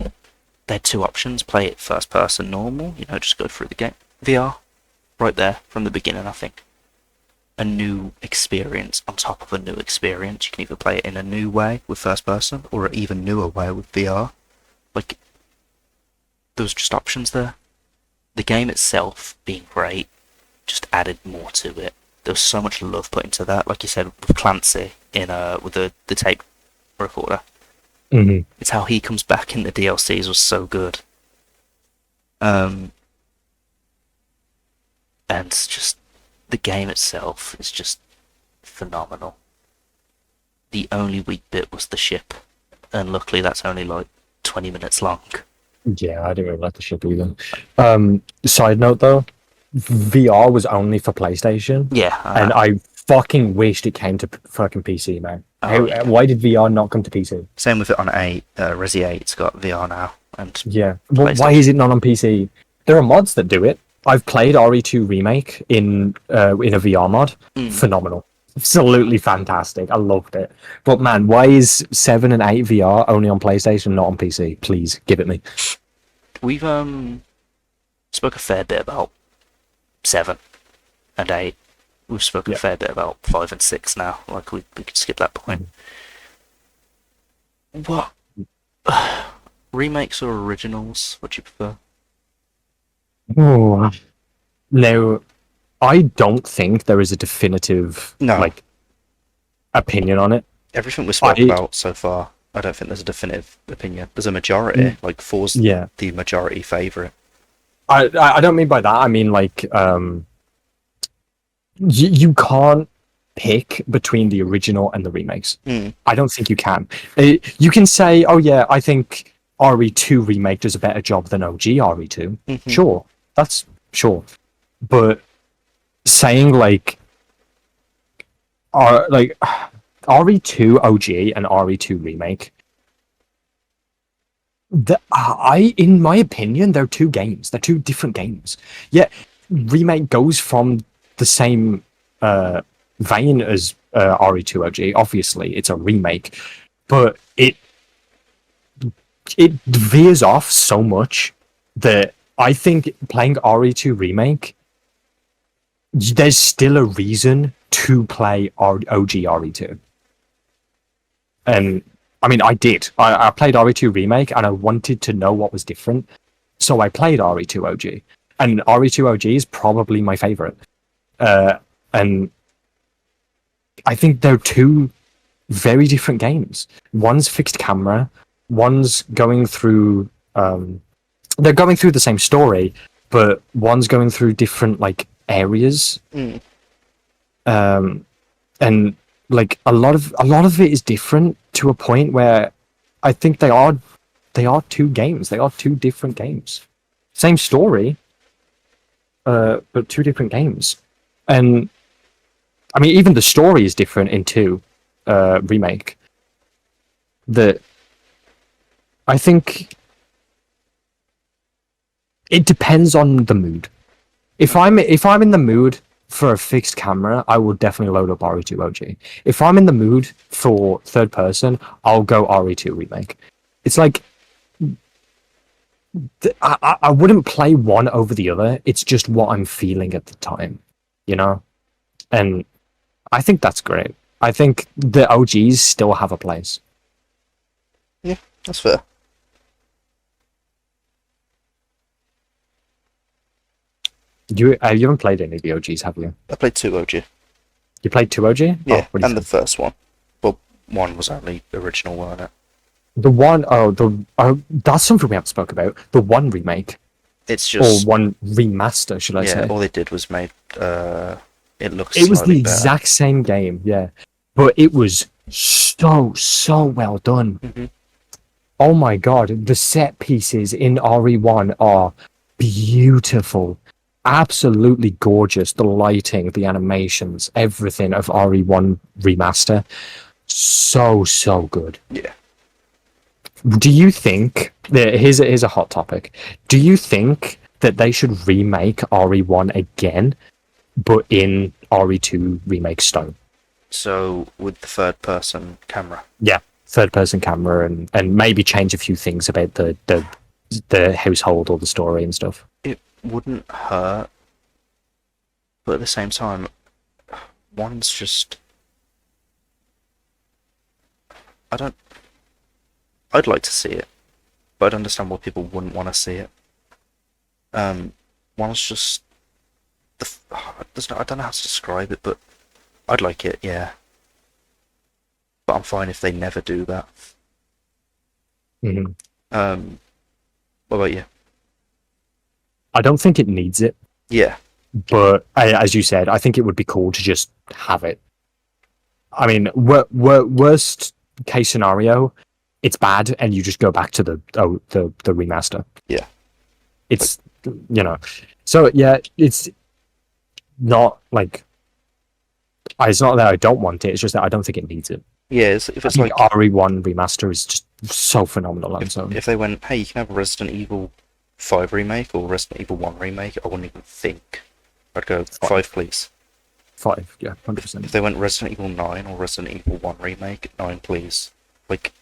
They had 2 options: play it first person normal, just go through the game. VR, right there from the beginning, I think. A new experience on top of a new experience. You can either play it in a new way with first person, or an even newer way with VR. Like, there was just options there. The game itself being great just added more to it. There was so much love put into that. Like you said, with Clancy with the tape recorder. It's how he comes back in the DLCs was so good. And just the game itself is just phenomenal. The only weak bit was the ship, and luckily that's only like 20 minutes long. Yeah, I didn't really like the ship either. Side note though, VR was only for PlayStation. Yeah. And I fucking wished it came to fucking PC, man. Yeah. Why did VR not come to PC? Same with it on 8. Resi 8's got VR now. And yeah. Well, why is it not on PC? There are mods that do it. I've played RE2 Remake in a VR mod. Phenomenal. Absolutely fantastic. I loved it. But man, why is 7 and 8 VR only on PlayStation, not on PC? Please, give it me. We've spoke a fair bit about 7 and 8. We've spoken a fair bit about 5 and 6 now. Like, we could skip that point. What? Remakes or originals? What do you prefer? Oh, no, I don't think there is a definitive opinion on it. Everything we've spoken about so far, I don't think there's a definitive opinion. There's a majority, like 4's the majority favourite. I don't mean by that. I mean like you can't pick between the original and the remakes. I don't think you can. You can say, oh yeah, I think RE2 remake does a better job than OG RE2. Sure, that's sure. But saying RE2 OG and RE2 remake, in my opinion, they're 2 games. They're 2 different games. Yeah, remake goes from the same vein as RE2 OG. Obviously, it's a remake, but it veers off so much that I think playing RE2 Remake, there's still a reason to play OG RE2. And I mean, I did. I played RE2 Remake and I wanted to know what was different. So I played RE2 OG. And RE2 OG is probably my favorite. And I think they're two very different games. One's fixed camera, one's going through they're going through the same story, but one's going through different like areas. And like a lot of it is different to a point where I think they are two games. They are two different games. Same story, but two different games. And I mean, even the story is different in 2 Remake. That I think it depends on the mood. If I'm in the mood for a fixed camera, I will definitely load up RE2 OG. If I'm in the mood for third person, I'll go RE2 Remake. It's like I wouldn't play one over the other. It's just what I'm feeling at the time, you know? And I think that's great. I think the OGs still have a place. Yeah, that's fair. You haven't played any of the OGs, have you? I played 2 OG. You played 2 OG? Yeah, and the first one. Well, 1 was only original, weren't it? The one, that's something we haven't spoke about. The 1 remake, It's just... or 1 remaster, should I say? Yeah, all they did was made... it looks It was the slightly better. exact same game, yeah. But it was so well done. Mhm. Oh my god, the set pieces in RE1 are beautiful. Absolutely gorgeous. The lighting, the animations, everything of RE1 remaster. So good. Yeah. Do you think... Here's a hot topic. Do you think that they should remake RE1 again, but in RE2 remake style? So, with the third-person camera. Yeah, third-person camera, and maybe change a few things about the household or the story and stuff. It wouldn't hurt, but at the same time, one's just... I'd like to see it, but I'd understand why people wouldn't want to see it. One's just... I don't know how to describe it, but I'd like it, yeah. But I'm fine if they never do that. Mm-hmm. What about you? I don't think it needs it, Yeah. but as you said, I think it would be cool to just have it. I mean, worst case scenario, it's bad, and you just go back to the remaster. Yeah. It's, you know, so yeah, it's not like... It's not that I don't want it, it's just that I don't think it needs it. Yeah, if it's I like... think RE1 remaster is just so phenomenal on its own. If they went, hey, you can have a Resident Evil 5 remake or Resident Evil 1 remake, I wouldn't even think. I'd go, 5 please. 5, yeah, 100%. If they went Resident Evil 9 or Resident Evil 1 remake, 9 please. Like,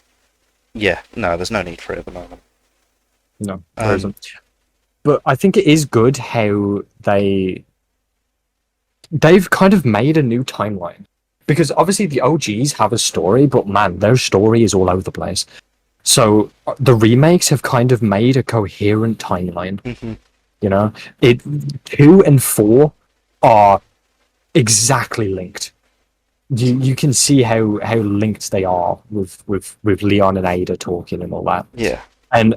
yeah, no, there's no need for it at the moment. No, there isn't. But I think it is good how they've kind of made a new timeline. Because obviously the OGs have a story, but man, their story is all over the place. So the remakes have kind of made a coherent timeline. Mm-hmm. You know, 2 and 4 are exactly linked. You can see how linked they are with Leon and Ada talking and all that. Yeah. And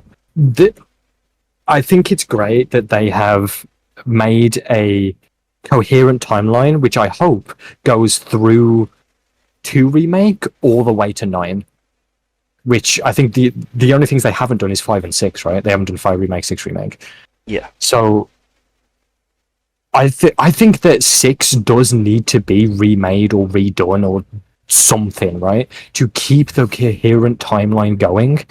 I think it's great that they have made a coherent timeline, which I hope goes through 2 remake all the way to 9. Which I think the only things they haven't done is 5 and 6, right? They haven't done 5 remake, 6 remake. Yeah. So I think that 6 does need to be remade or redone or something, right? To keep the coherent timeline going.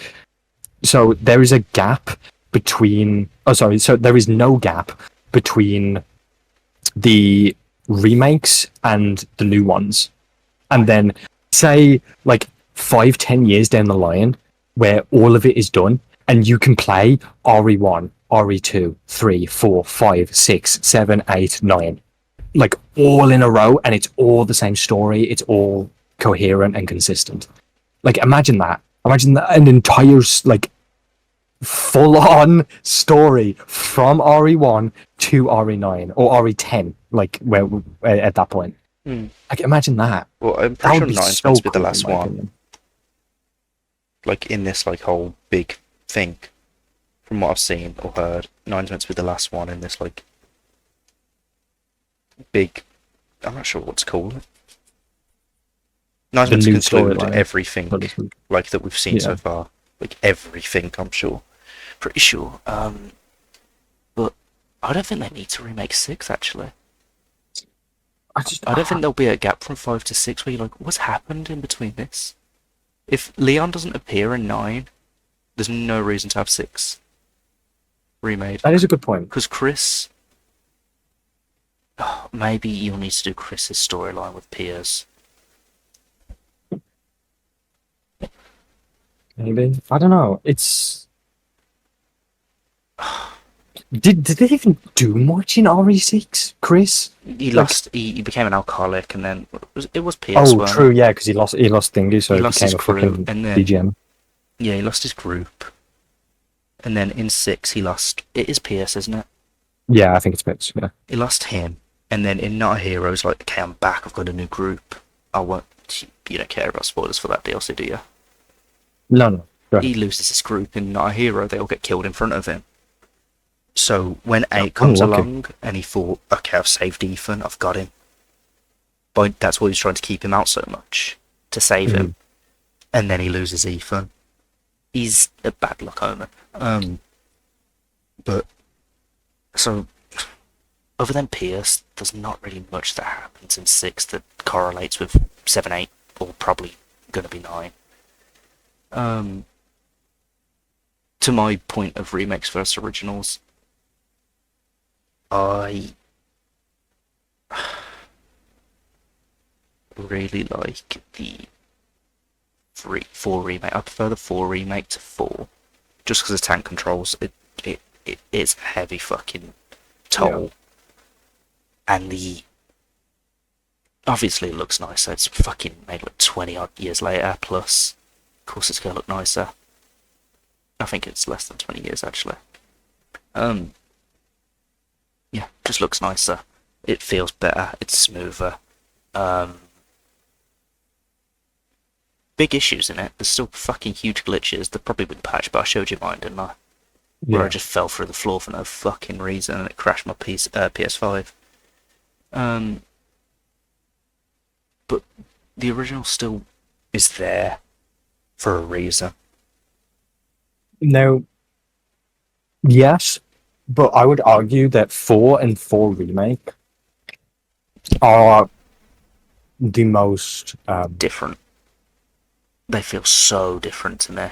So there is a gap between... so there is no gap between the remakes and the new ones. And then say like 5-10 years down the line where all of it is done and you can play RE1, RE2, 3, 4, 5, 6, 7, 8, 9, like all in a row, and it's all the same story. It's all coherent and consistent. Like imagine that. Imagine that an entire like full-on story from RE1 to RE9 or RE10, like where at that point. Like imagine that. Well, I'm That pretty sure would be 9's so meant to be the cool, in last my one. opinion. Like in this like whole big thing, from what I've seen or heard, 9's meant to be the last one in this like big. I'm not sure what to call it. 9's The meant to new conclude storyline, everything so to speak. like that we've seen so Yeah. far. Like everything, I'm sure. Pretty sure. But I don't think they need to remake 6, actually. I just I don't think there'll be a gap from 5 to 6 where you're like, what's happened in between this? If Leon doesn't appear in 9, there's no reason to have 6 remade. that is a good point. Because Chris... Oh, maybe you'll need to do Chris's storyline with Piers. Maybe I don't know. It's did they even do much in RE6, Chris? He Like- lost. He became an alcoholic, and then it was Piers. Oh, wasn't true. it? Yeah, because he lost thingy, so He he lost became his a crew, fucking and then- DGM. Yeah, he lost his group, and then in 6 he lost. It is Pierce, isn't it? Yeah, I think it's bits. Yeah. He lost him, and then in Not a Hero, he's like, okay, I'm back. I've got a new group. I won't. You don't care about spoilers for that DLC, do you? No. Go ahead. He loses his group in Not a Hero. They all get killed in front of him. So when 8 comes unlucky. along, and he thought, okay, I've saved Ethan. I've got him. But that's why he's trying to keep him out so much to save him. And then he loses Ethan. He's a bad luck omen. But so other than Pierce, there's not really much that happens in 6 that correlates with 7, 8, or probably gonna be 9. To my point of remakes versus originals, I really like the 4 remake. I prefer the 4 remake to 4, just because of tank controls. It's a heavy fucking toll, and obviously it looks nicer. It's fucking made like 20 odd years later. Plus, of course, it's gonna look nicer. I think it's less than 20 years actually. Yeah, just looks nicer. It feels better. It's smoother. Big issues in it. There's still fucking huge glitches. They've probably been patched, but I showed you mine, didn't I? Where I just fell through the floor for no fucking reason and it crashed my PS5. But the original still is there for a reason. No. Yes, but I would argue that 4 and 4 remake are the most Different. They feel so different to me.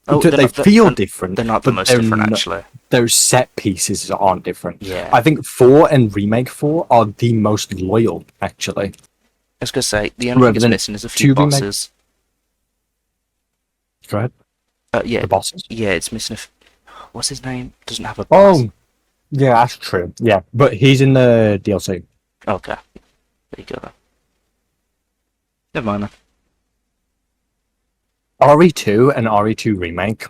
they feel different. They're not the but most they're different, not- actually. Their set pieces aren't different. Yeah. I think 4 and remake 4 are the most loyal, actually. I was going to say, the only Rather thing it's than missing is a few 2 remake- bosses. Go ahead. Yeah, The bosses. yeah, it's missing what's his name? Doesn't have a boss. Oh, yeah, that's true. Yeah, but he's in the DLC. Okay. There you go then. Never mind then. RE2 and RE2 remake,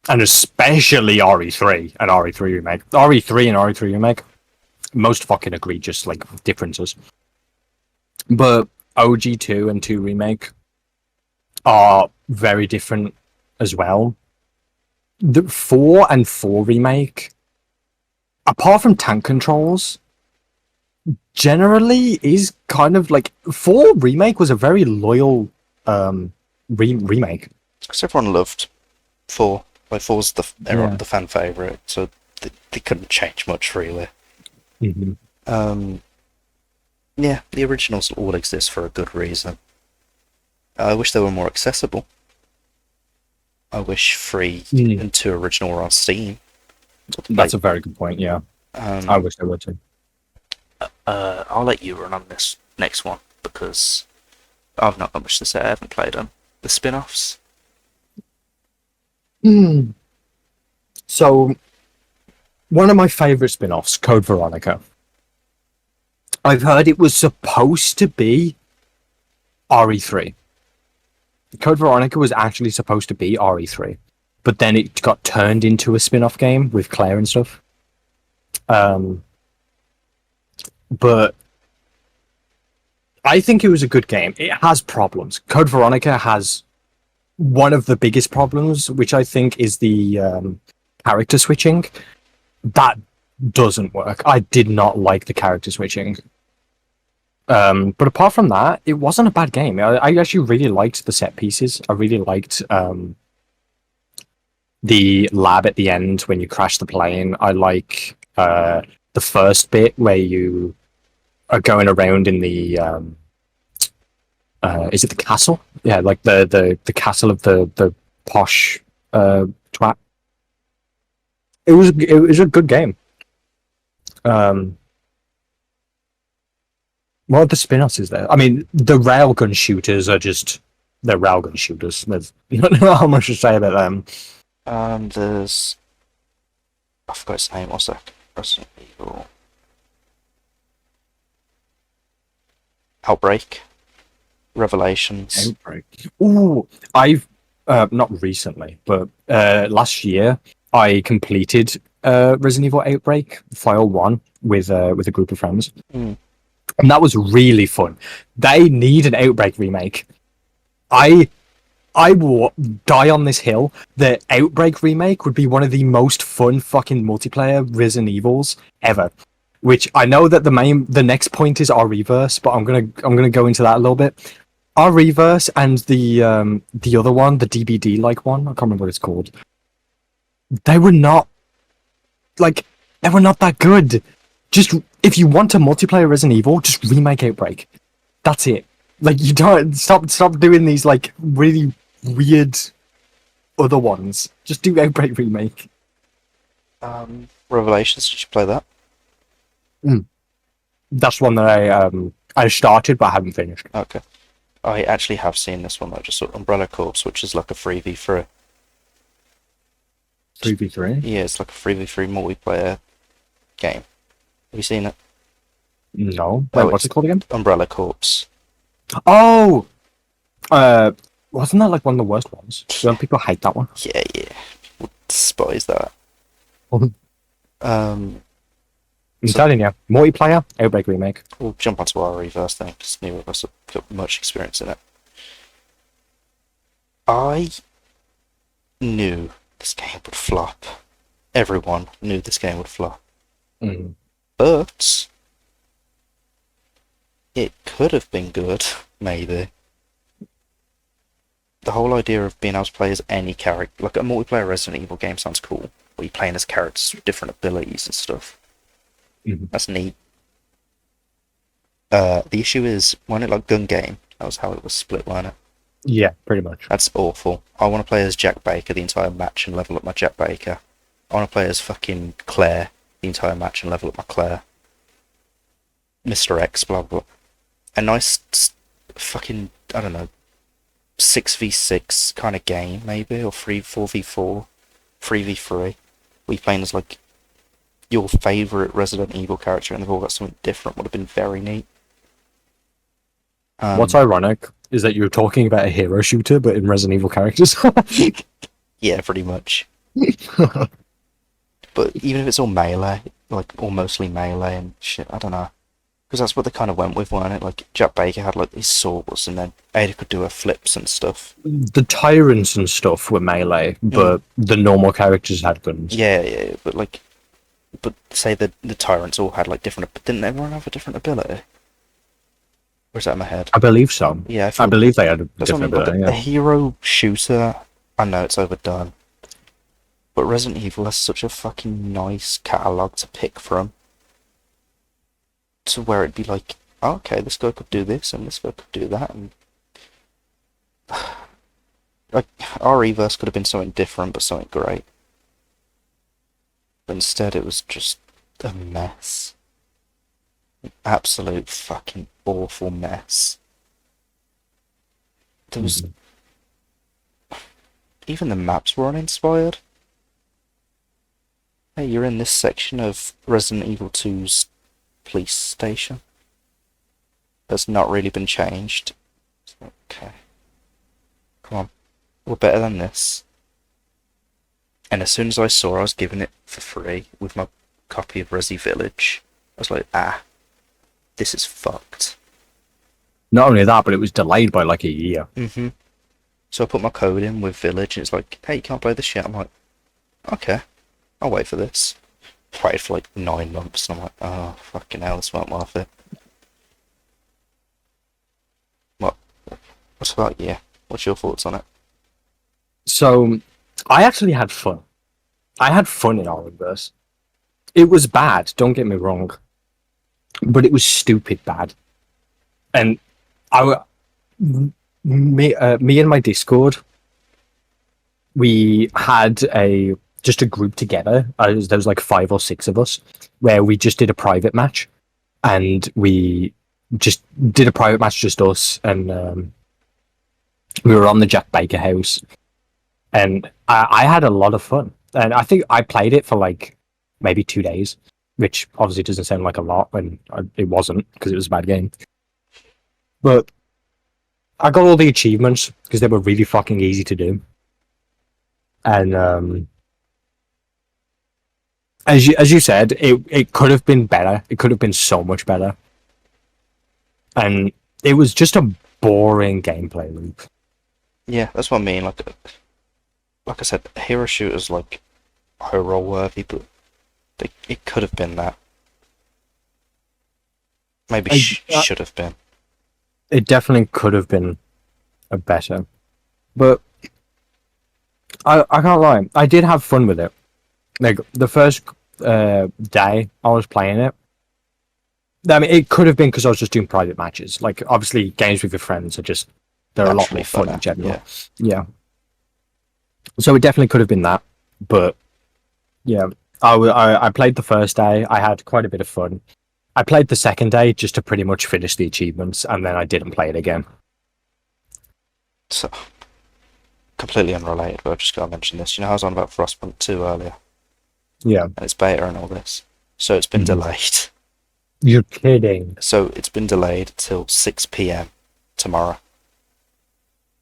and especially RE3 and RE3 remake. RE3 and RE3 remake, most fucking egregious like differences. But OG2 and 2 remake are very different as well. The 4 and 4 remake, apart from tank controls, generally is kind of like 4 remake was a very loyal remake. Because everyone loved 4. Like 4's Yeah. the fan favourite, so they couldn't change much really. Mm-hmm. Yeah, the originals all exist for a good reason. I wish they were more accessible. I wish 3 and 2 original were on Steam. That's a very good point, yeah. I wish they were too. I'll let you run on this next one because I've not got much to say. I haven't played them. The spin-offs. So, one of my favorite spin-offs, Code Veronica. I've heard it was supposed to be RE3. Code Veronica was actually supposed to be RE3, but then it got turned into a spin-off game with Claire and stuff. But I think it was a good game. It has problems. Code Veronica has one of the biggest problems, which I think is the character switching. That doesn't work. I did not like the character switching. But apart from that, it wasn't a bad game. I actually really liked the set pieces. I really liked the lab at the end when you crash the plane. I like the first bit where you are going around in the is it the castle? Yeah, like the castle of the posh twat. It was a good game. What are the spin-offs is there? I mean, the railgun shooters are just they're railgun shooters. There's I don't know how much to say about them. There's I forgot his name. What's that? Resident Evil Outbreak, Revelations. Outbreak. Ooh, I've not recently, but last year I completed Resident Evil Outbreak File 1 with a group of friends. Mm. And that was really fun. They need an Outbreak remake. I will die on this hill. The Outbreak remake would be one of the most fun fucking multiplayer Resident Evils ever. Which I know that the next point is our reverse, but I'm gonna go into that a little bit. Our reverse and the other one, the DBD like one, I can't remember what it's called. They were not that good. Just if you want a multiplayer Resident Evil, just remake Outbreak. That's it. Like you don't stop doing these like really weird other ones. Just do Outbreak remake. Revelations. Did you play that? That's one that I started but I haven't finished. Okay. I actually have seen this one. I just saw Umbrella Corps, which is like a 3v3. 3v3? Yeah, it's like a 3v3 multiplayer game. Have you seen it? No. Oh, Wait, what's it called again? Umbrella Corps. Oh! Wasn't that like one of the worst ones? Don't people hate that one? Yeah. People despise that. I'm telling you, multiplayer, Outbreak remake. We'll jump onto our reverse thing, because neither of us have got much experience in it. I knew this game would flop. Everyone knew this game would flop. Mm. But it could have been good, maybe. The whole idea of being able to play as any character, like a multiplayer Resident Evil game sounds cool, where you're playing as characters with different abilities and stuff. Mhm. That's neat. The issue is, wasn't it like gun game? That was how it was split, wasn't it? Yeah, pretty much. That's awful. I want to play as Jack Baker the entire match and level up my Jack Baker. I want to play as fucking Claire the entire match and level up my Claire. Mr. X, blah blah. A nice fucking, I don't know, 6v6 kind of game, maybe, or 4v4, 3v3. We playing as like your favourite Resident Evil character and they've all got something different would have been very neat. What's ironic is that you're talking about a hero shooter, but in Resident Evil characters. Yeah, pretty much. But even if it's all melee, like, or mostly melee and shit, I don't know. Because that's what they kind of went with, weren't it? Like, Jack Baker had, like, his swords, and then Ada could do her flips and stuff. The tyrants and stuff were melee, but the normal characters had guns. Yeah, but, like, say the tyrants all had, like, different... Didn't everyone have a different ability? Or is that in my head? I believe so. Yeah, I believe they had a that's what I different mean, but ability. the Yeah. hero shooter, I know it's overdone. But Resident Evil has such a fucking nice catalogue to pick from. To where it'd be like, oh, okay, this guy could do this, and this guy could do that, and... like, our reverse could have been something different, but something great. But instead it was just a mess. An absolute fucking awful mess. There was... Even the maps were uninspired. Hey, you're in this section of Resident Evil 2's police station. That's not really been changed. Okay. Come on. We're better than this. And as soon as I saw I was given it for free with my copy of Resi Village, I was like, this is fucked. Not only that, but it was delayed by like a year. Mm-hmm. So I put my code in with Village, and it's like, hey, you can't play this shit. I'm like, okay, I'll wait for this. Waited for like 9 months, and I'm like, oh, fucking hell, this weren't worth it. What's about you? What's your thoughts on it? So, I actually had fun. I had fun in Arrowverse. It was bad, don't get me wrong. But it was stupid bad. And me and my Discord, we had just a group together. There was like 5 or 6 of us, where we just did a private match. And we just did a private match, just us, and we were on the Jack Baker house. And I had a lot of fun. And I think I played it for like maybe 2 days, which obviously doesn't sound like a lot when it wasn't, because it was a bad game. But I got all the achievements because they were really fucking easy to do. And as you said, it could have been better. It could have been so much better. And it was just a boring gameplay loop. Yeah, that's what I mean. Like I said, hero shooters like are roll worthy, but it could have been that. Maybe should have been. It definitely could have been a better, but I can't lie. I did have fun with it. Like the first day I was playing it. I mean, it could have been because I was just doing private matches. Like obviously, games with your friends are they're a lot more fun in general. Yeah. So it definitely could have been that, but yeah, I played the first day. I had quite a bit of fun. I played the second day just to pretty much finish the achievements, and then I didn't play it again. So, completely unrelated, but I've just got to mention this. You know, I was on about Frostpunk 2 earlier. Yeah. And it's beta and all this. So it's been delayed. You're kidding. So it's been delayed till 6 PM tomorrow.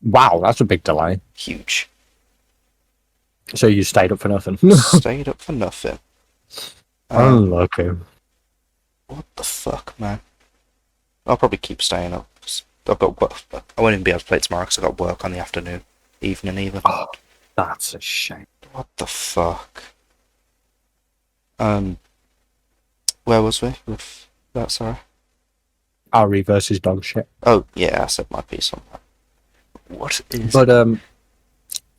Wow, that's a big delay. Huge. So you stayed up for nothing. Stayed up for nothing. Unlucky. What the fuck, man? I'll probably keep staying up. I've got work. I won't even be able to play it tomorrow because I've got work on the evening even. Oh, that's a shame. What the fuck? Where was we with that, sorry? RE versus dog shit. Oh, yeah, I said my piece on that. What is... But,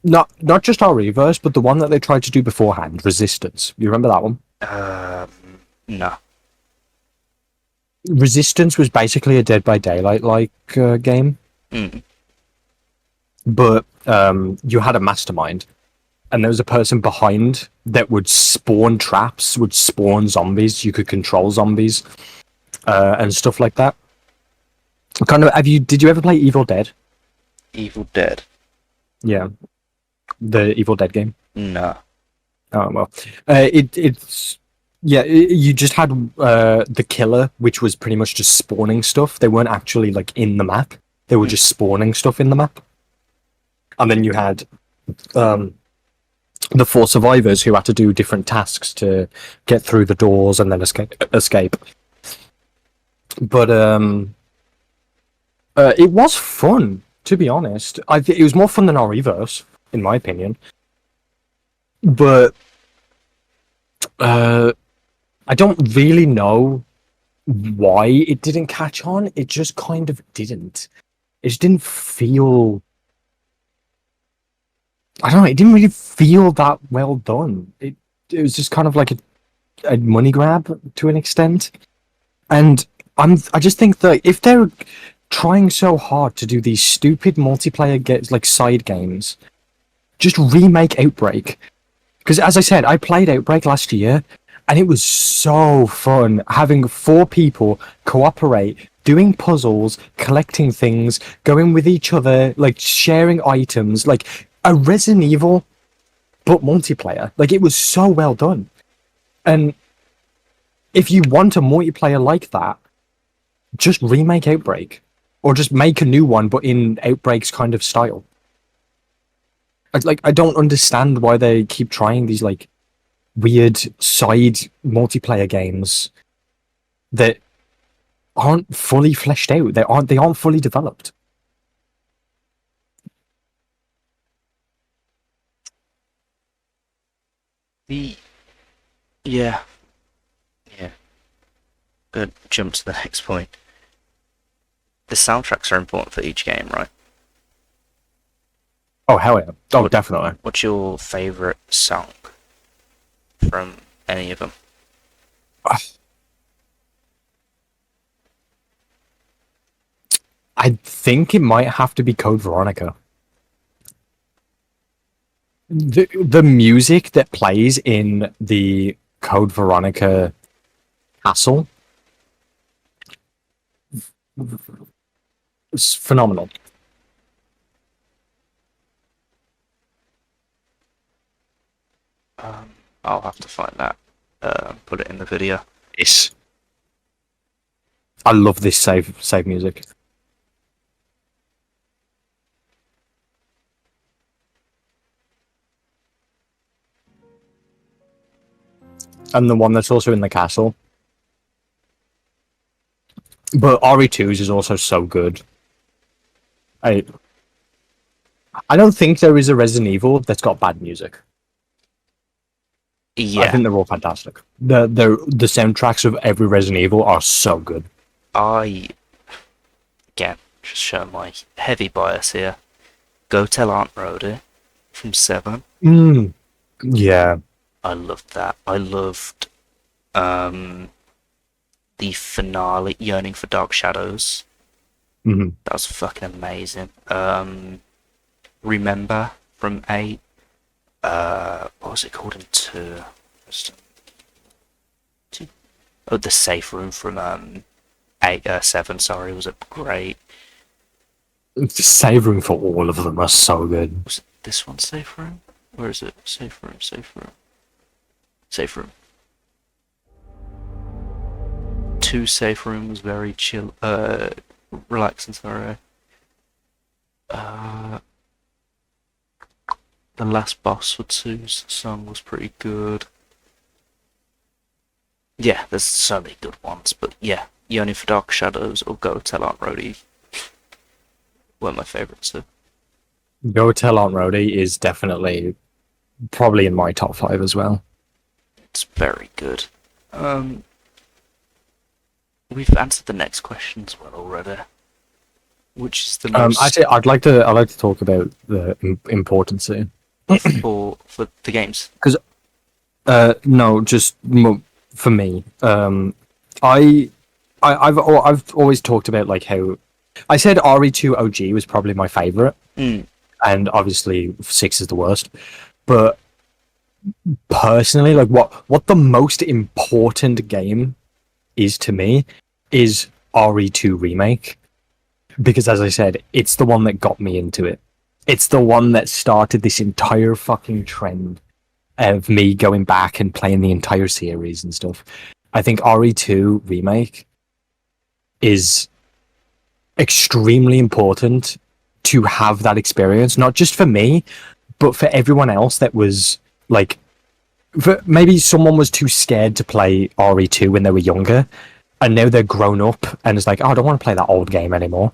not just RE verse, but the one that they tried to do beforehand, Resistance. You remember that one? No. Resistance was basically a Dead by Daylight-like game. Mm. But you had a mastermind, and there was a person behind that would spawn traps, would spawn zombies. You could control zombies and stuff like that. Kind of. Did you ever play Evil Dead? Evil Dead? Yeah, the Evil Dead game. No. Oh well, it's yeah. You just had the killer, which was pretty much just spawning stuff. They weren't actually like in the map. They were just spawning stuff in the map. And then you had the 4 survivors who had to do different tasks to get through the doors and then escape. But it was fun, to be honest. It was more fun than our Reverse, in my opinion. But I don't really know why it didn't catch on. It just kind of didn't. It just didn't feel... I don't know, it didn't really feel that well done. It was just kind of like a money grab to an extent. And I just think that if they're trying so hard to do these stupid multiplayer like side games, just remake Outbreak. Because as I said, I played Outbreak last year, and it was so fun having 4 people cooperate, doing puzzles, collecting things, going with each other, like sharing items, like a Resident Evil, but multiplayer. Like, it was so well done. And if you want a multiplayer like that, just remake Outbreak, or just make a new one, but in Outbreak's kind of style. I don't understand why they keep trying these like weird side multiplayer games that aren't fully fleshed out. They aren't fully developed. The yeah, yeah. Good. Jump to the next point. The soundtracks are important for each game, right? Oh hell yeah! Oh definitely. What's your favorite song from any of them? I think it might have to be Code Veronica. The music that plays in the Code Veronica castle is phenomenal. I'll have to find that. Put it in the video. Yes. I love this save music. And the one that's also in the castle. But RE2's is also so good. I don't think there is a Resident Evil that's got bad music. I Yeah, think they're all fantastic. The soundtracks of every Resident Evil are so good. I again just show my heavy bias here. Go Tell Aunt Rhoda from Seven. Yeah. I loved that. I loved the finale, Yearning for Dark Shadows. hmm That was fucking amazing. Remember from 8. What was it called in 2? Oh, the safe room from 8, 7. Sorry, was it great? The save room for all of them are so good. Was it this one safe room? Where is it? Safe room, safe room, safe room. 2 safe room was very chill, relaxing. Sorry. The last boss for 2's song was pretty good. Yeah, there's so many good ones, but yeah, Yearning for Dark Shadows or Go Tell Aunt Rhody were my favourites too. Go Tell Aunt Rhody is definitely probably in my top 5 as well. It's very good. We've answered the next question as well already. Which is the most Actually, I'd like to talk about the importance here. for the games. Because no, just for me. I've always talked about like how I said RE2 OG was probably my favorite, Mm. and obviously 6 is the worst. But personally, like what the most important game is to me is RE2 Remake, because as I said, it's the one that got me into it. It's the one that started this entire fucking trend of me going back and playing the entire series and stuff. I think RE2 Remake is extremely important to have that experience, not just for me, but for everyone else that was like, maybe someone was too scared to play RE2 when they were younger, and now they're grown up and it's like, oh, I don't want to play that old game anymore.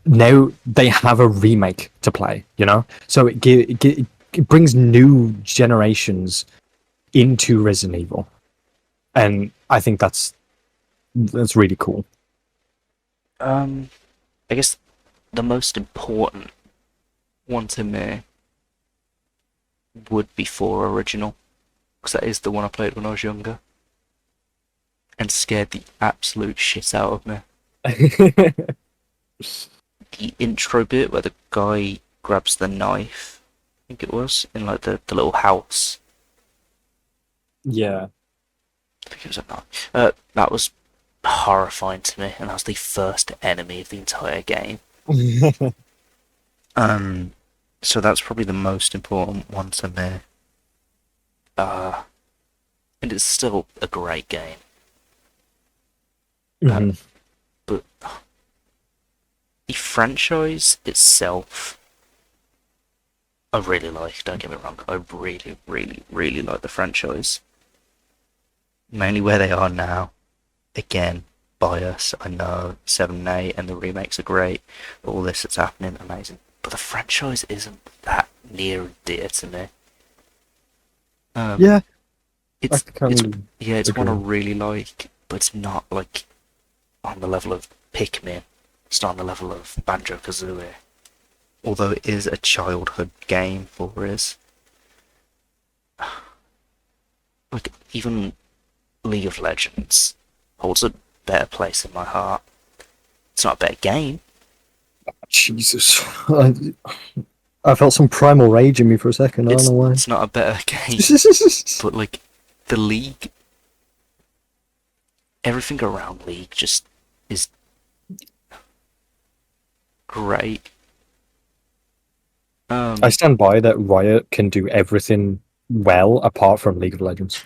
Now they have a remake to play, you know? So it brings new generations into Resident Evil. And I think that's really cool. I guess the most important one to me would be 4 original, because that is the one I played when I was younger, and scared the absolute shit out of me. The intro bit where the guy grabs the knife, I think it was, in like the little house. Yeah. I think it was a knife. That was horrifying to me, and that was the first enemy of the entire game. So that's probably the most important one to me. and it's still a great game. Mhm. But the franchise itself, I really like. Don't get me wrong. I really, really, really like the franchise. Mainly where they are now. Again, bias. I know 7 and 8 and the remakes are great. All this that's happening, amazing. But the franchise isn't that near and dear to me. Yeah, I It's can yeah, it's one I agree. really like, but it's not like on the level of Pikmin. It's not on the level of Banjo Kazooie. Although it is a childhood game for us. Like even League of Legends holds a better place in my heart. It's not a better game. Jesus. I felt some primal rage in me for a second. I don't It's know why. it's not a better game. But like the League, everything around League just is great. I stand by that Riot can do everything well apart from League of Legends.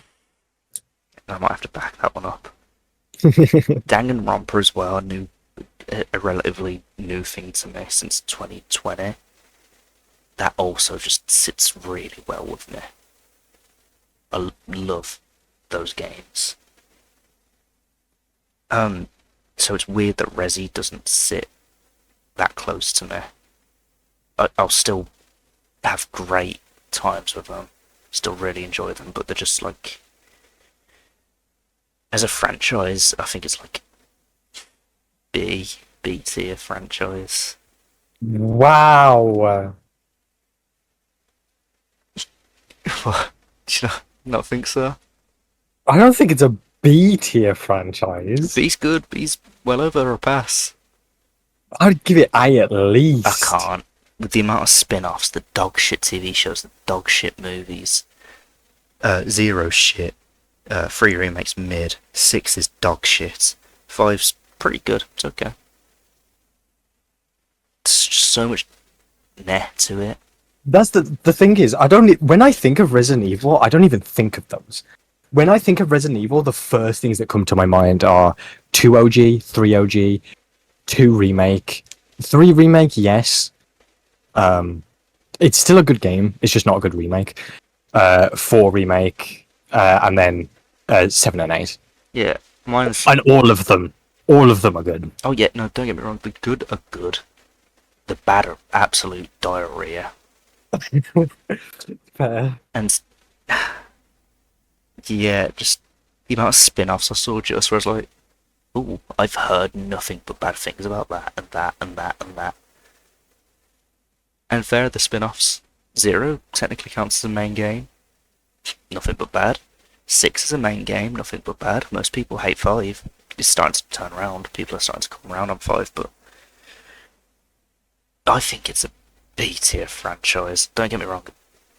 I might have to back that one up. Danganronpa as well, a relatively new thing to me since 2020. That also just sits really well with me. I love those games. So it's weird that Resi doesn't sit that close to me. I'll still have great times with them, still really enjoy them, but they're just like, as a franchise, I think it's like B tier franchise. Wow. What? Do you not think so? I don't think it's a B tier franchise. B's good. B's well over a pass. I'd give it A at least. I can't. With the amount of spin-offs, the dog shit TV shows, the dog shit movies. 0 shit. 3 remakes mid. 6 is dog shit. 5's pretty good. It's okay. There's just so much net to it. That's the thing is, when I think of Resident Evil, I don't even think of those. When I think of Resident Evil, the first things that come to my mind are 2 OG, 3 OG, 2 remake, 3 remake, yes. It's still a good game. It's just not a good remake. 4 remake, and then 7 and 8. Yeah, mine's... And all of them are good. Oh yeah, no, don't get me wrong. The good are good. The bad are absolute diarrhea. Fair. And yeah, just the amount of spin-offs I saw just where I was like, ooh, I've heard nothing but bad things about that and that and that and that. And fair, the spin-offs. 0 technically counts as a main game. Nothing but bad. 6 is a main game, nothing but bad. Most people hate 5. It's starting to turn around. People are starting to come around on 5, but I think it's a B tier franchise. Don't get me wrong.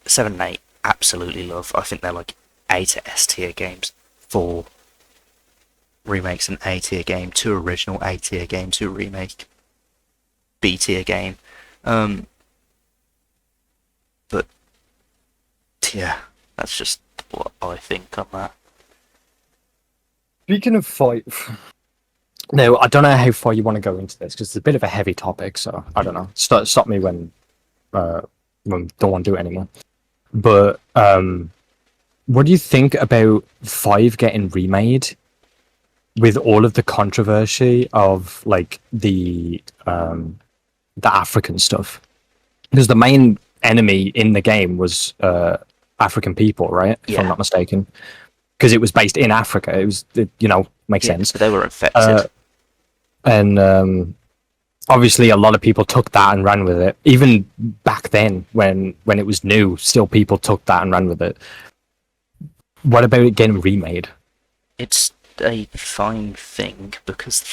7 and 8, absolutely love. I think they're like A to S tier games. 4 remakes an A tier game. 2 original A tier game. 2 remake B tier game. But yeah, that's just what I think on that. Speaking of 5, no, I don't know how far you want to go into this because it's a bit of a heavy topic. So I don't know. Stop me when don't want to do it anymore. But what do you think about 5 getting remade with all of the controversy of like the African stuff? Because the main enemy in the game was African people, right? If I'm Yeah. not mistaken. Because it was based in Africa. It was, makes Yeah, sense. they were infected. And obviously, a lot of people took that and ran with it. Even back then, when it was new, still people took that and ran with it. What about it getting remade? It's a fine thing because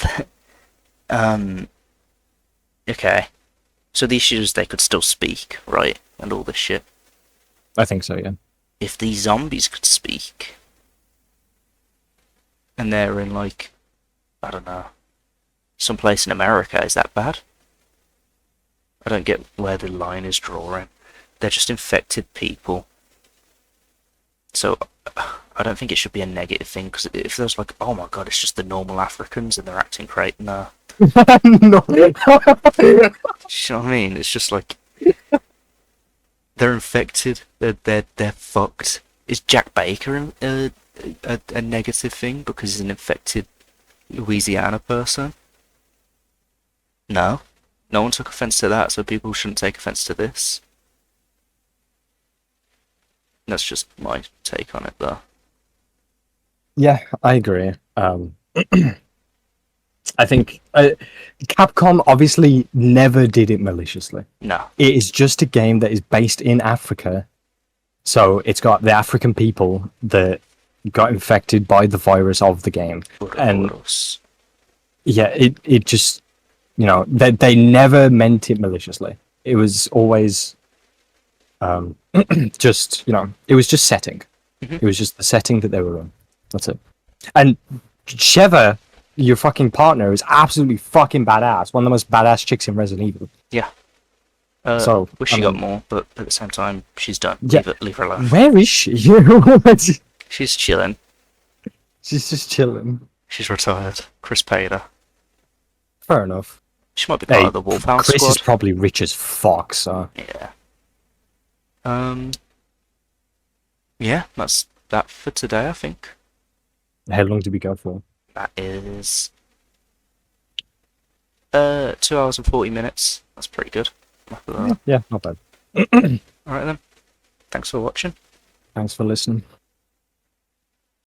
okay. So the issue is they could still speak, right? And all this shit. I think so, yeah. If these zombies could speak and they're in like, I don't know, someplace in America, is that bad? I don't get where the line is drawing. They're just infected people. So, I I don't think it should be a negative thing, because if there's like, oh my god, it's just the normal Africans and they're acting great, no. No. You know what I mean? It's just like they're infected. They're fucked. Is Jack Baker a negative thing because he's an infected Louisiana person? No. No one took offense to that, so people shouldn't take offense to this. That's just my take on it, though. Yeah, I agree. I think Capcom obviously never did it maliciously. No. It is just a game that is based in Africa. So it's got the African people that got infected by the virus of the game. And yeah, it just, you know, they never meant it maliciously. It was always just, you know, it was just setting. It was just the setting that they were in. That's it. And Sheva, your fucking partner, is absolutely fucking badass. One of the most badass chicks in Resident Evil. Yeah. So wish she got more, but at the same time, she's done. Yeah. Leave her alone. Where is she? She's chilling. She's just chilling. She's retired. Chris paid her. Fair enough. She might be part of the Wolfhound Chris squad. is probably rich as fuck, so... Yeah. Yeah, that's that for today, I think. How long did we go for? That is 2 hours and 40 minutes. That's pretty good. Yeah, not bad. Alright then. Thanks for watching. Thanks for listening.